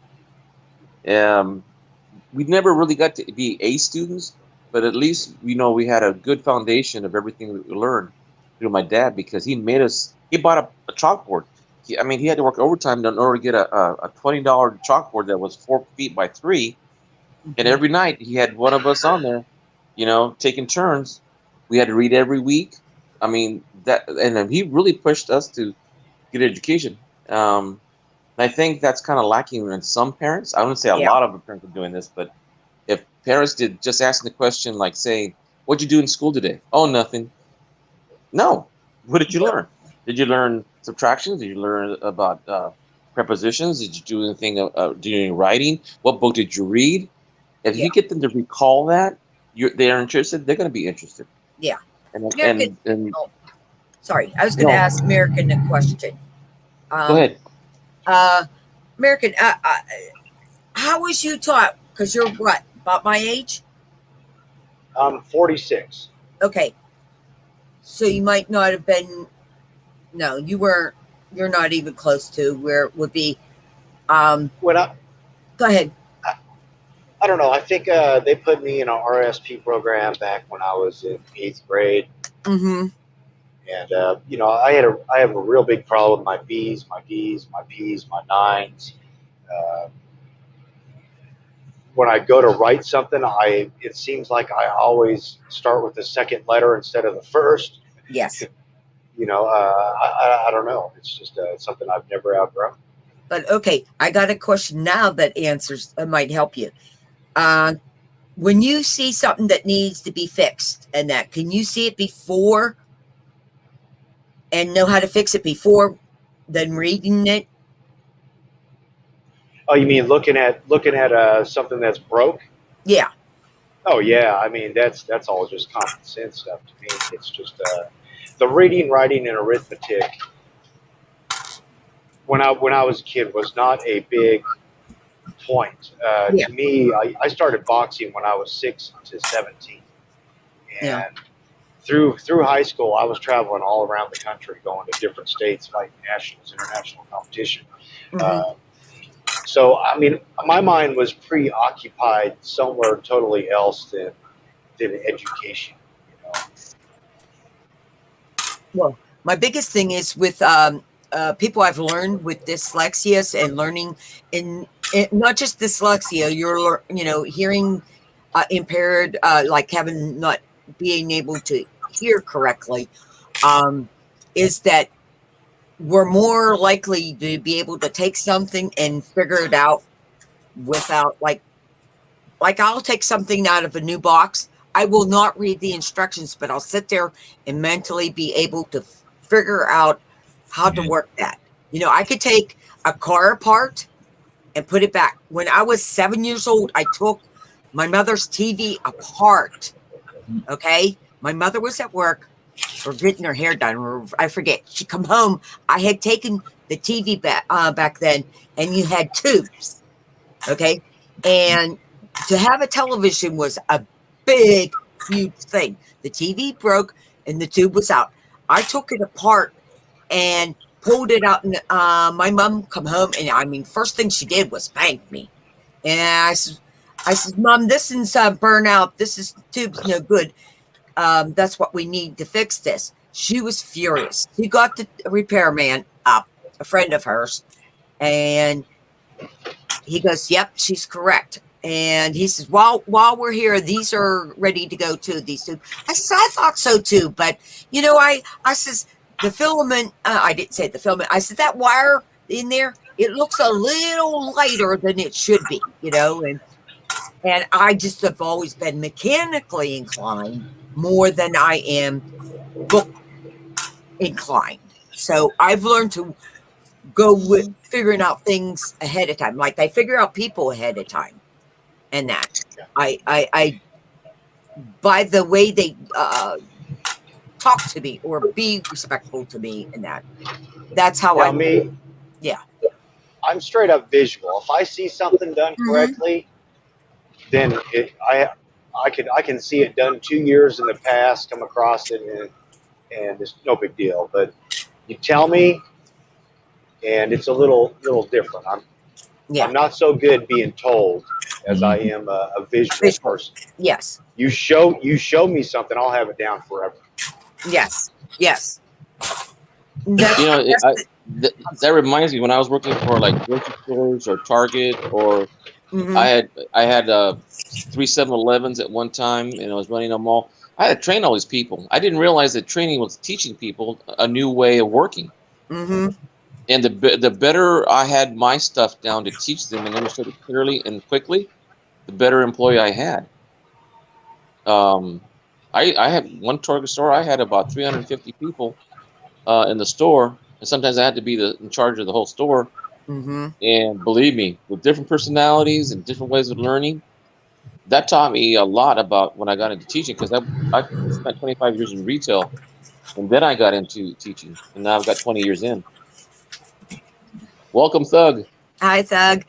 We never really got to be A students, but at least, you know, we had a good foundation of everything that we learned through my dad because he bought a chalkboard. He had to work overtime in order to get a $20 chalkboard that was 4 feet by 3. And every night he had one of us on there, you know, taking turns. We had to read every week. I mean, and then he really pushed us to get education. And I think that's kind of lacking in some parents. I wouldn't say a lot of the parents are doing this, but if parents did just asking the question, like saying, what'd you do in school today? Oh, nothing. No. What did you learn? Did you learn subtractions? Did you learn about prepositions? Did you do anything, do any writing? What book did you read? If you get them to recall that, they're interested, they're going to be interested. Yeah. And sorry, I was going to ask American a question. Go ahead. American, how was you taught? Because you're what, about my age? I'm 46. Okay. So you might not have been, no, you're not even close to where it would be. Go ahead. I don't know. I think they put me in an RSP program back when I was in 8th grade. Mm-hmm. And, you know, I have a real big problem with my B's, my D's, my P's, my 9s. When I go to write something, it seems like I always start with the second letter instead of the first. Yes. You know, I don't know. It's just something I've never outgrown. But okay, I got a question now that might help you. When you see something that needs to be fixed and that, can you see it before and know how to fix it before then reading it? Oh, you mean looking at something that's broke? Yeah. Oh yeah, I mean that's all just common sense stuff to me. It's just the reading, writing, and arithmetic. When I was a kid, was not a big point to me. I started boxing when I was 6 to 17, and through high school, I was traveling all around the country, going to different states, fighting nationals, international competition. Mm-hmm. So I mean, my mind was preoccupied somewhere totally else than education. You know? Well, my biggest thing is with people I've learned with dyslexias and learning in not just dyslexia, you're hearing impaired, like having not being able to hear correctly, is that we're more likely to be able to take something and figure it out without like I'll take something out of a new box. I will not read the instructions, but I'll sit there and mentally be able to figure out how to work that. I could take a car apart and put it back. When I was 7 years old, I took my mother's TV apart. Okay. My mother was at work or getting her hair done, or I forget. She come home. I had taken the TV back then, and you had tubes. Okay. And to have a television was a big, huge thing. The TV broke and the tube was out. I took it apart and pulled it out, and my mom come home, and I mean, first thing she did was spank me. And I said, Mom, this is burnout. This tube's no good. That's what we need to fix this. She was furious. She got the repairman up, a friend of hers, and he goes, "Yep, she's correct." And he says, while we're here, these are ready to go too, these two. I said, I thought so too. But, I says, the filament, I didn't say the filament. I said, that wire in there, it looks a little lighter than it should be, and I just have always been mechanically inclined more than I am book inclined. So I've learned to go with figuring out things ahead of time. Like I figure out people ahead of time. And that I by the way they talk to me or be respectful to me, and that's how I'm straight up visual. If I see something done correctly, then I can see it done 2 years in the past, come across it, and it's no big deal. But you tell me, and it's a little different. I'm not so good being told as I am a visual person. Yes. You show me something, I'll have it down forever. Yes. That reminds me when I was working for like grocery stores or Target, or I had 3 7-Elevens at one time, and I was running them all. I had to train all these people. I didn't realize that training was teaching people a new way of working. Mm-hmm. And the better I had my stuff down to teach them and understood it clearly and quickly, the better employee I had. I had one Target store. I had about 350 people in the store, and sometimes I had to be in charge of the whole store. Mm-hmm. And believe me, with different personalities and different ways of learning, that taught me a lot about when I got into teaching, because I spent 25 years in retail, and then I got into teaching, and now I've got 20 years in. Welcome, Thug. Hi, Thug.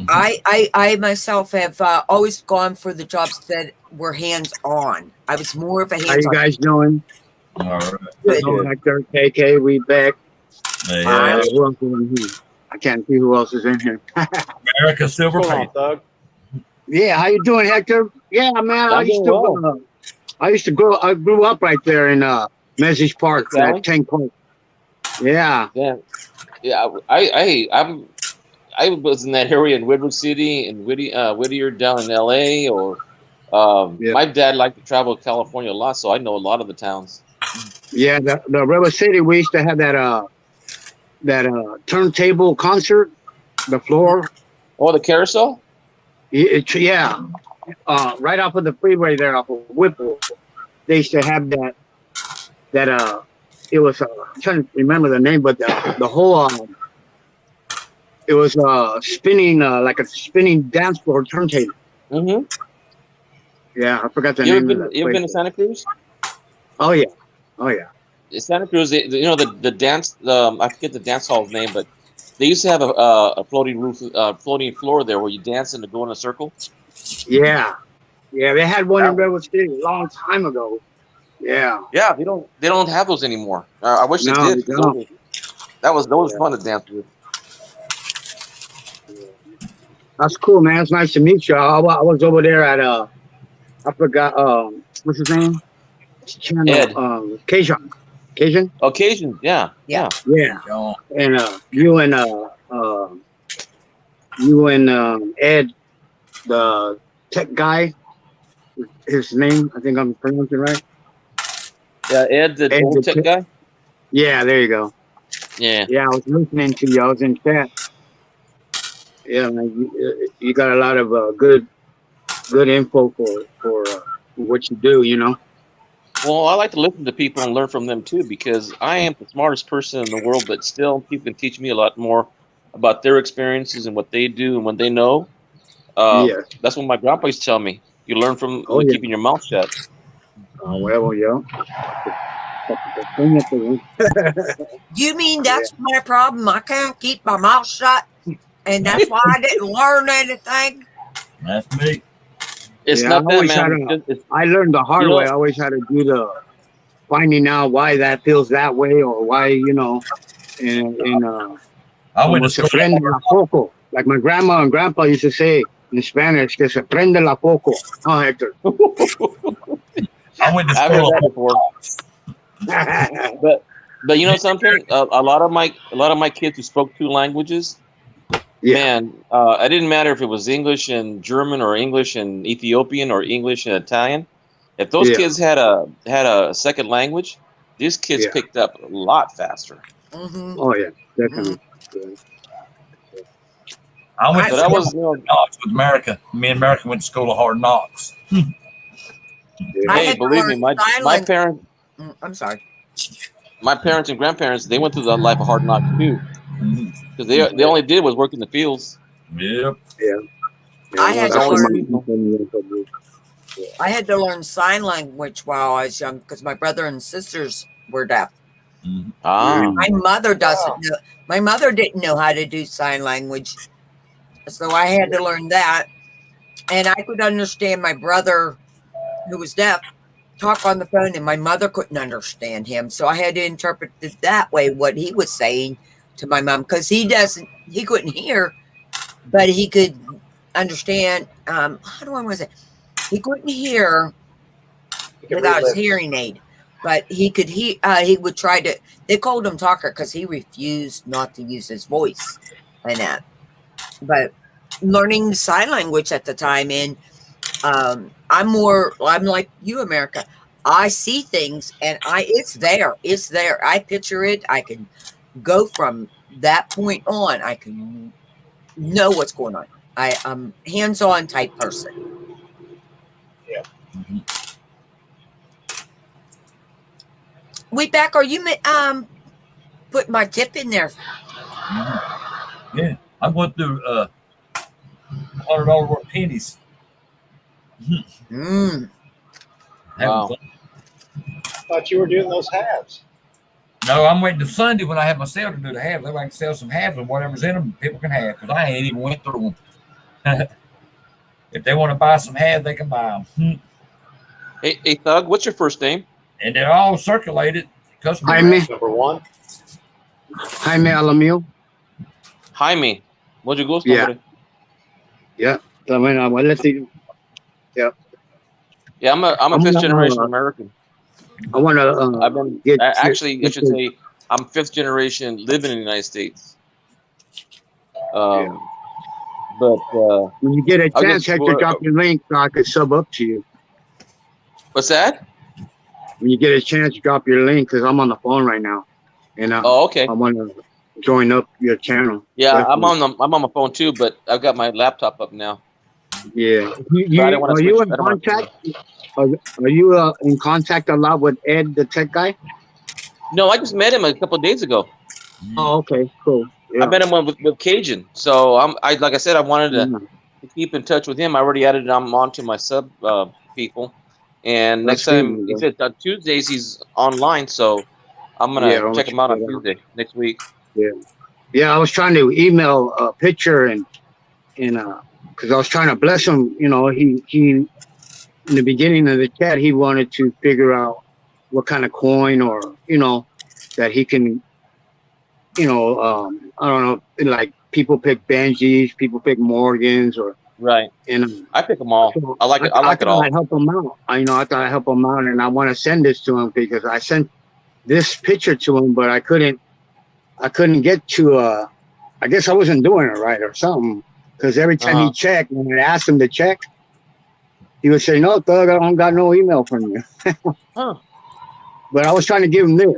I myself have always gone for the jobs that were hands-on. I was more of a hands-on. How you guys doing? All right. Hello, Hector, KK, we back. Hey, Who else is in here? I can't see who else is in here. America Silver Come on, Paint. Thug. Yeah, how you doing, Hector? Yeah, man, I grew up right there in Message Park, Tank Park. Yeah. Yeah, I was in that area in Woodward City and Whittier down in LA, or my dad liked to travel to California a lot, so I know a lot of the towns. Yeah, the River City, we used to have that turntable concert, the floor. Oh, the carousel? Yeah. Right off of the freeway there off of Whipple. They used to have that it was I'm trying to remember the name, but the whole it was spinning like a spinning dance floor turntable. Mm-hmm. Yeah, I forgot the name. You ever been to Santa Cruz? Oh yeah. Santa Cruz, the dance. I forget the dance hall's name, but they used to have a floating roof, floating floor there where you dance and go in a circle. Yeah, they had one in Redwood City a long time ago. Yeah, they don't have those anymore. I wish they did. That was fun to dance with. That's cool, man. It's nice to meet you. I was over there at I forgot what's his name? Channel Ed. Cajun. Cajun? Occasion, yeah. Yeah. Yeah. John. And you and Ed, the tech guy, his name, I think I'm pronouncing right. Yeah, Ed, the Ed, old the tech tech- guy. Yeah, there you go. Yeah. Yeah, I was listening to you. I was in chat. Yeah, man, you got a lot of good info for what you do. You know. Well, I like to listen to people and learn from them too, because I am the smartest person in the world, but still people can teach me a lot more about their experiences and what they do and what they know. Yeah. That's what my grandpa used to tell me. You learn from Oh, yeah. keeping your mouth shut. Well, yeah. You mean that's my problem? I can't keep my mouth shut, and that's why I didn't learn anything. That's me. It's Yeah, not I that, always man. had It's- I learned the hard You know- way. I always had to do the finding out why that feels that way or why, you know, and I went como to se school. prende la foco. Like my grandma and grandpa used to say in Spanish, que se prende la foco. Oh, Hector. I went to I've heard school. that before. But you know something? A lot of my kids who spoke 2 languages, Yeah. man, it didn't matter if it was English and German or English and Ethiopian or English and Italian. If those Yeah. kids had a second language, these kids Yeah. picked up a lot faster. Mm-hmm. Oh, yeah, definitely. I went So to that school was, you know, knocks with America. Me and America went to school of hard knocks. I hey, had to believe me, learn sign my language. parents, I'm sorry. my parents and grandparents, they went through the life of hard knocks too, Mhm. because they only did was work in the fields. Yep. I had to learn. I had to learn sign language while I was young because my brother and sisters were deaf. Mhm. Ah, My mother doesn't know. My mother didn't know how to do sign language, so I had to learn that. And I could understand my brother, who was deaf, talk on the phone, and my mother couldn't understand him. So I had to interpret it that way what he was saying to my mom because he couldn't hear, but he could understand. How do I want to say? He couldn't hear without his hearing aid, but he could he would try to. They called him talker because he refused not to use his voice and that. But learning sign language at the time, and I'm like you, America. I see things and it's there. I picture it. I can go from that point on. I can know what's going on. I'm hands-on type person. Mhm. Wait back, are you put my tip in there? Mhm. Yeah, I went through $100 worth of pennies. Mm. Having Wow. fun. Thought you were doing those halves. No, I'm waiting to Sunday when I have my sale to do the halves. That way I can sell some halves and whatever's in them, people can have because I ain't even went through them. If they want to buy some halves, they can buy them. hey, Thug, what's your first name? And they're all circulated. Customer Jaime, Number 1. Jaime Alamil. Jaime. Mucho gusto. Yeah. hombre. También, let's see. Yeah, I'm a I'm fifth not, generation American. I want to I've been get actually, I should say, I'm fifth generation living in the United States. But when you get a I'll chance, just- Hector, drop your link so I could sub up to you. what's that? When you get a chance, drop your link because I'm on the phone right now, and Oh, okay. I want to join up your channel. Yeah, I'm definitely. on my phone too, but I've got my laptop up now. Yeah. I don't wanna Are you switch- in I don't wanna- contact? Are you in contact a lot with Ed, the tech guy? No, I just met him a couple of days ago. Oh, okay, cool. Yeah. I met him with Cajun. So I like I said, I wanted to keep in touch with him. I already added him onto my sub people. And next That's time good, he man. said on Tuesdays he's online, so I'm gonna Yeah, I'll check him out on check it out. Tuesday next week. Yeah, I was trying to email a picture and because I was trying to bless him. You know, he in the beginning of the chat he wanted to figure out what kind of coin or that he can, I don't know, like people pick Benjis, people pick Morgans, or Right. and I pick them all. so I like it. I like it thought all. I'd help them out. I thought I'd help them out, and I want to send this to him because I sent this picture to him, but I couldn't get to. I guess I wasn't doing it right or something. Because every time he checked, when I asked him to check, he would say, "No, Thug, I don't got no email from you." Huh. But I was trying to give him this.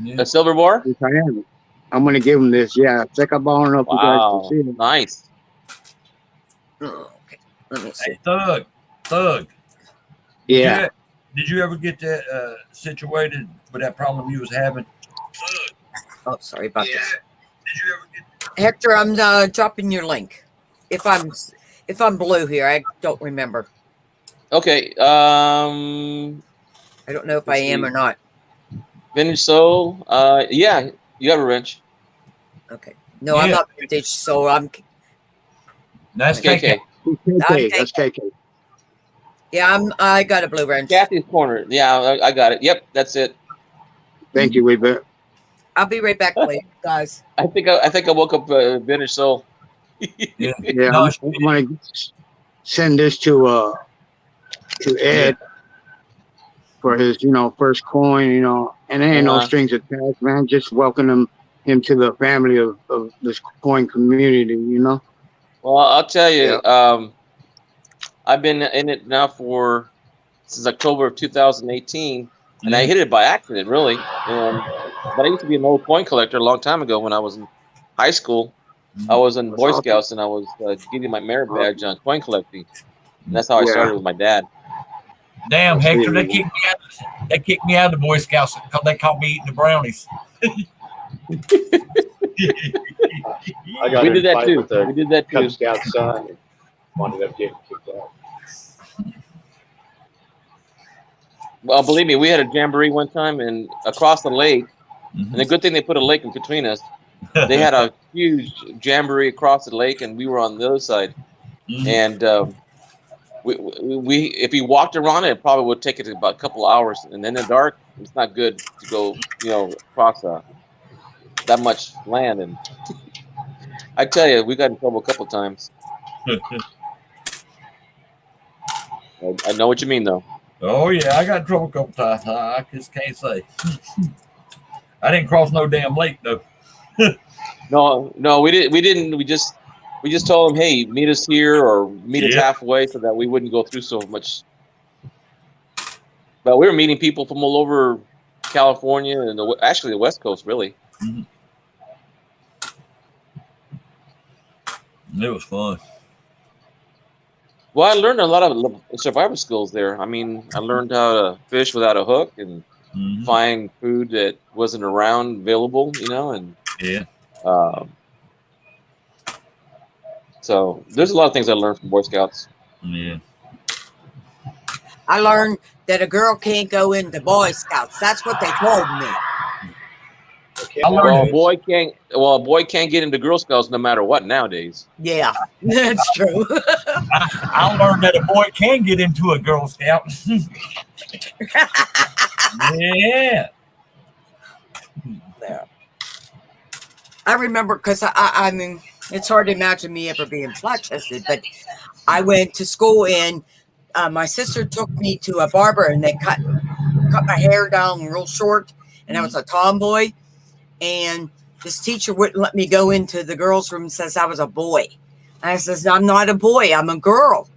Yeah. A silver bar? Which I am. I'm gonna give him this. Yeah, check up on up. You guys Wow. can see it. Nice. Oh, okay. Let me see. Hey, Thug. Yeah. Did you ever get that situated with that problem you was having? Oh, sorry about this. Did you ever get? Hector, I'm dropping your link. If I'm blue here, I don't remember. Okay. I don't know if I Let's am see. or not. Vintage Soul. Yeah, you have a wrench. Okay. No, I'm Yeah. not vintage, so I'm. That's KK. KK, that's KK. Yeah, I got a blue wrench. Kathy's corner. Yeah, I got it. Yep, that's it. Thank you, Weaver. I'll be right back, later, guys. I think I woke up Vintage Soul. Yeah, No, I'm gonna send this to Ed for his, first coin, and there ain't no Uh-huh. strings attached, man. Just welcome him to the family of this coin community, Well, I'll tell you, Yeah. I've been in it now since October of 2018, and I hit it by accident, really. But I used to be an old coin collector a long time ago when I was in high school. I was in Boy Scouts, and I was getting my merit badge on coin collecting. And that's how I Yeah. started with my dad. Damn, Let's Hector, see. they kicked me out of the Boy Scouts because they caught me eating the brownies. I got We in did a that fight too. with a We did that Cub too. Scout son and wound up getting kicked out. Well, believe me, we had a jamboree one time, and across the lake. And the good thing they put a lake in between us. They had a huge jamboree across the lake, and we were on the other side. And we if we walked around it, it probably would take it about a couple hours. And in the dark, it's not good to go, across that much land. And I tell you, we got in trouble a couple times. I know what you mean, though. Oh yeah, I got in trouble a couple times. I just can't say. I didn't cross no damn lake though. No, we didn't. We just told them, hey, meet us here or meet us halfway, so that we wouldn't go through so much. But we were meeting people from all over California and actually the West Coast, really. It was fun. Well, I learned a lot of survival skills there. I mean, I learned how to fish without a hook and find food that wasn't around available, and Yeah. So there's a lot of things I learned from Boy Scouts. Yeah. I learned that a girl can't go into Boy Scouts. That's what they told me. I learned Well, a boy can't get into Girl Scouts no matter what nowadays. Yeah, that's true. I learned that a boy can get into a Girl Scout. Yeah. There. I remember because I mean, it's hard to imagine me ever being flat chested, but I went to school and my sister took me to a barber and they cut my hair down real short, and I was a tomboy. And this teacher wouldn't let me go into the girls' room, says I was a boy. And I says, I'm not a boy, I'm a girl.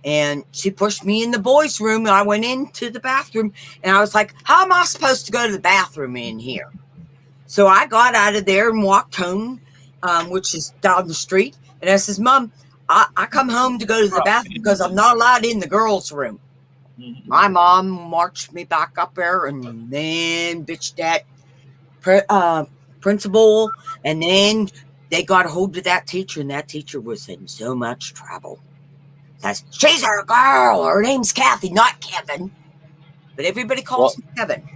And she pushed me in the boys' room, and I went into the bathroom, and I was like, how am I supposed to go to the bathroom in here? So I got out of there and walked home, which is down the street. And I says, Mom, I come home to go to the bathroom because I'm not allowed in the girls' room. My mom marched me back up there and then bitched at principal, and then they got a hold of that teacher, and that teacher was in so much trouble. That's, she's our girl. Her name's Kathy, not Kevin. But everybody calls me Kevin.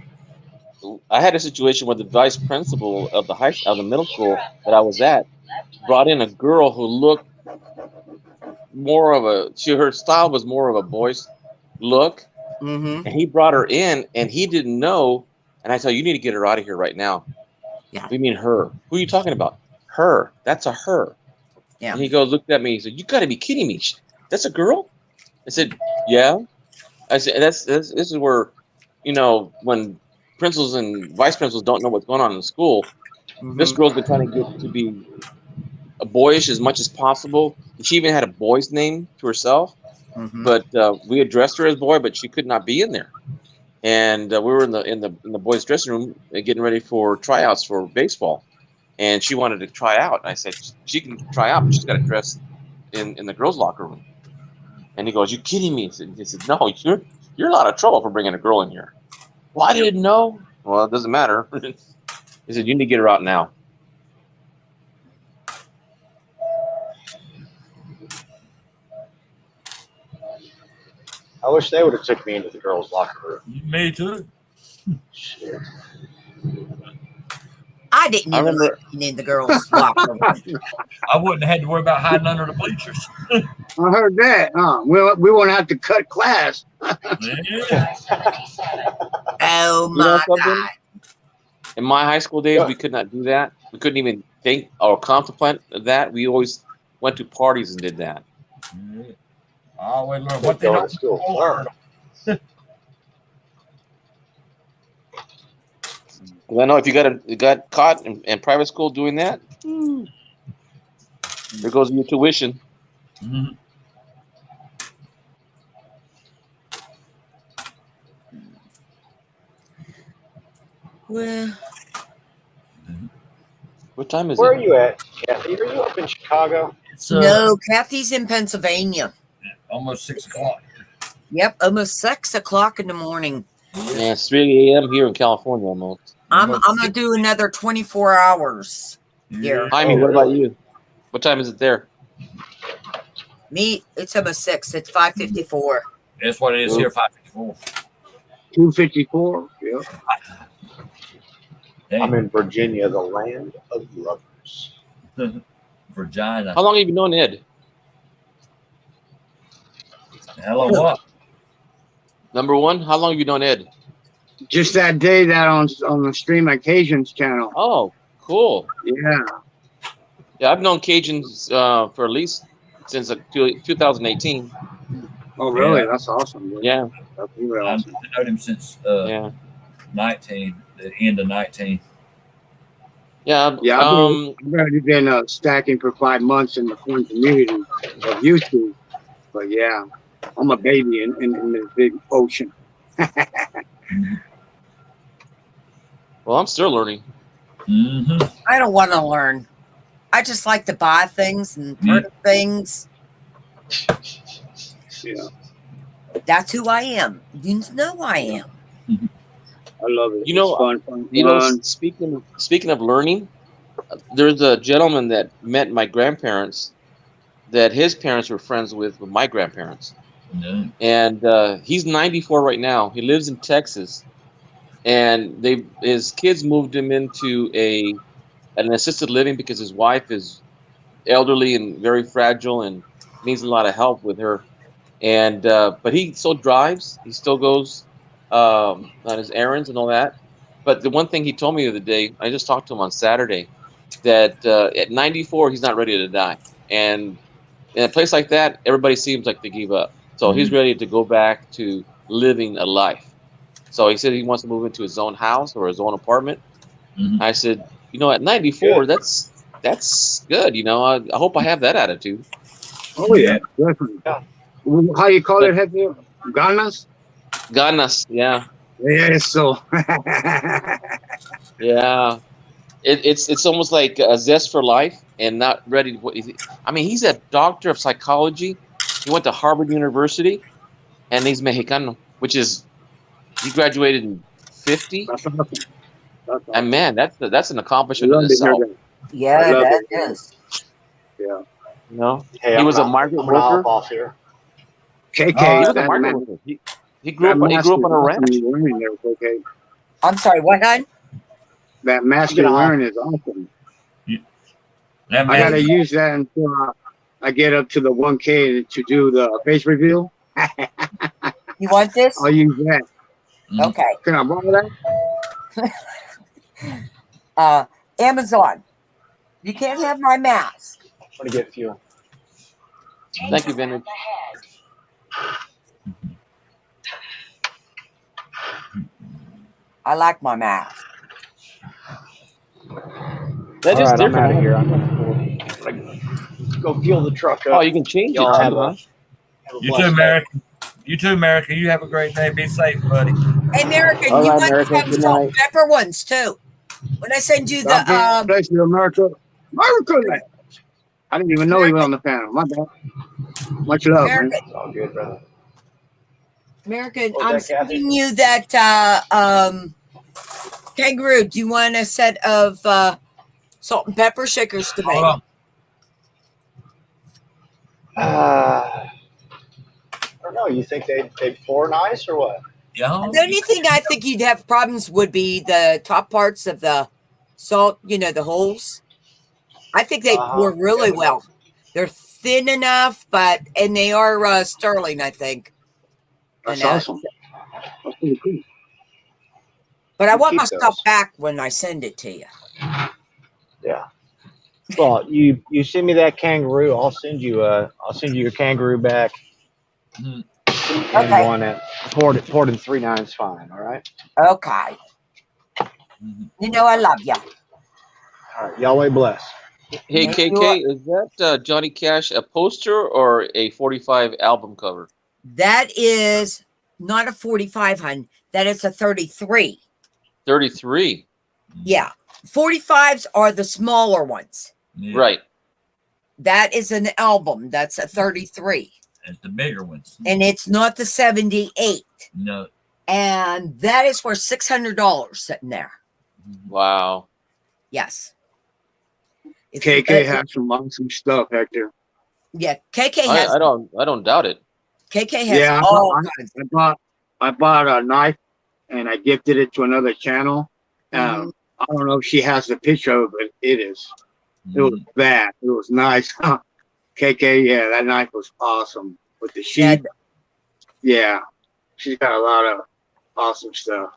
I had a situation where the vice principal of the middle school that I was at brought in a girl who looked more of her style was more of a boy's look. Mm-hmm. And he brought her in, and he didn't know. And I told you need to get her out of here right now. Yeah. We mean her. Who are you talking about? her. That's a her. Yeah. And he goes, looked at me. He said, "You got to be kidding me. That's a girl?" I said, "Yeah." I said, this is where, you know, when principals and vice principals don't know what's going on in the school, this girl's been trying to get to be a boyish as much as possible. She even had a boy's name to herself, but we addressed her as boy, but she could not be in there. And we were in the boys' dressing room getting ready for tryouts for baseball, and she wanted to try out. I said she can try out, but she's got to dress in the girls' locker room. And he goes, "You kidding me?" He said, "No, you're in a lot of trouble for bringing a girl in here." Well, I didn't know. Well, it doesn't matter. He said, "You need to get her out now." I wish they would have took me into the girls' locker room. Me too. Shit. I didn't I even remember- get in the girls' locker room. I wouldn't have had to worry about hiding under the bleachers. I heard that. We won't have to cut class. Yeah. Oh You know my something? God. In my high school days, we could not do that. We couldn't even think or contemplate that. We always went to parties and did that. I always learn What what they going don't to school? know. Learn. 'Cause I know if you got caught in private school doing that, there goes your tuition. Mhm. Well, What time is Where are it? you at, Kathy? Are you up in Chicago? It's no, Kathy's in Pennsylvania. almost 6 o'clock. Yep, almost 6 o'clock in the morning. Yeah, it's 3 a.m. here in California almost. I'm gonna do another 24 hours. Here. Jaime, Oh, what about really? you? What time is it there? Me, it's almost 6. It's 5:54. That's what it is here. 5:54. 254. Yeah. I'm in Virginia, the land of lovers. Virginia. How long have you known Ed? Hello, what? Number one, how long have you known Ed? Just that day that on the Stream Occasions channel. Oh, cool. Yeah. Yeah, I've known Cajuns for at least since 2018. Oh, really? Yeah. That's awesome. Dude. Yeah, That's really I've awesome. known him since yeah, 19, the end of 19. yeah. Yeah, I've already been stacking for 5 months in the foreign community of YouTube. But yeah, I'm a baby in this big ocean. Well, I'm still learning. Mm-hmm. I don't want to learn. I just like to buy things and purchase things. Yeah, That's who I am. You know I am. I love it. You know, It's fun. You know, speaking of learning, there's a gentleman that met my grandparents, that his parents were friends with my grandparents, Yeah. and he's 94 right now. He lives in Texas, and his kids moved him into an assisted living because his wife is elderly and very fragile and needs a lot of help with her. And but he still drives. He still goes on his errands and all that. But the one thing he told me the other day, I just talked to him on Saturday, that at 94 he's not ready to die. And in a place like that, everybody seems like they give up. So he's ready to go back to living a life. So he said he wants to move into his own house or his own apartment. Mhm. I said, you know, at 94, that's good. You know, I hope I have that attitude. Oh yeah, definitely. Yeah. How you call it, Hefe? Ganas? Ganas, yeah, Yeah, so. yeah. It's almost like a zest for life and not ready. I mean, he's a doctor of psychology. He went to Harvard University, and he's Mexicano, which is he graduated in 50. That's awesome. That's awesome. And man, that's an accomplishment Love in to hear itself. that. Yeah, I love that it. is. Yeah. You know, Hey, he I'm was a gonna- migrant I'm gonna worker. hop off here. KK, He was a that migrant man- worker. He grew up. He grew up on a ranch. Master wearing there, KK. I'm sorry, what, hon? That master Get off. wearing is awesome. That I gotta man, use that until I get up to the 1K to do the face reveal. You want this? I'll use that. Okay. Can I borrow that? Amazon. You can't have my mask. I'm gonna get fuel. Thank you, Vintage. I like my mask. That All is right, I'm different. out of here. I'm gonna go fuel the truck up. Oh, you can change Y'all it have too, a, huh? have a You too, blessed day. America. You too, America. You have a great day. Be safe, buddy. Hey, American, All you right, want America, some good salt and night. pepper ones too. When I send you God the bless you, America. America. I didn't even know he was on the panel. My bad. Much love, man. American, It's all good, brother. American, What was I'm that, Kathy? sending you that kangaroo. Do you want a set of salt and pepper shakers to Hold make? on. I don't know. You think they'd pour nice or what? Yeah. The only thing I think you'd have problems would be the top parts of the salt, you know, the holes. I think they pour really Yeah, well. They're thin enough, and they are sterling, I think. That's And, awesome. That's pretty cool. but I You want keep my stuff those. back when I send it to you. Yeah. Well, you send me that kangaroo. I'll send you your kangaroo back Mhm. and Okay. one at poured in 3.9 is fine. All right. Okay. Mhm. You know I love you. All right. Yahweh bless. Hey, Make you KK, is that Johnny Cash a poster or a 45 album cover? That is not a 45, hun. That is a 33. 33. Yeah. 45s are the smaller ones. Yeah. Right. That is an album. That's a 33. It's the bigger ones. And it's not the 78. No. And that is worth $600 sitting there. Wow. Yes. It's, KK has some awesome stuff, Hector. yeah, KK has I don't doubt it. KK has Yeah, all kinds. I bought a knife and I gifted it to another channel. Mhm. I don't know if she has the picture of it. It was Mhm. bad. It was nice. KK, yeah, that knife was awesome with the Yeah, sheep. Yeah, she's got a lot of awesome stuff.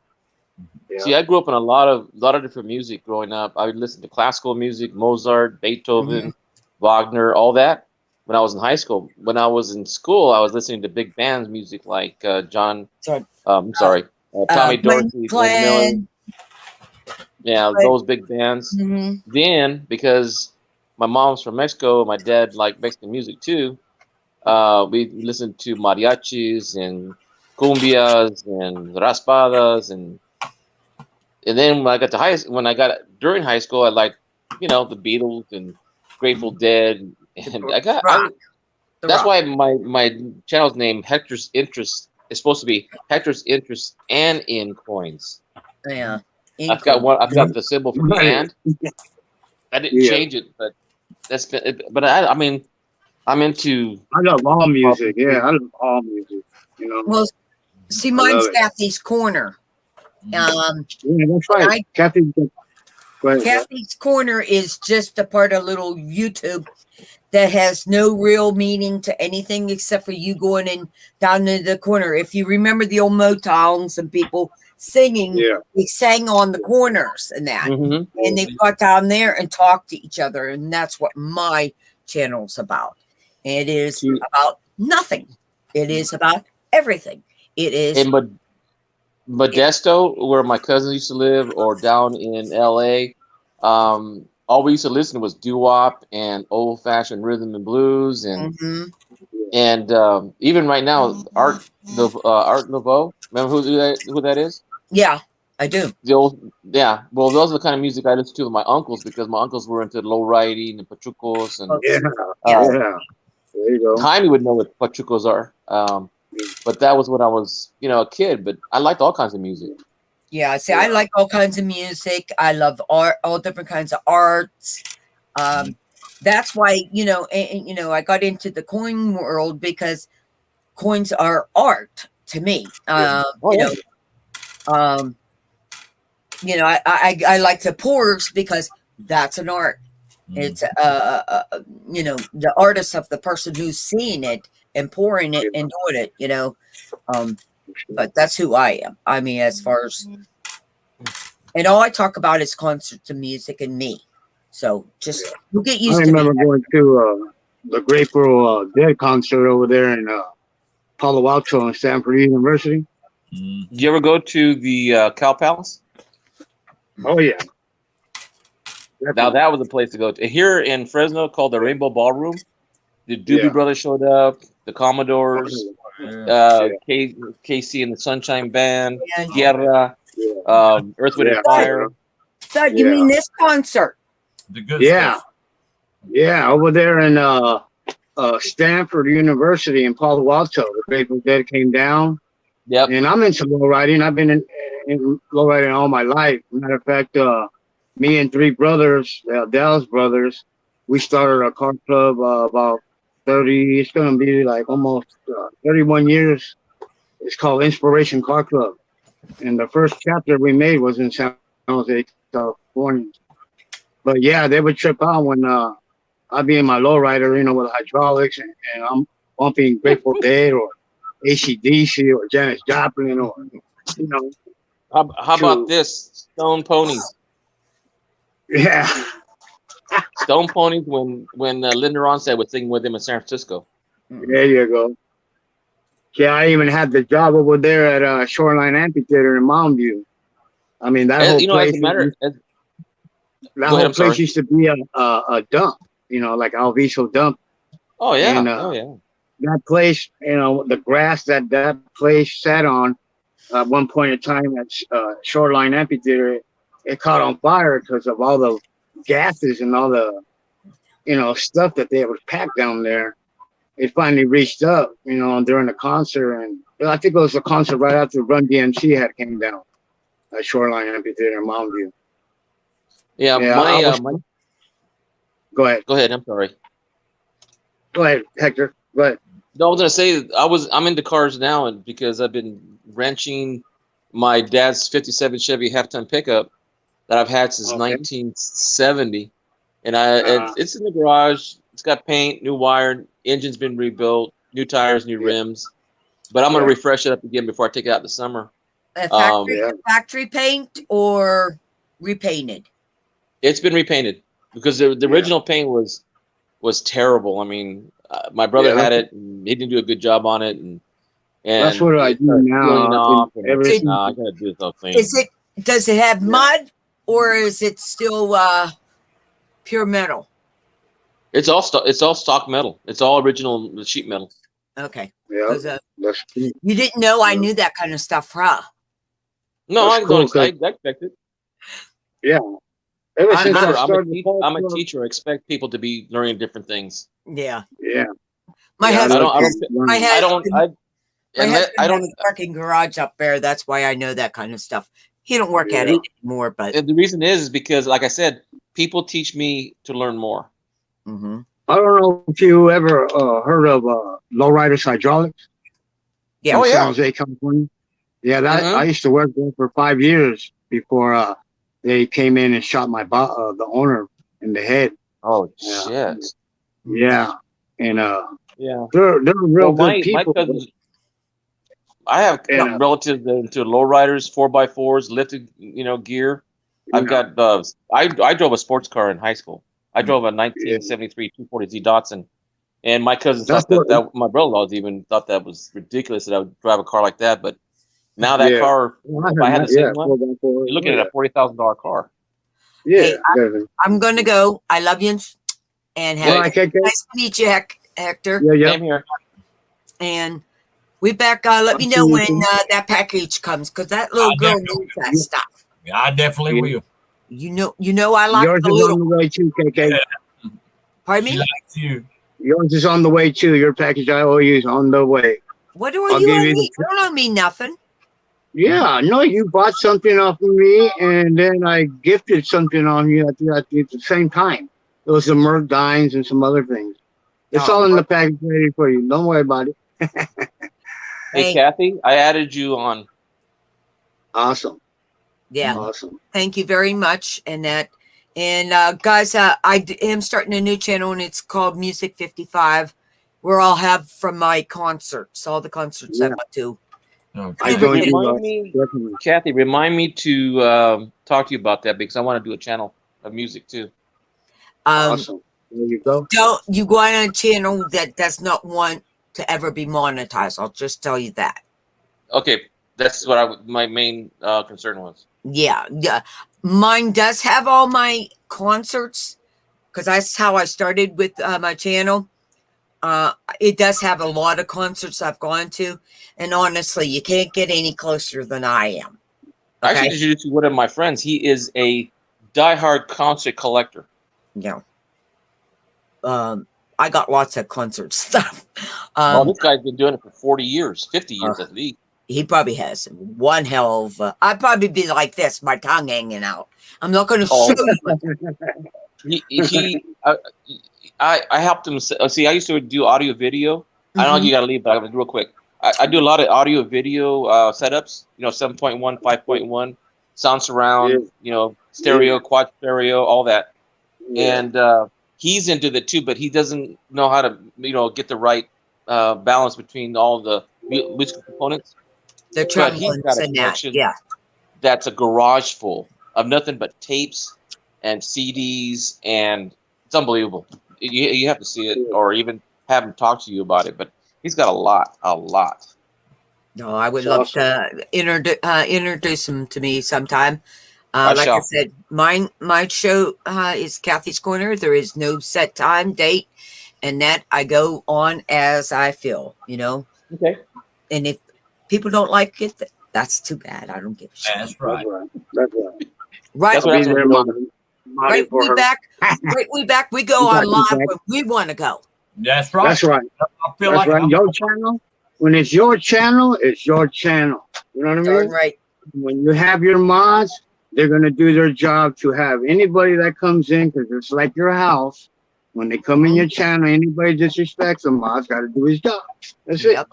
Yeah. See, I grew up in a lot of different music growing up. I would listen to classical music, Mozart, Beethoven, Wagner, all that. When I was in high school, when I was in school, I was listening to big bands music like Tommy Dorsey, Glenn Miller. Glenn. Yeah, Glenn. those big bands. Mhm. Then, because my mom's from Mexico, my dad liked Mexican music too. We listened to mariachis and cumbias and raspadas and then when I got during high school, I liked the Beatles and Grateful Dead, and Rock. The that's rock. why my channel's name Hector's Interest is supposed to be Hector's Interest and in coins. Yeah. I've got the symbol for the and. I didn't change it, but that's been. But I mean, I'm into. I love all music. Yeah, I love all music. You know. Well, see, I mine's love it. Kathy's Corner. Yeah, that's right. Kathy. Go ahead, Kathy's Corner is just a part of little YouTube that has no real meaning to anything except for you going in down in the corner. If you remember the old Motowns and people singing, Yeah. they sang on the corners and that. Mhm. And they got down there and talked to each other. And that's what my channel's about. It is about nothing. It is about everything. It is. In Modesto, where my cousin used to live, or down in LA, all we used to listen to was doo-wop and old-fashioned rhythm and blues, and even right now, Art Nouveau. Remember who that is? Yeah, I do. Well, those are the kind of music I listened to with my uncles because my uncles were into low riding and pachucos and Yeah. There you go. Jaime would know what pachucos are. But that was when I was, a kid. But I liked all kinds of music. Yeah, see, I like all kinds of music. I love art, all different kinds of arts. That's why, I got into the coin world because coins are art to me. I like the pours because that's an art. It's the artist of the person who's seeing it and pouring it and doing it, but that's who I am. I mean, as far as, and all I talk about is concerts and music and me. So just you'll get I used to remember me. going to the Grateful Dead concert over there in Palo Alto and Stanford University. Mm. Did you ever go to the Cow Palace? Oh yeah. Now that was a place to go to. Here in Fresno, called the Rainbow Ballroom. The Doobie Yeah. Brothers showed up. The Commodores, Yeah. KC and the Sunshine Band, And Guerra, Yeah. Earth, Wind, Yeah. and Fire. Thud, you Yeah. mean this concert? The good Yeah. stuff. Yeah, over there in Stanford University in Palo Alto, the Grateful Dead came down. Yep. And I'm into lowriding. I've been in lowriding all my life. Matter of fact, me and three brothers, Dallas brothers, we started a car club about 30. It's gonna be like almost 31 years. It's called Inspiration Car Club, and the first chapter we made was in San Jose, California. But yeah, they would trip out when I'd be in my lowrider, you know, with hydraulics, and I'm bumping Grateful Dead or AC/DC or Janis Joplin or, you know. How about this? Stone Ponies. Yeah. Stone Ponies when Linda Ronstadt was singing with him in San Francisco. There you go. Yeah, I even had the job over there at Shoreline Amphitheater in Mountain View. I mean, that whole You know, place, as a matter, that go ahead, whole I'm place sorry. used to be a dump, you know, like Alviso dump. Oh yeah, And, oh yeah. That place, you know, the grass that place sat on at one point in time at Shoreline Amphitheater, it caught on fire because of all the gases and all the, you know, stuff that they was packed down there. It finally reached up, you know, during the concert, and I think it was a concert right after Run DMC had came down at Shoreline Amphitheater in Mountain View. Yeah, Yeah, Go ahead, go ahead. I'm sorry. Hector. Go ahead. No, I was gonna say I'm into cars now, and because I've been wrenching my dad's '57 Chevy half-ton pickup that I've had since Okay. 1970, and it's in the garage. It's got paint, new wire, engine's been rebuilt, new tires, new rims. But I'm gonna Yeah. refresh it up again before I take it out this summer. Yeah. Factory paint or repainted? It's been repainted because the original paint was terrible. I mean, my brother had it, and he didn't do a good job on it, and That's what I it do started now. peeling I off, think and ever I said, since- "Nah, I gotta do this whole thing." Does it have mud or is it still pure metal? It's all stock metal. It's all original sheet metal. Okay. Yeah, 'Cause, that's you didn't know I knew that kind of stuff, huh? No, That's I cool, don't. I expect it. yeah. Ever since I I'm started the car I'm a club- teacher. I expect people to be learning different things. Yeah. Yeah. My Yeah, husband, I don't- my I husband, don't. my And husband I has don't. a parking garage up there. That's why I know that kind of stuff. He don't work at Yeah. it anymore, but And the reason is because, like I said, people teach me to learn more. mhm. I don't know if you ever heard of Lowriders Hydraulics. Yeah. Oh, in yeah. San Jose, California. Yeah, that Mhm. I used to work there for 5 years before they came in and shot my the owner in the head. Oh Yeah. shit! Yeah, and Yeah. they're real good My people. cousins. I have Yeah. relatives into lowriders, 4x4s, lifted, gear. I've Yeah. got. I drove a sports car in high school. I drove a 1973 240Z Datsun, and my cousins That's thought that, what- my brother-in-laws even thought that was ridiculous that I would drive a car like that. But now that Yeah. car, Well, if I had the same yeah, one, 4x4, you're looking at a $40,000 car. Yeah. Hey, I'm gonna go. I love you and Yeah. have All right, KK. nice to meet you, Hector. Yeah, yeah. Same here. And we back. Let me know when that package comes, because that little girl needs that stuff. Yeah, I definitely will. You know, I like Yours the is on little. the way too, KK. Yeah. Pardon She me. likes you. Yours is on the way too. Your package I owe you is on the way. What do I'll you give owe you me? You don't owe me nothing. Yeah, no, you bought something off of me, and then I gifted something on you at the same time. It was some Merc Dines and some other things. It's Oh. all in the package ready for you. Don't worry about it. Hey, Hey. Kathy, I added you on. Awesome. Yeah. Awesome. Thank you very much. And guys, am starting a new channel, and it's called Music 55, where I'll have from my concerts, all the concerts I Yeah. went to. Okay. I joined you. Remind me, Definitely. Kathy, remind me to talk to you about that because I want to do a channel of music too. Awesome. There you go. Don't you go on a channel that does not want to ever be monetized. I'll just tell you that. Okay, that's what my main concern was. Yeah. Mine does have all my concerts because that's how I started with my channel. It does have a lot of concerts I've gone to, and honestly, you can't get any closer than I am. I Okay? actually introduced you to one of my friends. He is a diehard concert collector. Yeah. I got lots of concert stuff. Well, this guy's been doing it for 40 years, 50 years at least. He probably has one hell of. I'd probably be like this, my tongue hanging out. I'm not going to Oh. show you. I helped him. See, I used to do audio video. I don't know if you got to leave, but I'm going to do real quick. I do a lot of audio video setups, 7.1, 5.1, sound surround, stereo, quad stereo, all that. And he's into the too, but he doesn't know how to, get the right balance between all the musical components. The But he's trombones got a and that. collection Yeah. that's a garage full of nothing but tapes and CDs, and it's unbelievable. You have to see it, or even have him talk to you about it. But he's got a lot. No, I would That's love to introduce him to me sometime. I Like I shall. said, my show is Kathy's Corner. There is no set time, date, and that I go on as I feel, Okay. And if people don't like it, that's too bad. I don't give a shit. That's right. That's right. Right, That's I'll what be I'm there, saying. right. for We her. back. Right, we back. We go You got on live you, when we want to go. That's right. That's right. I feel That's like right. Your channel, when it's your channel, it's your channel. You know what I Darn mean? right. When you have your mods, they're going to do their job to have anybody that comes in, because it's like your house. When they come in your channel, anybody disrespects a mod's got to do his job. That's it. Yep.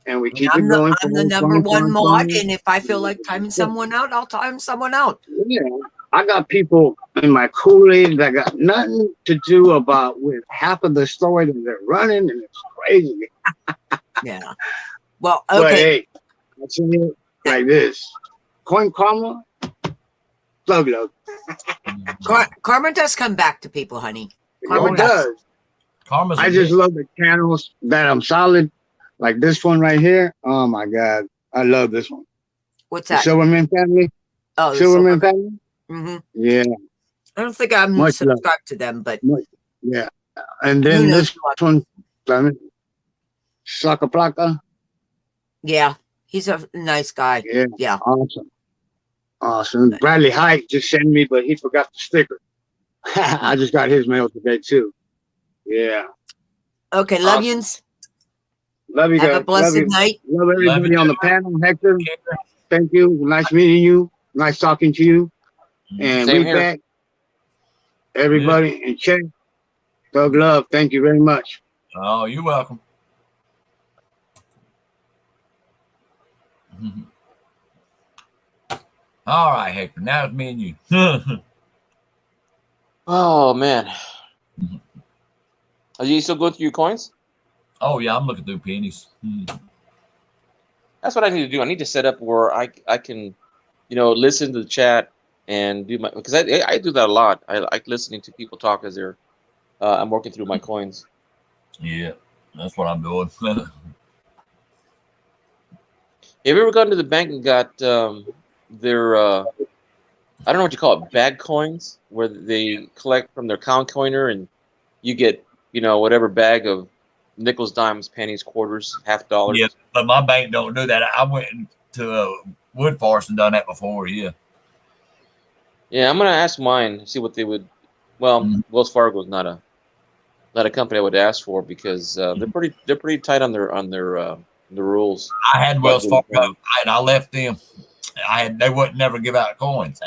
And we keep I'm it the, going. I'm the number one mod, and if I feel like timing someone out, I'll time someone out. Yeah, I got people in my Kool-Aid that got nothing to do about with half of the story that they're running, and it's crazy. Yeah. Well, But okay. hey, I'll say it like this: Coin Karma, plug. Karma does come back to people, honey. Karma does. Karma's I just love the channels that I'm solid, like this one right here. Oh my God, I love this one. What's The that? Silverman family. Oh, Silverman family. Mm-hmm. Yeah, I don't think I'm Much love. subscribed to them, but yeah. And who then knows this what? one, Saka Plaka. Yeah, he's a nice guy. Yeah. Yeah. Awesome. Bradley Height just sent me, but he forgot the sticker. I just got his mail today too. Yeah. Okay, love yous. Love you guys. Have a blessed Love you. night. Love everybody you on too. the panel. Hector, thank you. Nice meeting you. Nice talking to you. And Same we here. back. Everybody in check. Thug love. Thank you very much. Oh, you're welcome. All right, Hector. Now it's me and you. Oh man. Are you still going through your coins? Oh yeah, I'm looking through pennies. That's what I need to do. I need to set up where I can, listen to the chat and do my, because I do that a lot. I like listening to people talk as they're I'm working through my coins. Yeah, that's what I'm doing. Have you ever gone to the bank and got their I don't know what you call it, bag coins, where they collect from their count coiner and you get, whatever bag of nickels, dimes, pennies, quarters, $50. Yeah, but my bank don't do that. I went to Woodforest and done that before. Yeah. Yeah, I'm gonna ask mine, see what they would. Well, Wells Fargo is not a company I would ask for because they're pretty tight on their rules. I had Wells Fargo and I left them. They wouldn't never give out coins.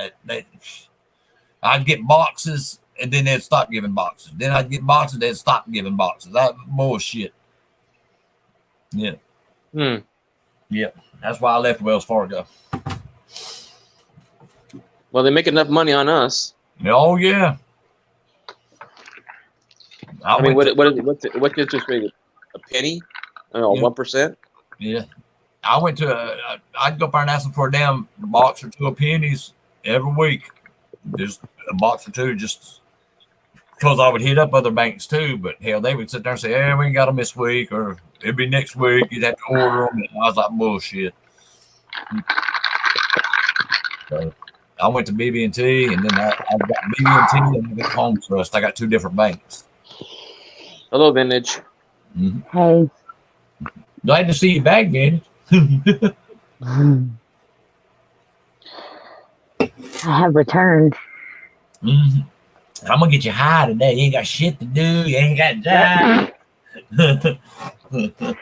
I'd get boxes and then they'd stop giving boxes. Then I'd get boxes, they'd stop giving boxes. That bullshit. Yeah. Yeah. That's why I left Wells Fargo. Well, they make enough money on us. Oh yeah. I mean, what's the interest rate? A penny? I don't know, 1%. Yeah. I went to I'd go up there and ask them for a damn box or two of pennies every week. Just a box or two, just because I would hit up other banks too, but hell, they would sit there and say, "Hey, we ain't got them this week, or it'd be next week. You'd have to order them." And I was like, "Bullshit." So I went to BB&T, and then I got BB&T, and I got Home Trust. I got 2 different banks. Hello, Vintage. Hey. Glad to see you back, man. I have returned. I'm gonna get you high today. You ain't got shit to do. You ain't got job. It's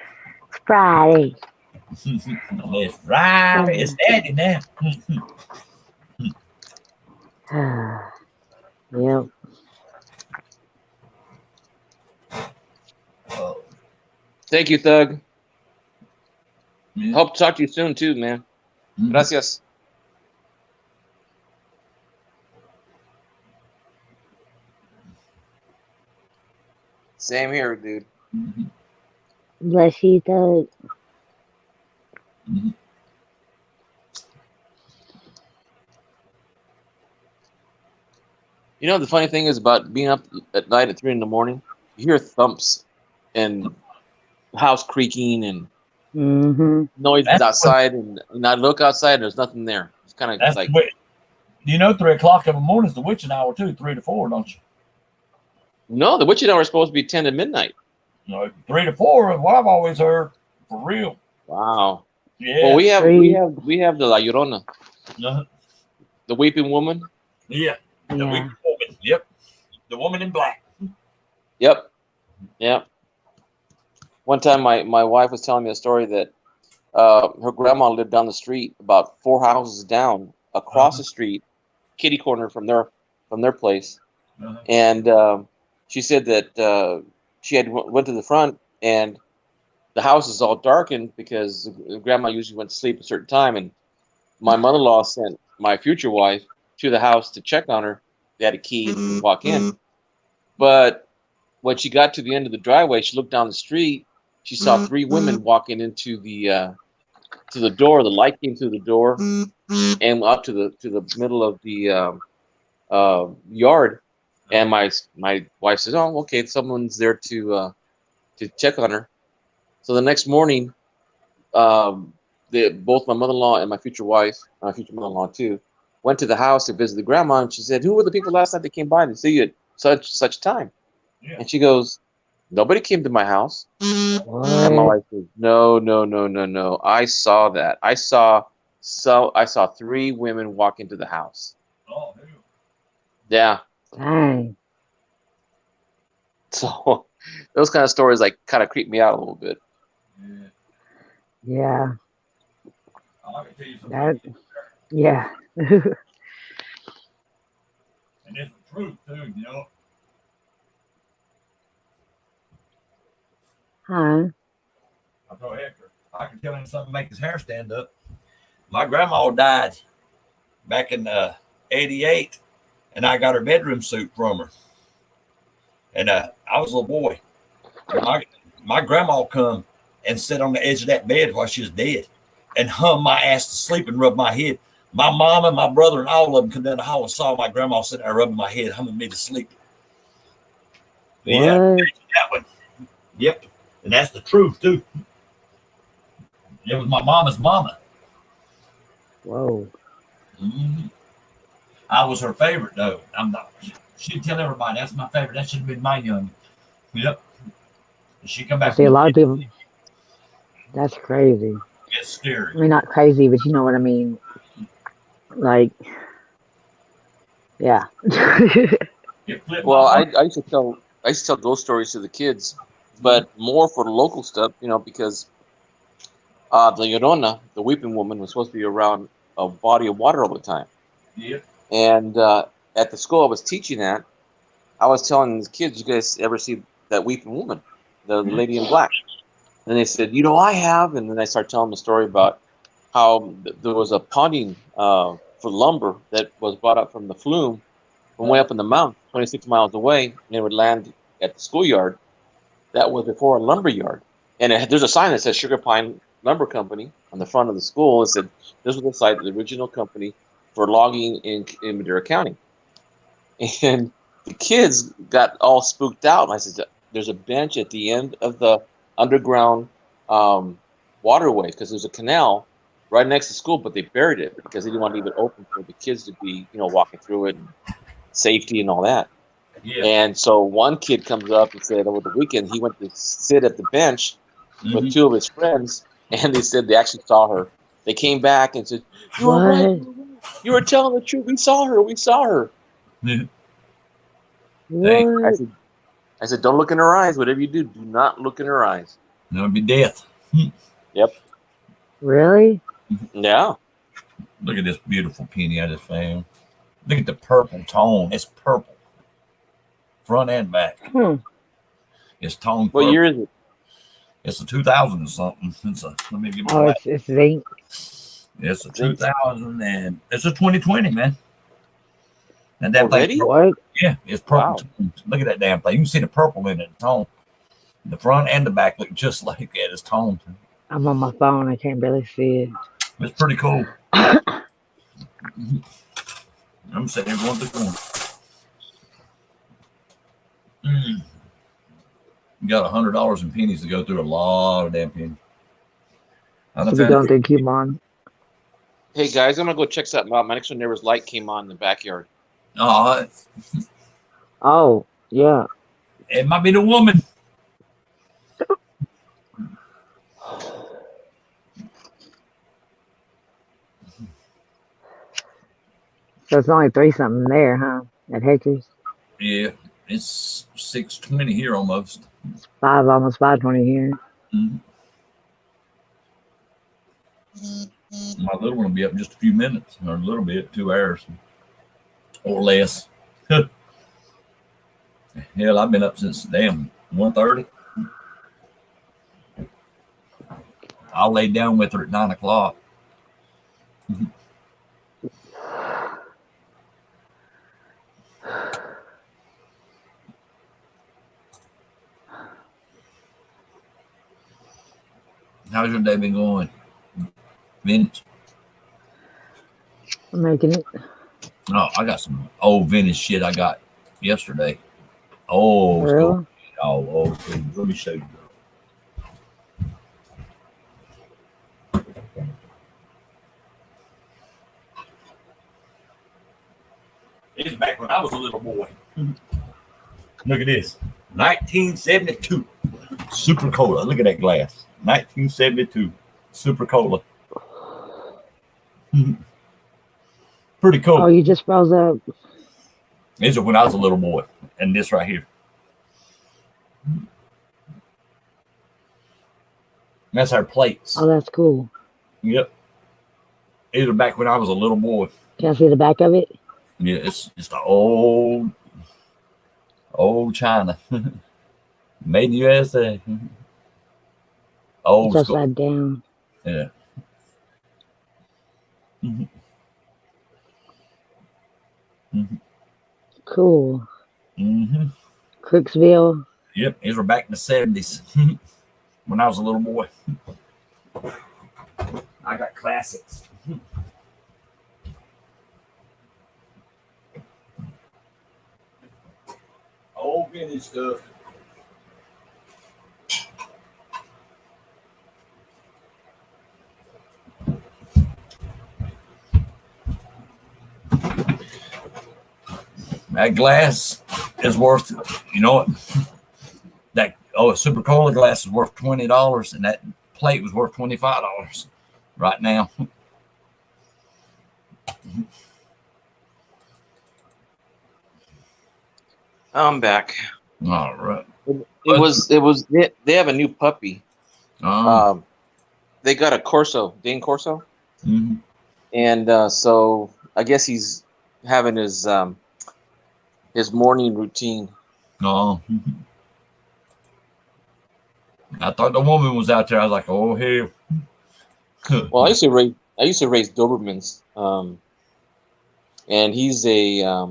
Friday. It's Friday. It's Saturday now. Yep. Oh, Thank you, Thug. yeah. Hope to talk to you soon too, man. Gracias. Same here, dude. Bless you, Thug. You know, the funny thing is about being up at night at 3 in the morning, you hear thumps and house creaking and Mm-hmm. noises That's outside, and I look outside and there's nothing there. It's kind of That's like, the way. You know, 3 o'clock in the morning is the witching hour too. 3 to 4, don't you? no, the witching hour is supposed to be 10 to midnight. No, 3 to 4 is what I've always heard. For real. Wow. Yeah. Well, we have the La Llorona, Uh-huh. the weeping woman. Yeah. The Yeah. weeping woman. Yep. The woman in black. Yep. Yep. One time, my wife was telling me a story that her grandma lived down the street, about 4 houses down, across the street, kitty corner from their place, Uh-huh. and she said that she had went to the front, and the house is all darkened because grandma usually went to sleep at a certain time, and my mother-in-law sent my future wife to the house to check on her. They had a key and walk in, but when she got to the end of the driveway, she looked down the street. She saw 3 women walking into the to the door. The light came through the door and up to the middle of the yard. And my wife said, "Oh, okay, someone's there to check on her." So the next morning, both my mother-in-law and my future wife, my future mother-in-law too, went to the house to visit the grandma, and she said, "Who were the people last night that came by to see you at such time?" Yeah. And she goes, "Nobody came to my house." And my What? wife says, No. I saw that. I saw 3 women walk into the house. Oh, hell. Yeah. Dang. So those kind of stories like kind of creep me out a little bit. Yeah. Yeah. I can tell you something. That. Yeah. And it's the truth too, you know. Huh? I told Hector, I can tell him something to make his hair stand up. My grandma died back in '88, and I got her bedroom suit from her. And I was a little boy. And my grandma come and sit on the edge of that bed while she was dead and hum my ass to sleep and rub my head. My mom and my brother and all of them come down the hall and saw my grandma sitting there rubbing my head, humming me to sleep. Yeah, What? that one. Yep. And that's the truth, too. It was my mama's mama. Whoa. Mm-hmm. I was her favorite, though. I'm not. She'd tell everybody, that's my favorite. That should have been my young. Yep. She come I back. see a lot of people. That's crazy. It's scary. I mean, not crazy, but you know what I mean. Like, yeah. It flipped Well, my mind. I used to tell ghost stories to the kids, but more for the local stuff, because the Llorona, the weeping woman, was supposed to be around a body of water all the time. Yep. And at the school I was teaching at, I was telling the kids, "You guys ever see that weeping woman, the lady in black?" And they said, "I have." And then I started telling them a story about how there was a ponding for lumber that was brought up from the flume from way up in the mountain, 26 miles away, and it would land at the schoolyard. That was before a lumber yard. And there's a sign that says Sugar Pine Lumber Company on the front of the school. It said this was the site of the original company for logging in Madera County. And the kids got all spooked out. And I said, there's a bench at the end of the underground waterway because there's a canal right next to school, but they buried it because they didn't want to leave it open for the kids to be, walking through it and safety and all that. Yeah. And so one kid comes up and said over the weekend he went to sit at the bench with two of his friends, and they said they actually saw her. They came back and said, "You were right. You were telling the truth. We saw her. We saw her." What? I said, "Don't look in her eyes. Whatever you do, do not look in her eyes." That would be death. Yep. Really? Yeah. Look at this beautiful penny I just found. Look at the purple tone. It's purple. Front and back. It's tone purple. What year is it? It's a 2000 or something. Let me give you Oh, that. it's zinc. It's a 2000 and it's a 2020, man. And that Already? thing, What? yeah, it's purple. Wow. Tone. Look at that damn thing. You can see the purple in it, tone. The front and the back look just like that. It's toned. I'm on my phone. I can't barely see it. It's pretty cool. I'm saying one to one. You got $100 in pennies to go through. A lot of damn pennies. I So done we found going through coupon. Hey guys, I'm gonna go check something out. My next door neighbor's light came on in the backyard. Oh, Oh, yeah. it might be the woman. So it's only 3 something there, huh? At Hector's. Yeah, it's 6:20 here almost. It's almost 5:20 here. Mhm. My little one will be up in just a few minutes, or a little bit, 2 hours or less. Hell, I've been up since damn 1:30. I laid down with her at 9 o'clock. How's your day been going, Vince? I'm making it. Oh, I got some old vintage shit I got yesterday. Oh, For real? oh, please. Let me show you. It's back when I was a little boy. Look at this. 1972. Super Cola. Look at that glass. 1972. Super Cola. Pretty cool. Oh, you just froze up. These are when I was a little boy. And this right here. That's our plates. Oh, that's cool. Yep. These are back when I was a little boy. Can I see the back of it? Yeah, it's the old China. Made in USA. Old It's school. upside down. Yeah. Mhm. Mhm. Cool. Mhm. Crooksville. Yep, these were back in the 70s when I was a little boy. I got classics. Old vintage stuff. That glass is worth, you know what? A Super Cola glass is worth $20, and that plate was worth $25 right now. I'm back. All right. They have a new puppy. They got a Corso, Dane Corso. Mhm. And so I guess he's having his morning routine. Oh. I thought the woman was out there. I was like, oh hell. Well, I used to raise Dobermans, and he's a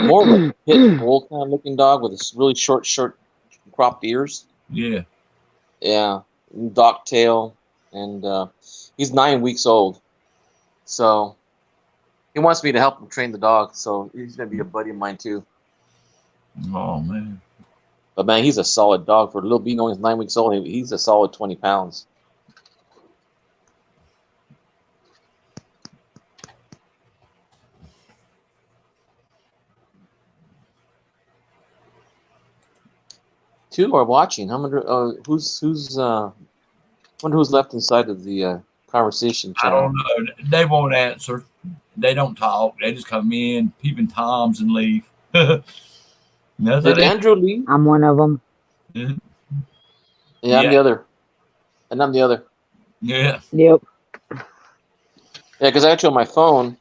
more of a pit bull kind of looking dog with a really short cropped ears. Yeah. Yeah, dock tail, and he's 9 weeks old. So He wants me to help him train the dog, so he's gonna be a buddy of mine too. Oh man. But man, he's a solid dog for a little being only 9 weeks old. He's a solid 20 pounds. Two are watching. I wonder wonder who's left inside of the conversation I channel. don't know. They won't answer. They don't talk. They just come in, peeping toms, and leave. That's Did how they- Andrew leave? I'm one of them. Yeah, I'm Yeah. the other. And I'm the other. Yeah. Yep. Yeah, because I got you on my phone,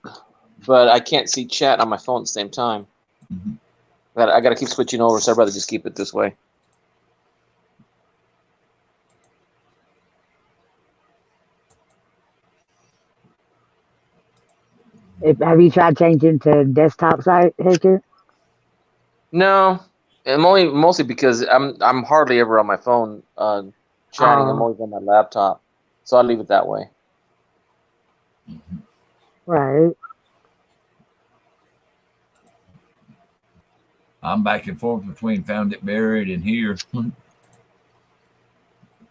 but I can't see chat on my phone at the same time. Mhm. I got to keep switching over, so I'd rather just keep it this way. Have you tried changing to desktop site, Hector? No, I'm mostly because I'm hardly ever on my phone chatting. I'm Oh. always on my laptop, so I'll leave it that way. Right. I'm back and forth between Found It Buried and here. I'm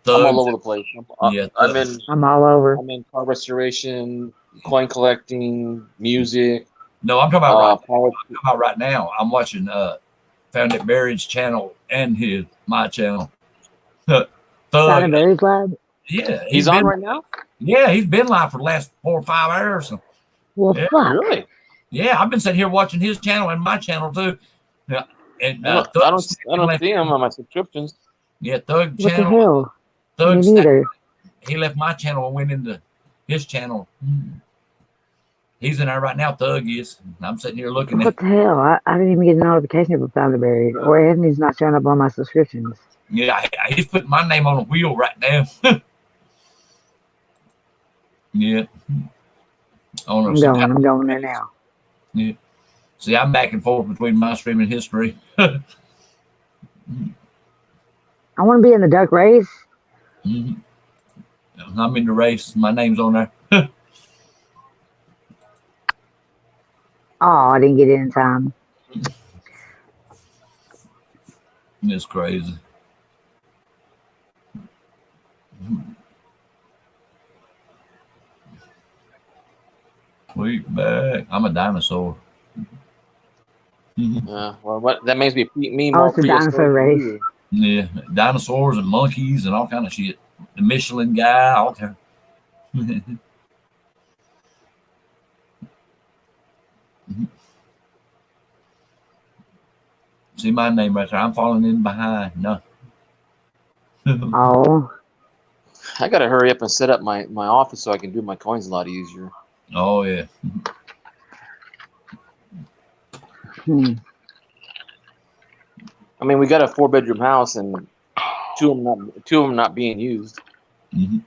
all Thugs. over the place. Yeah, I'm all over. I'm in car restoration, coin collecting, music. No, I'm talking about power. I'm talking about right now. I'm watching Found It Buried's channel and my channel. Found Thug. a Berries Lab? Yeah, He's been, on right now. Yeah, he's been live for the last 4 or 5 hours. Well, Yeah, fuck. Really? Yeah, I've been sitting here watching his channel and my channel too. Yeah, and I don't see him on my subscriptions. Yeah, Thug What the channel. hell? Me Thug. neither. He left my channel and went into his channel. He's in there right now. Thug is. And I'm sitting here looking What at. the hell? I didn't even get a notification for Found a Buried. Or Anthony's not showing up on my subscriptions. Yeah, he's putting my name on a wheel right now. Yeah. I'm going there now. Yeah. See, I'm back and forth between my streaming history. I want to be in the duck race. Mhm. I'm in the race. My name's on there. Oh, I didn't get it in time. It's crazy. Sweet back. I'm a dinosaur. Yeah. Well, what that makes me Oh, more it's a dinosaur prehistoric than race. you. Yeah, dinosaurs and monkeys and all kind of shit. The Michelin guy, all kind. See my name right there. I'm falling in behind. No. Oh, I gotta hurry up and set up my office so I can do my coins a lot easier. Oh yeah. I mean, we got a 4-bedroom house and two of them not being used. hmm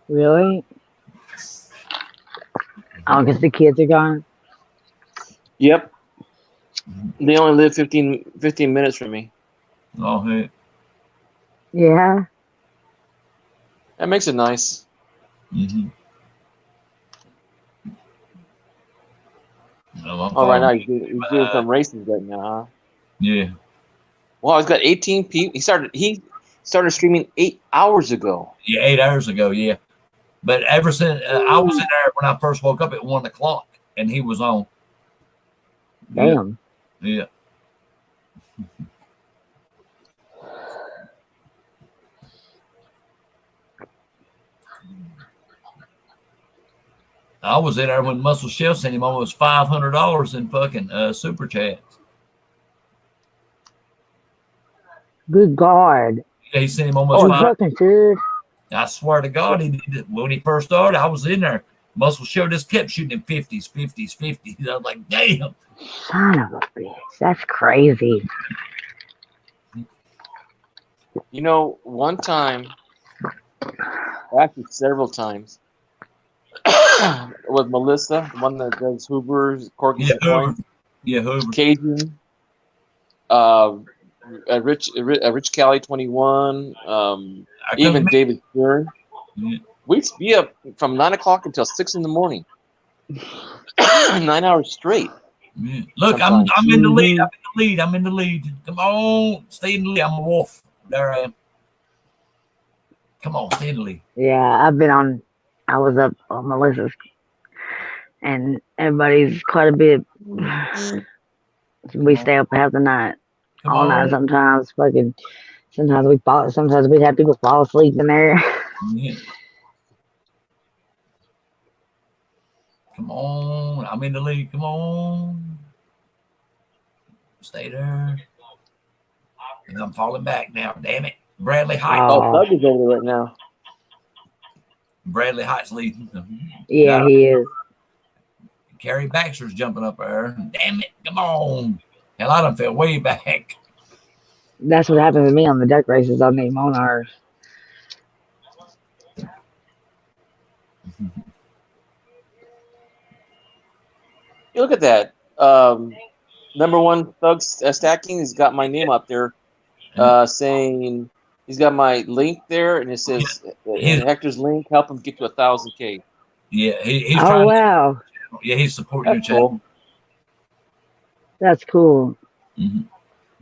really? Oh, because the kids are gone? Yep. They only live 15 minutes from me. Oh hey. Yeah. That makes it nice. Mm-hmm. Oh, right now he's doing some races right now, huh? Yeah. Well, he's got 18 people. He started streaming 8 hours ago. Yeah, 8 hours ago. Yeah. But ever since I was in there when I first woke up at 1 o'clock, and he was on. Damn. Yeah. I was in there when Muscle Chef sent him almost $500 in fucking super chats. Good God. Yeah, he sent him almost Oh, five. fucking serious? I swear to God, he did it. When he first started, I was in there. Muscle Show just kept shooting him 50s, 50s, 50s. I was like, damn. Son of a bitch. That's crazy. You know, one time, actually several times, with Melissa, the one that does Hoover's, Corky's Yeah, and Coins, Hoover. Yeah, Hoover. Cajun, Rich Cali 21, I even couldn't- David Stern. Yeah. We'd be up from 9 o'clock until 6 in the morning. 9 hours straight. Yeah. Look, Sometimes. I'm in the lead. I'm in the lead. Come on, stay in the lead. I'm a wolf. There I am. Come on, stay in the lead. Yeah, I was up on Melissa's, and everybody's quite a bit. We stay up half the night, Come all night. on. Sometimes we'd have people fall asleep in there. Yeah. Come on, I'm in the lead. Come on, stay there. And I'm falling back now. Damn it, Bradley Heights. Oh, Doug is over there right now. Bradley Heights leading. Yeah, he is. Carrie Baxter's jumping up there. Damn it, come on. Hell, I done fell way back. That's what happened to me on the duck races on the Monarchs. You look at that. Number one Thug Stacking has got my name up there, saying he's got my link there, and it says Hector's link help him get to 1,000K. Yeah, he's Oh trying. wow, Yeah, he's supporting your That's channel. cool. that's cool.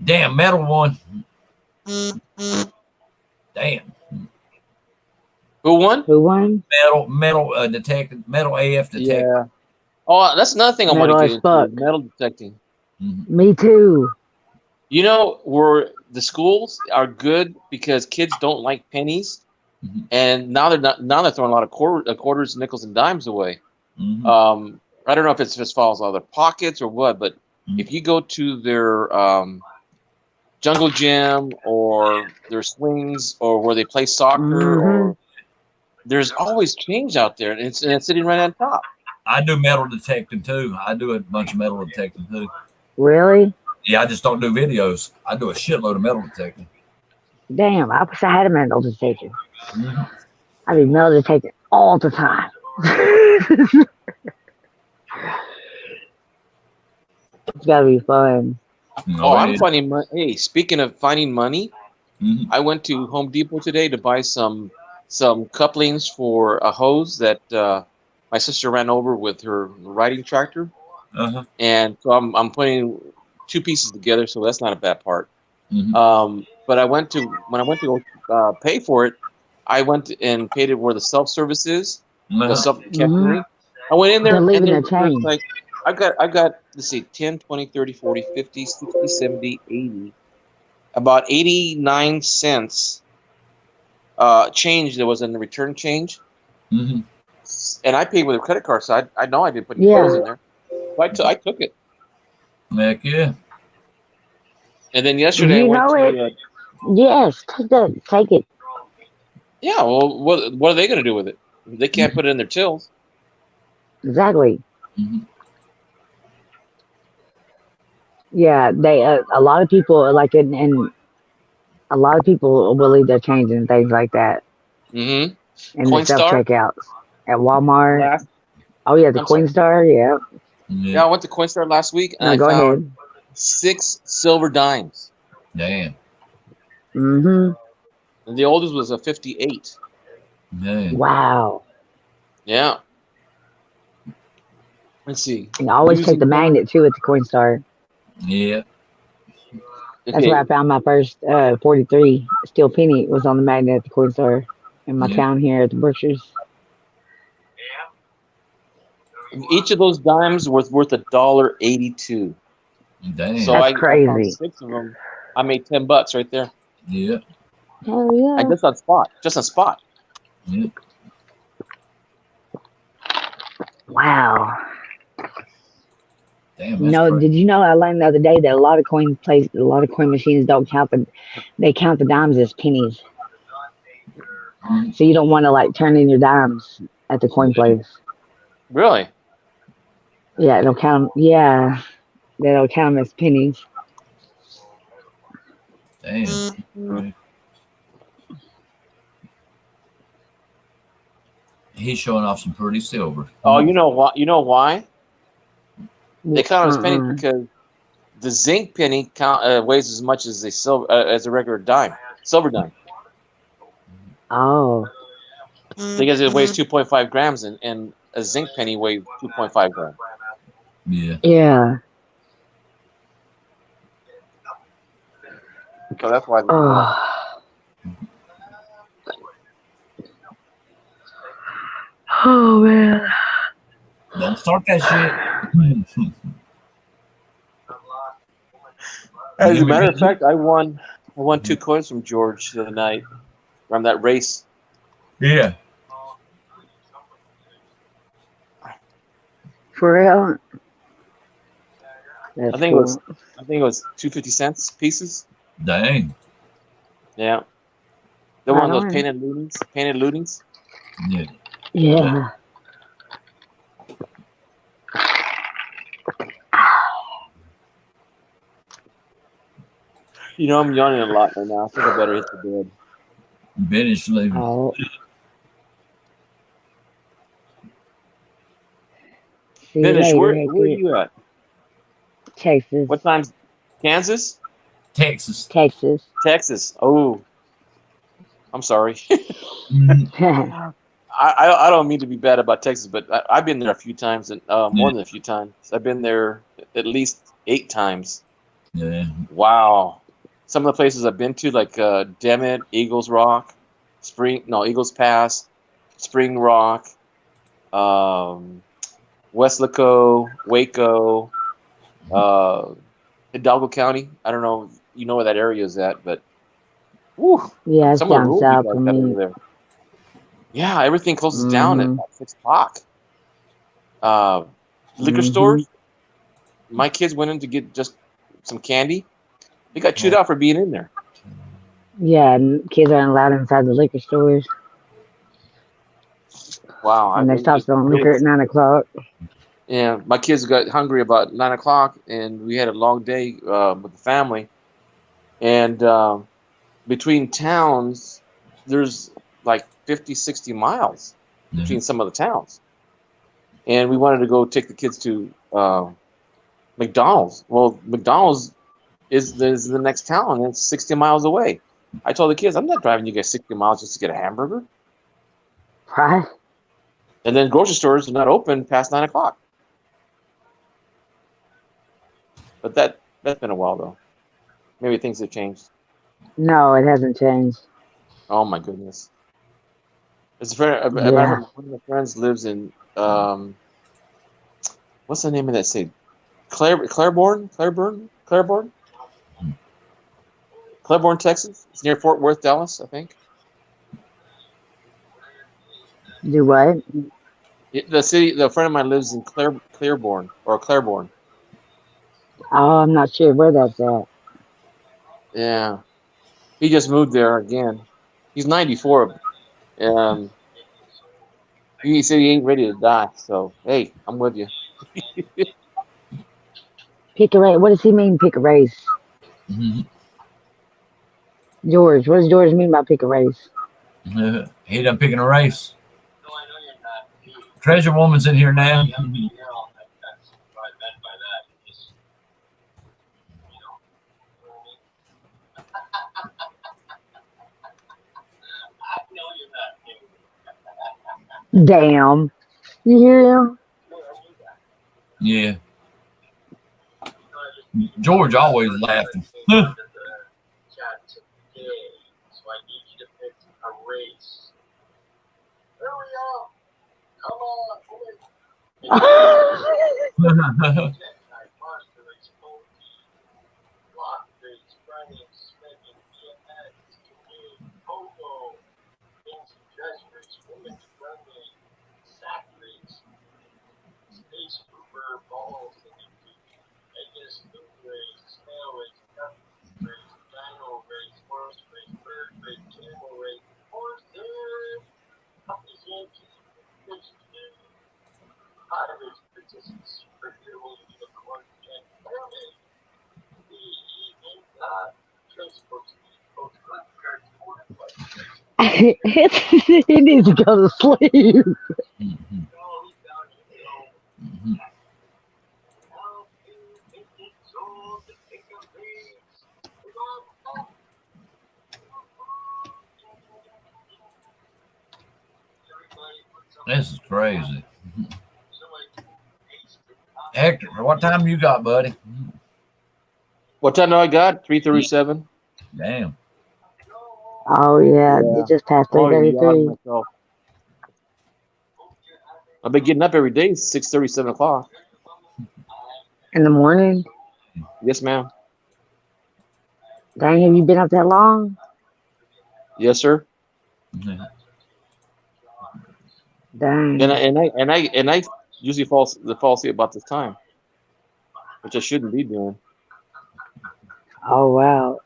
Damn, metal one. Damn, Who won? Who won? metal detective, metal AF detective. Yeah. Oh, that's another thing I want Metal to as get fuck. into. Metal detecting. Me too. You know, where the schools are good because kids don't like pennies, and now they're throwing a lot of quarters, nickels, and dimes away. I don't know if it's just falls out of their pockets or what, but if you go to their jungle gym or their swings or where they play soccer, or there's always change out there, and it's sitting right on top. I do metal detecting too. I do a bunch of metal detecting too. Really? Yeah, I just don't do videos. I do a shitload of metal detecting. Damn, I wish I had a metal detector. I be metal detecting all the time. It's gotta be fun. Oh, I'm finding money. Hey, speaking of finding money, Mhm. I went to Home Depot today to buy some couplings for a hose that my sister ran over with her riding tractor, Uh-huh. and so I'm putting two pieces together, so that's not a bad part. Mhm. But when I went to go pay for it, I went and paid it where the self-service is, the Uh-huh. self-cashiering. I went in there, They're leaving and a there's change. like I've got let's see, 10, 20, 30, 40, 50, 60, 70, 80, about 89 cents change that was in the return change, Mhm. and I paid with a credit card, so I know I didn't put any Yeah. clothes in there. So I took it, Heck yeah. and then yesterday I You went know to it. Yes, take it. yeah. Well, what are they going to do with it? They can't put it in their tills. Exactly. Mhm. Yeah, they a lot of people like it, and a lot of people will leave their change and things like that Mm-hmm. in the self Coinstar checkouts at Walmart. last. Oh yeah, the I'm sorry. Coinstar. Yeah. Yeah, I went to Coinstar last week, and No, I go found ahead. 6 silver dimes. Damn. Mhm. And the oldest was a 58. Damn. Wow. Yeah. Let's see. And I always Using check the that- magnet too at the Coinstar. Yeah. That's Okay. where I found my first 43 steel penny. Was on the magnet at the Coinstar in my Yeah. town here at the Berkshires. Each of those dimes was worth $1.82. Damn. So That's I found crazy. 6 of them. I made $10 right there. Yeah. Hell yeah. And just on spot. Just on spot. Yeah. Wow. Damn. That's No, crazy. did you know I learned the other day that a lot of coin machines don't count they count the dimes as pennies. Mhm. So you don't want to like turn in your dimes at the coin place. Really? Yeah, it'll count 'em- yeah. They'll count them as pennies. Damn. He's showing off some pretty silver. Oh, you know what? You know why? They count them as pennies Mm-mm. because the zinc penny weighs as much as a regular dime, silver dime. Oh. Because it weighs 2.5 grams, and a zinc penny weighs 2.5 grams. Yeah. Yeah. So that's why. Oh. Oh man. Don't start that shit. As a matter of fact, I won 2 coins from George the other night from that race. Yeah. For real? That's I think cool. it was 2.50 pieces. Dang. Yeah. They're Right one of those on. painted lootings. Yeah. Yeah. You know, I'm yawning a lot right now. I think I better hit the bed. Finish leaving. Oh. See you Finish. later, Where are Hickey. you at? Texas. What time's Kansas? Texas. Texas. Texas. Oh, I'm sorry. Mhm. I don't mean to be bad about Texas, but I've been there a few times, and more than a few times. I've been there at least 8 times. Yeah. Wow. Some of the places I've been to, like Demet, Eagles Rock, Eagles Pass, Spring Rock, Weslaco, Waco, Hidalgo County. I don't know if you know where that area is at, but whew, Yeah, it's some of the down rules you south guys for got me. over there. Yeah, everything closes down at Mm-hmm. about 6 o'clock. Liquor Mm-hmm. stores. My kids went in to get just some candy. They got chewed out for being in there. Yeah, and kids aren't allowed inside the liquor stores. Wow. And they stop selling liquor at 9 o'clock. Yeah, my kids got hungry about 9 o'clock, and we had a long day with the family. And between towns, there's like 50, 60 miles between some of the towns. And we wanted to go take the kids to McDonald's. Well, McDonald's is the next town, and it's 60 miles away. I told the kids, I'm not driving you guys 60 miles just to get a hamburger. Right? And then grocery stores are not open past 9 o'clock. But that's been a while, though. Maybe things have changed. No, it hasn't changed. Oh, my goodness. It's a matter Yeah. of one of my friends lives in, what's the name of that city? Claiborne, Texas. It's near Fort Worth, Dallas, I think. Do what? The friend of mine lives in Claiborne. Oh, I'm not sure where that's at. Yeah. He just moved there again. He's 94. He said he ain't ready to die. So, hey, I'm with you. Pick a race. What does he mean, pick a race? Mhm. George, what does George mean by pick a race? He done picking a race. Treasure Woman's in here now. Damn. You hear him? Yeah. George always laughing. He needs to go to sleep. Mhm. Mhm. This is crazy. Hector, what time you got, buddy? What time do I got? 3:37. Damn. Oh yeah, Yeah. it just passed Oh, yawning 3:33 myself. I've been getting up every day, 6:30, 7 o'clock. in the morning. Yes, ma'am. Dang, have you been up that long? Yes, sir. Yeah. Dang. And I usually fall asleep about this time, which I shouldn't be doing. Oh wow.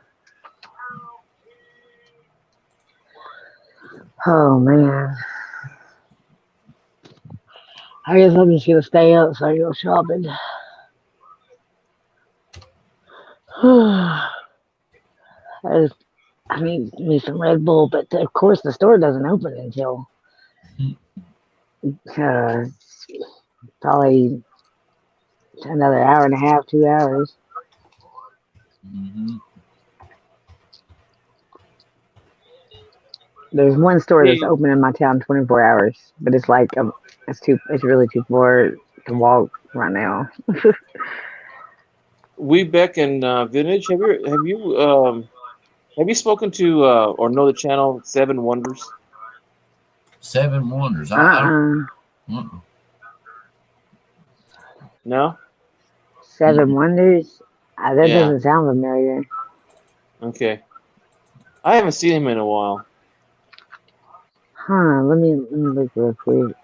Oh man. I guess I'm just gonna stay up so I go shopping. I need me some Red Bull, but of course the store doesn't open until uh, probably another hour and a half, 2 hours. Mm-hmm. There's one store that's Hey, open in my town 24 hours, but it's like it's really too far to walk right now. Weebeck and Vintage, have you spoken to or know the channel Seven Wonders? Seven Wonders. I don't. Uh-uh. No. Seven Wonders. That Yeah. doesn't sound familiar. Okay. I haven't seen him in a while. Huh? Let me look real quick.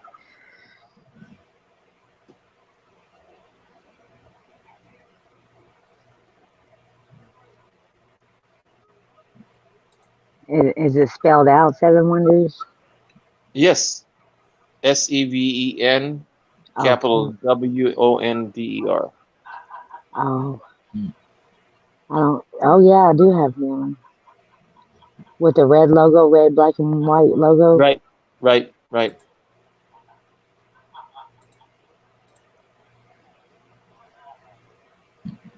Is it spelled out? Seven Wonders. Yes. SEVEN Oh, capital WONDER. oh, I don't. Oh yeah, I do have one with the red logo, red, black, and white logo. Right.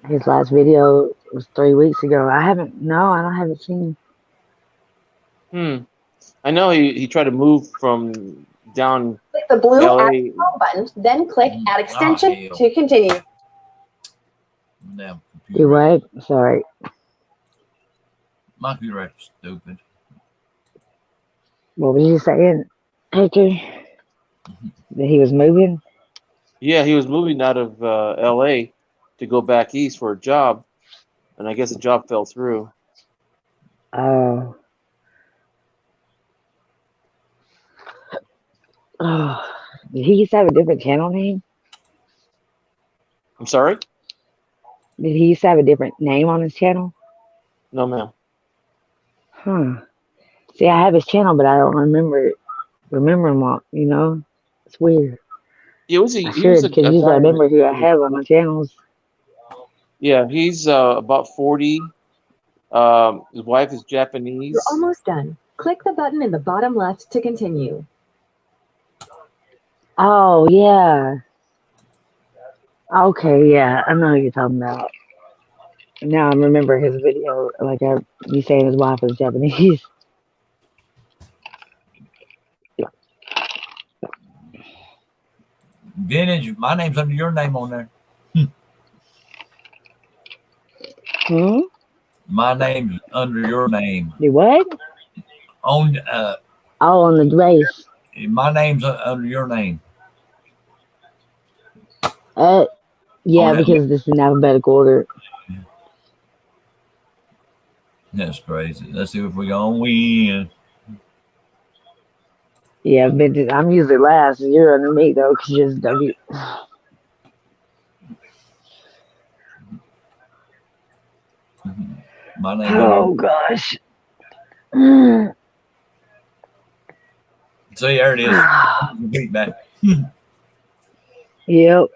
His last video was 3 weeks ago. I haven't seen. I know he tried to move from down Click the blue LA. Add Chrome button, then click Add Extension hell. to continue. Damn You computer. what? Sorry. My computer is stupid. What was you saying, Hector? That he was moving? Yeah, he was moving out of LA to go back east for a job, and I guess the job fell through. Oh. Did he used to have a different channel name? I'm sorry? Did he used to have a different name on his channel? No, ma'am. Huh. See, I have his channel, but I don't remember him all, you know? It's weird. He was I should, because usually I guy- remember who I have on my channels. Yeah, he's about 40. His wife is Japanese. You're almost done. Click the button in the bottom left to continue. Oh, yeah. Okay, yeah. I know who you're talking about. Now I remember his video, like you saying his wife is Japanese. Vintage. My name's under your name on there. Hmm? My name's under your name Do what? on. Oh, on the race. My name's under your name. Yeah, yeah. because this is in alphabetical order. That's crazy. Let's see if we're gonna win. Yeah, but I'm usually last. You're under me though, because you're W. My name's Oh gosh. See, there it is. Beat back. Yep.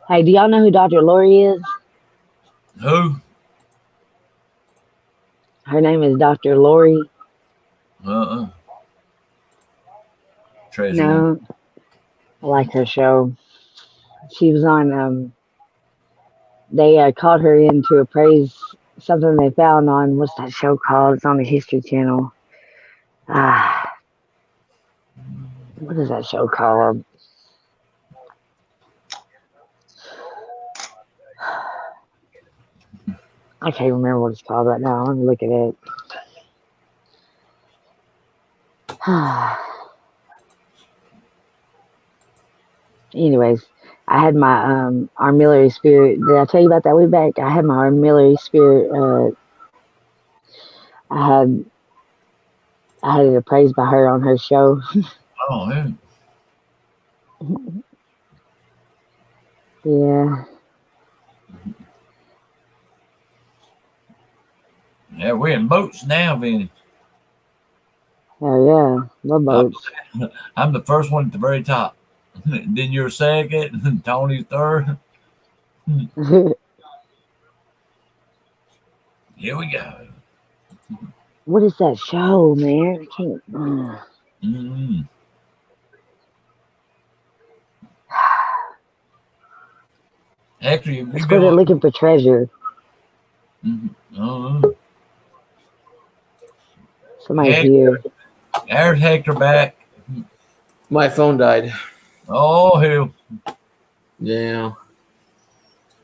Hey, do y'all know who Dr. Lori is? Who? Her name is Dr. Lori. Treasure. No. I like her show. She was on, they called her in to appraise something they found on, what's that show called? It's on the History Channel. What is that show called? I can't remember what it's called right now. Let me look at it. Anyways, I had my armillary spirit. Did I tell you about that way back? I had my armillary spirit. I had it appraised by her on her show. Oh, man. Yeah. Yeah, we're in boats now, Vinny. Oh yeah. Love boats. I'm the first one at the very top. Then you're second, and Tony's third. Here we go. What is that show, man? I can't. Mm-hmm. Actually, Let's go there looking for treasure. Somebody's here. There's Hector back. My phone died. Oh, hell. Yeah.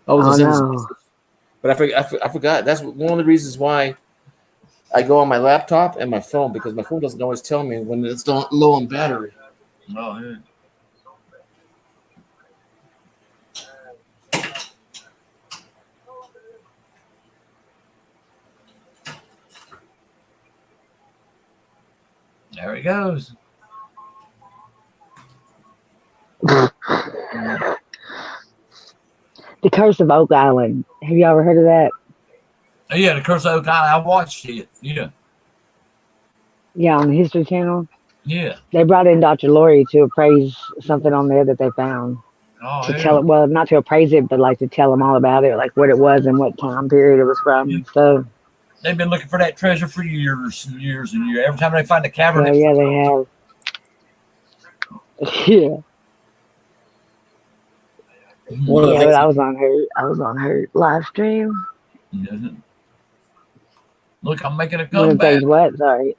Oh, no. But I forgot. That's one of the reasons why I go on my laptop and my phone, because my phone doesn't always tell me when it's low on battery. Oh, yeah. There he goes. The Curse of Oak Island. Have you ever heard of that? Oh, yeah, the Curse of Oak Island. I watched it. Yeah. Yeah, on the History Channel. Yeah. They brought in Dr. Lori to appraise something on there that they found. Oh, To tell it, well, not to appraise it, but like to tell them all about it, like what it was and what time period it was from and stuff. They've been looking for that treasure for years and years and years. Every time they find a cavern, Oh, yeah, they have. Yeah. One of the Yeah, things but I was on her live stream. Look, I'm making a One of the comeback. things what? Sorry.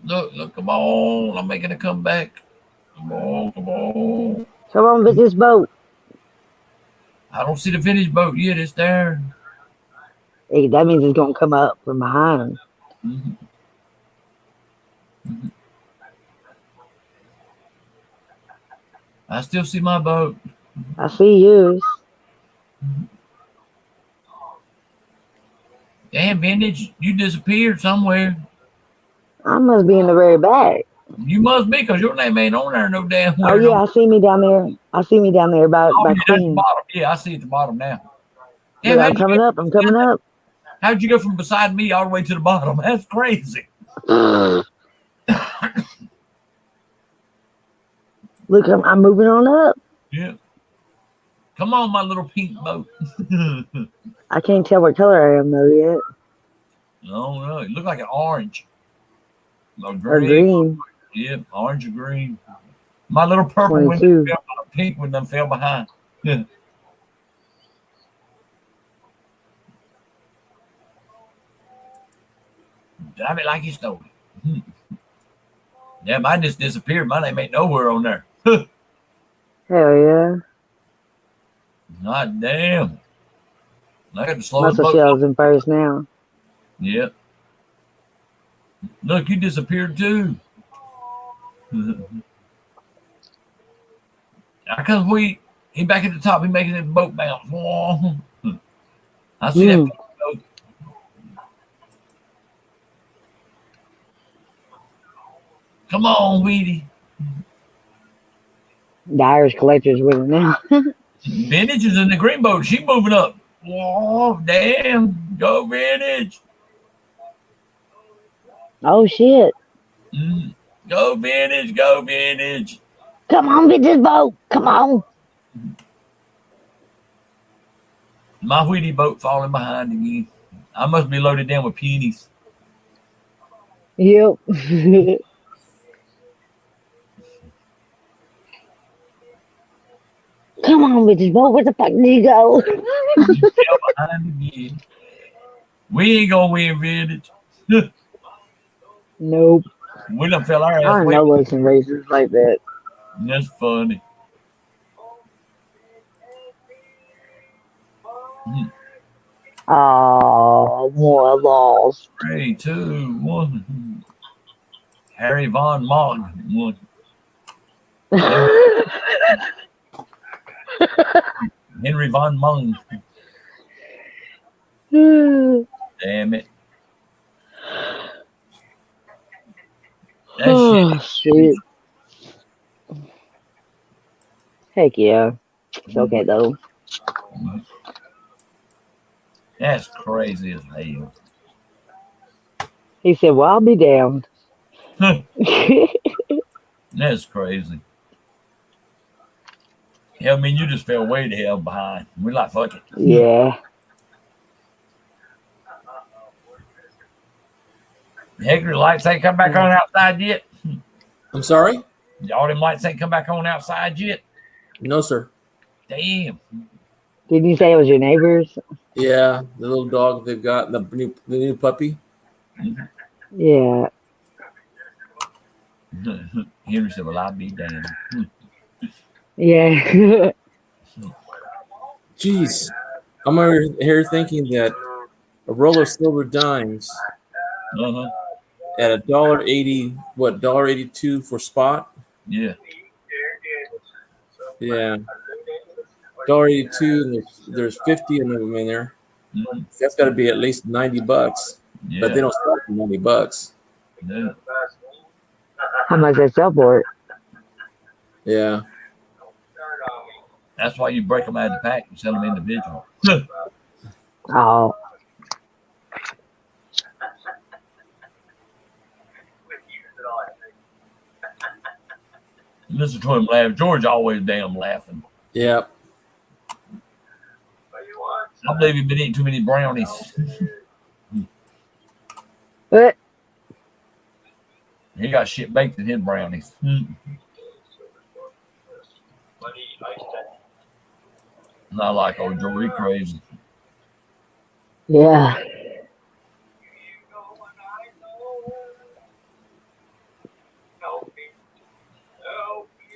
Look, come on. I'm making a comeback. Come on, come on. Come on, with this boat. I don't see the finished boat yet. It's there. Hey, that means it's gonna come up from behind. Mhm. I still see my boat. I see yours. Damn, Vintage, you disappeared somewhere. I must be in the very back. You must be, because your name ain't on there no damn Oh where. yeah, I see me down there. I see me down there by Oh, yeah, that's the Queen. bottom. Yeah, I see at the bottom now. Look, Damn, I'm coming up. I'm coming up. How'd you go from beside me all the way to the bottom? That's crazy. Look, I'm moving on up. Yeah. Come on, my little pink boat. I can't tell what color I am though yet. No, no, it looked like an orange. Or Or green. green. Yeah, orange or green. My little purple one 22. fell, my pink one done fell behind. Yeah. Drive it like you stole it. Yeah, mine just disappeared. My name ain't nowhere on there. Hell yeah. God damn. I got to slow the Muscle boat. shells in first now. Yep. Look, you disappeared too. Because he back at the top, he making that boat bounce. I see that boat. Come on, Weedy. The Irish collector's with it now. Vintage is in the green boat. She moving up. Whoa, damn. Go Vintage. Oh shit. Go Vintage. Go Vintage. Come on, get this boat. Come on. My Wheatie boat falling behind again. I must be loaded down with peonies. Yep. Come on, with this boat. Where the fuck did you go? Fell behind again. We ain't gonna win Vintage. Nope. We done fell our I ass don't way. know what's in races like that. That's funny. Oh, more lost. 3, 2, 1. Harry Von Mog. One. Henry Von Mung. Damn it. That Oh, shit. shit. Heck yeah. It's okay though. That's crazy as hell. He said, well, I'll be damned. That's crazy. Hell, I mean, you just fell way the hell behind. We're like, fuck it. Yeah. Hickory lights ain't come back on outside yet. I'm sorry? All them lights ain't come back on outside yet. No, sir. Damn. Did you say it was your neighbors? Yeah, the little dog they've got, the new puppy. Yeah. Henry said, well, I'll be damned. Yeah. Jeez. I'm over here thinking that a roll of silver dimes Uh-huh. at $1.80, what, $1.82 for spot? Yeah. Yeah. $1.82, and there's 50 of them in there. Mhm. That's got to be at least $90. Yeah. But they don't sell for $90. Yeah. How much they sell for it? Yeah. That's why you break them out of the pack and sell them individual. Oh. Listen to him laugh. George always damn laughing. Yeah. I believe he's been eating too many brownies. What? He got shit baked in his brownies. Not like old George, he crazy. Yeah.